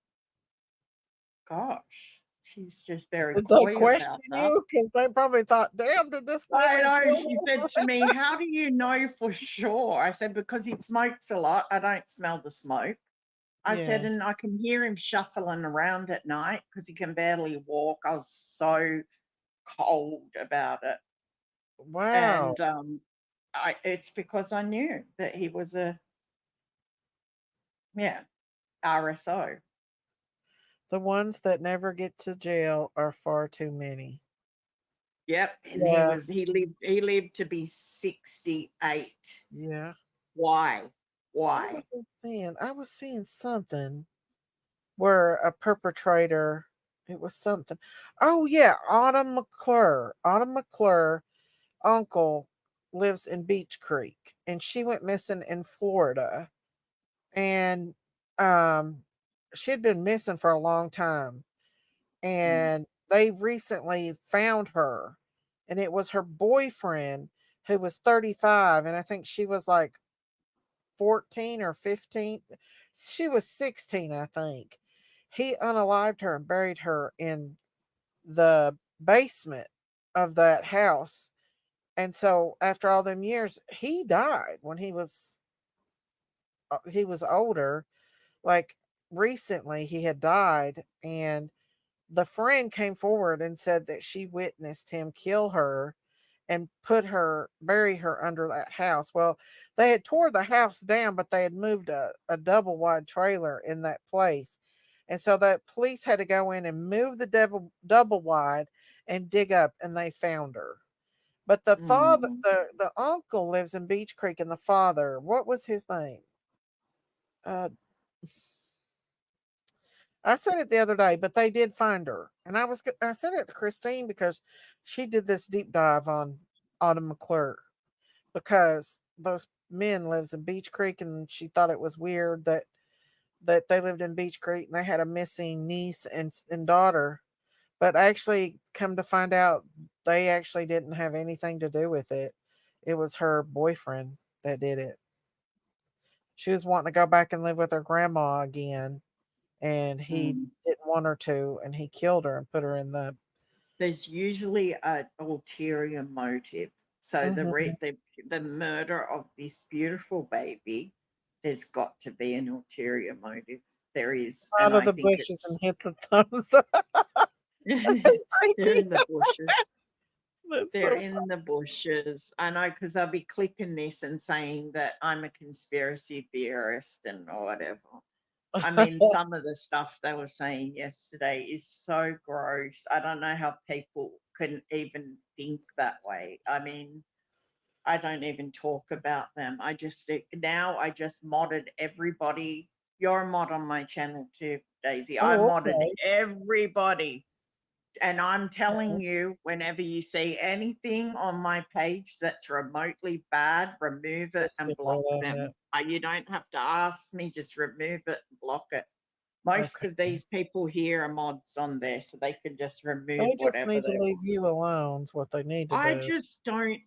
S14: "Gosh, she's just very
S2: Did they
S14: coy
S2: question
S14: about that."
S2: you? Because they probably thought, "Damn, did this
S14: I
S2: woman
S14: know.
S2: kill
S14: She
S2: him?"
S14: said to me, "How do you know for sure?" I said, "Because he smokes a lot. I don't smell the smoke." I said,
S2: Yeah.
S14: "And I can hear him shuffling around at night because he can barely walk." I was so cold about it.
S2: Wow.
S14: And it's because I knew that he was a, yeah, RSO.
S2: The ones that never get to jail are far too many.
S14: Yep, and
S2: Yeah.
S14: he lived to be 68.
S2: Yeah.
S14: Why?
S2: What
S14: Why?
S2: was I seeing? I was seeing something where a perpetrator, it was something. Oh yeah, Autumn McClure. Autumn McClure uncle lives in Beach Creek and she went missing in Florida and um she had been missing for a long time
S14: Mm,
S2: and they recently found her and it was her boyfriend who was 35 and I think she was like 14 or 15. She was 16, I think. He unalived her and buried her in the basement of that house. And so after all them years, he died when he was older. Like recently he had died and the friend came forward and said that she witnessed him kill her and bury her under that house. Well, they had tore the house down, but they had moved a double wide trailer in that place. And so the police had to go in and move the double wide and dig up and they found her. But the father,
S14: mm.
S2: the uncle lives in Beach Creek, and the father, what was his name? Uh, I said it the other day, but they did find her, and I sent it to Christine because she did this deep dive on Autumn McClure because those men lives in Beach Creek, and she thought it was weird that they lived in Beach Creek and they had a missing niece and daughter, but actually, come to find out, they actually didn't have anything to do with it. It was her boyfriend that did it. She was wanting to go back and live with her grandma again and he
S14: Mm.
S2: didn't want her to, and he killed her and put her in the.
S14: There's usually an ulterior motive. So
S2: Mhm.
S14: the murder of this beautiful baby, there's got to be an ulterior motive. There is,
S2: Out
S14: and
S2: of
S14: I
S2: the
S14: think
S2: bushes and
S14: it's
S2: hit the thumbs up.
S14: they're in the bushes.
S2: That's
S14: They're
S2: so
S14: in the bushes. I know because I'll be clicking this and saying that I'm a conspiracy theorist and or whatever. I mean,
S2: funny.
S14: some of the stuff they were saying yesterday is so gross. I don't know how people can even think that way. I mean, I don't even talk about them. Now I just modded everybody. You're a mod on my channel too, Daisy. I
S2: Oh,
S14: modded
S2: okay.
S14: everybody. And I'm telling you, whenever you see anything on my page that's remotely bad, remove it
S2: Just
S14: and
S2: get
S14: block
S2: rid of
S14: them.
S2: it.
S14: You don't have to ask me, just remove it and block it. Most
S2: Okay.
S14: of these people here are mods on there, so they can just remove
S2: They just
S14: whatever
S2: need to
S14: they
S2: leave
S14: want.
S2: you alone. Is what they need to
S14: I
S2: do.
S14: just don't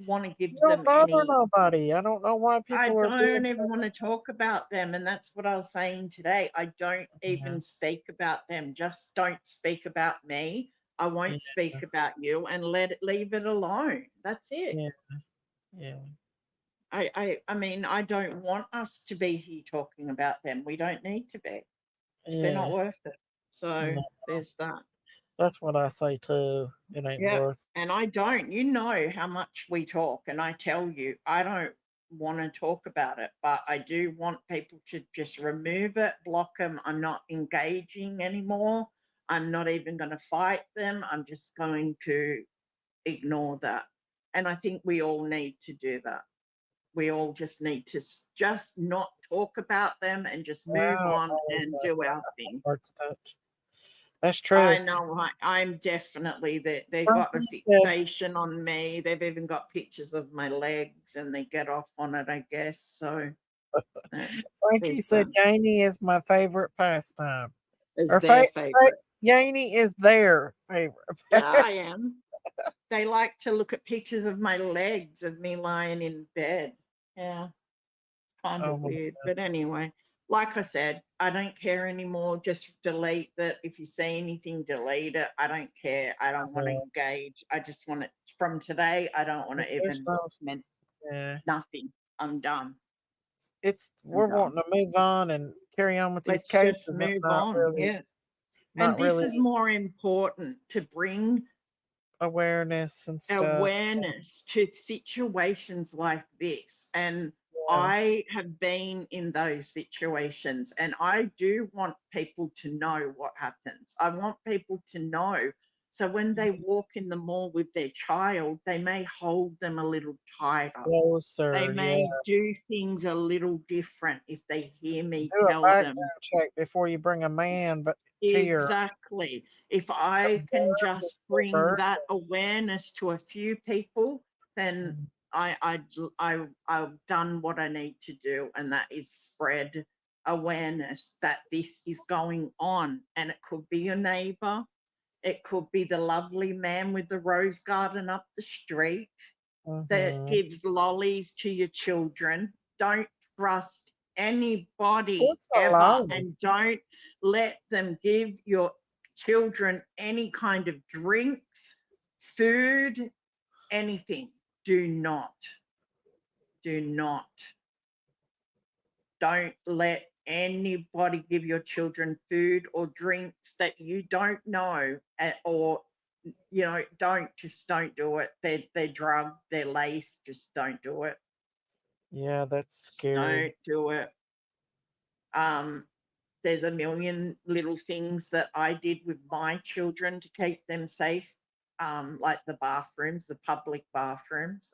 S14: want to give
S2: You don't
S14: them
S2: bother
S14: any.
S2: nobody. I don't know why
S14: I
S2: people are being
S14: don't
S2: so.
S14: even want to talk about them. And that's what I was saying today. I don't
S2: Yeah.
S14: even speak about them. Just don't speak about me. I
S2: Yeah.
S14: won't speak about you and leave it alone. That's it.
S2: Yeah. Yeah.
S14: I mean, I don't want us to be here talking about them. We don't need to be. They're not
S2: Yeah.
S14: worth it. So
S2: No,
S14: there's that.
S2: that's what I say too. It ain't
S14: Yeah.
S2: worth.
S14: And I don't. You know how much we talk, and I tell you, I don't want to talk about it, but I do want people to just remove it, block them. I'm not engaging anymore. I'm not even going to fight them. I'm just going to ignore that. And I think we all need to do that. We all just need to just not talk about them and just move
S2: Wow.
S14: on and do our thing.
S2: Hard to touch. That's
S14: I
S2: true.
S14: know I'm definitely that they've got a
S2: Frankie said.
S14: fixation on me. They've even got pictures of my legs and they get off on it, I guess. So
S2: Frankie
S14: there's
S2: said
S14: that.
S2: Yaney is my favorite pastime.
S14: Is
S2: Or
S14: their favorite.
S2: Yaney is their favorite
S14: Yeah, I
S2: pastime.
S14: am. They like to look at pictures of my legs of me lying in bed. Yeah, kind
S2: Oh
S14: of
S2: my
S14: weird. But anyway, like I said, I don't care anymore. Just delete that. If you see anything, delete it. I don't care. I don't want to
S2: God.
S14: engage. I just want it from today. I don't want to
S2: There's
S14: even
S2: no.
S14: comment
S2: Yeah.
S14: nothing. I'm done. I'm
S2: We're
S14: done.
S2: wanting to move on and carry on with these
S14: Let's just
S2: cases. I'm
S14: move on. Yeah. And
S2: not
S14: this
S2: really
S14: is more important to bring
S2: awareness and stuff.
S14: awareness to situations like this. And
S2: Yeah.
S14: I have been in those situations, and I do want people to know what happens. I want people to know. So when they walk in the mall with their child, they may hold them a little tighter. They
S2: Closer. Yeah.
S14: may do things a little different if they hear me
S2: Do a
S14: tell
S2: background
S14: them.
S2: check before you bring a man, but to your
S14: Exactly. If I can
S2: observe
S14: just
S2: the
S14: bring
S2: birth.
S14: that awareness to a few people, then I've done what I need to do, and that is spread awareness that this is going on. And it could be your neighbor, it could be the lovely man with the rose garden up the street that
S2: Mm-hmm.
S14: gives lollies to your children. Don't trust anybody
S2: What's a
S14: ever,
S2: lolly?
S14: and don't let them give your children any kind of drinks, food, anything. Do not. Do not. Don't let anybody give your children food or drinks that you don't know, or don't do it. They're drugged, they're laced. Just don't do it.
S2: Yeah, that's
S14: Just
S2: scary.
S14: don't do it. Um, there's a million little things that I did with my children to keep them safe, like the bathrooms, the public bathrooms.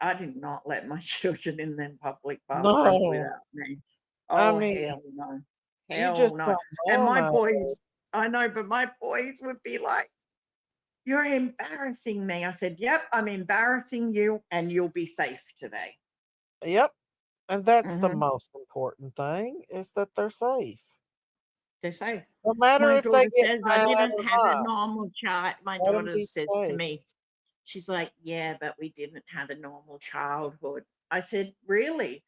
S14: I did not let my children in them public bathrooms
S2: No.
S14: without me.
S2: I
S14: Oh,
S2: mean,
S14: hell no.
S2: you
S14: Hell
S2: just
S14: no.
S2: don't
S14: And
S2: know
S14: my
S2: nowadays.
S14: boys, I know, but my boys would be like, "You're embarrassing me." I said, "Yep, I'm embarrassing you, and you'll be safe today."
S2: Yep. And that's the
S14: Hmm.
S2: most important thing is that they're safe.
S14: They're safe.
S2: No matter
S14: My
S2: if they
S14: daughter
S2: get
S14: says, "I
S2: mad
S14: didn't
S2: or
S14: have a
S2: not,
S14: normal child." My
S2: let them
S14: daughter
S2: be
S14: says to
S2: safe.
S14: me, she's like, "Yeah, but we didn't have a normal childhood." I said, "Really?"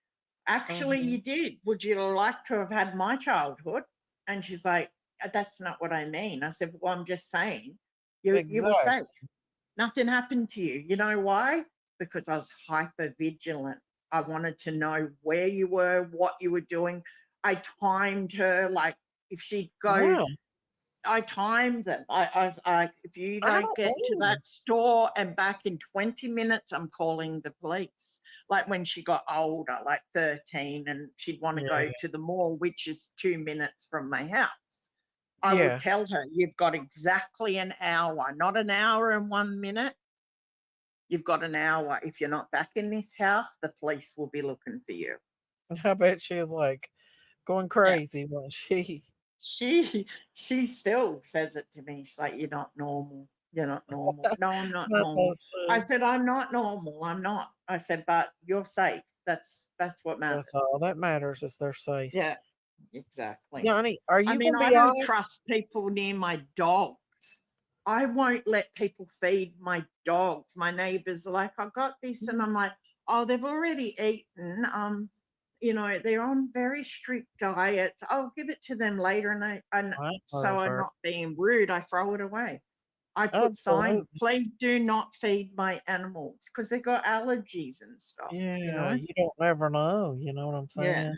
S14: Actually, you did. Would you like to have had my childhood? And she's like, that's not what I mean. I said, well, I'm just saying you were safe. Nothing happened to you. You know why? Because I was hyper vigilant. I wanted to know where you were, what you were doing. I timed her, like if she'd go,
S2: Wow.
S14: I timed them. If you don't
S2: Oh,
S14: get to that store and back in 20 minutes, I'm calling the police. Like when she got older, like 13, and she'd want to go to the mall, which is 2 minutes from my house. I would tell her, you've got exactly an hour, not an hour and 1 minute. You've got an hour. If you're not back in this house, the police will be looking for you.
S2: I bet she was like going crazy when
S14: She still says it to me. She's like, you're not normal. You're not normal. No, I'm not normal. I said, I'm not normal. I'm not. I said, but you're safe. That's what matters.
S2: That's all that matters is they're safe.
S14: Yeah, exactly.
S2: Yanni, are you
S14: I
S2: gonna be
S14: don't
S2: honest?
S14: trust people near my dogs. I won't let people feed my dogs. My neighbors are like, I got this, and I'm like, oh, they've already eaten. They're on very strict diets. I'll give it to them later, and so I'm not being rude. I throw it away. I put signs, please do not feed my animals because they've got allergies and stuff.
S2: Yeah, you don't never know. You know what I'm saying?
S14: Yeah.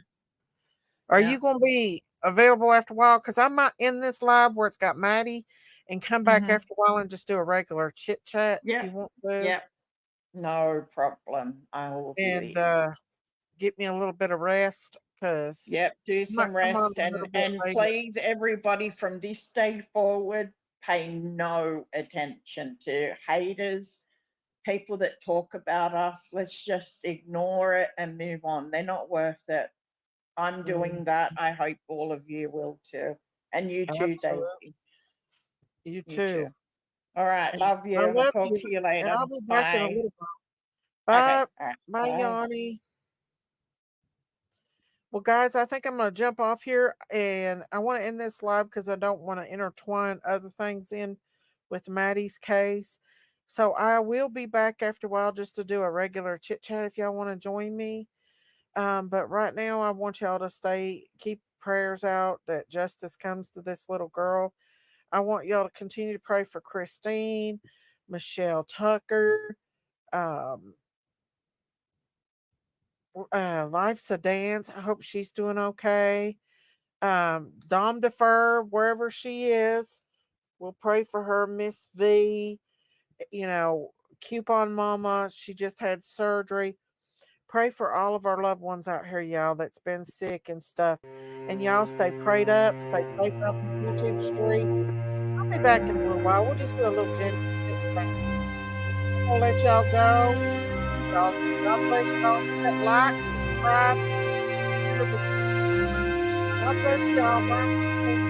S2: Are you going to be available after a while? Because I might end this live where it's got Maddie and come back after a while and just do a regular chit chat if you want to.
S14: Yeah. No problem. I will
S2: and get me a little bit of rest because
S14: do some rest and please, everybody, from this day forward, pay no attention to haters, people that talk about us. Let's just ignore it and move on. They're not worth it. I'm doing that. I hope all of you will too. And you too, Daisy.
S2: You too.
S14: All right. Love you. I'll talk to you later.
S2: And I'll be back in a little bit. Bye.
S14: Okay. All right.
S2: Bye, Yanni. Well, guys, I think I'm going to jump off here, and I want to end this live because I don't want to intertwine other things in with Maddie's case. So I will be back after a while just to do a regular chit chat if y'all want to join me. But right now, I want y'all to keep prayers out that justice comes to this little girl. I want y'all to continue to pray for Christine, Michelle Tucker, Life's a Dance. I hope she's doing okay. Dom Defer, wherever she is, we'll pray for her. Miss V, Coupon Mama, she just had surgery. Pray for all of our loved ones out here, y'all, that's been sick and stuff. And y'all stay prayed up, stay safe out in the YouTube streets. I'll be back in a little while. We'll just do a little gentle thing. I'll let y'all go. God bless y'all. Hit like, subscribe. God bless y'all. Bye.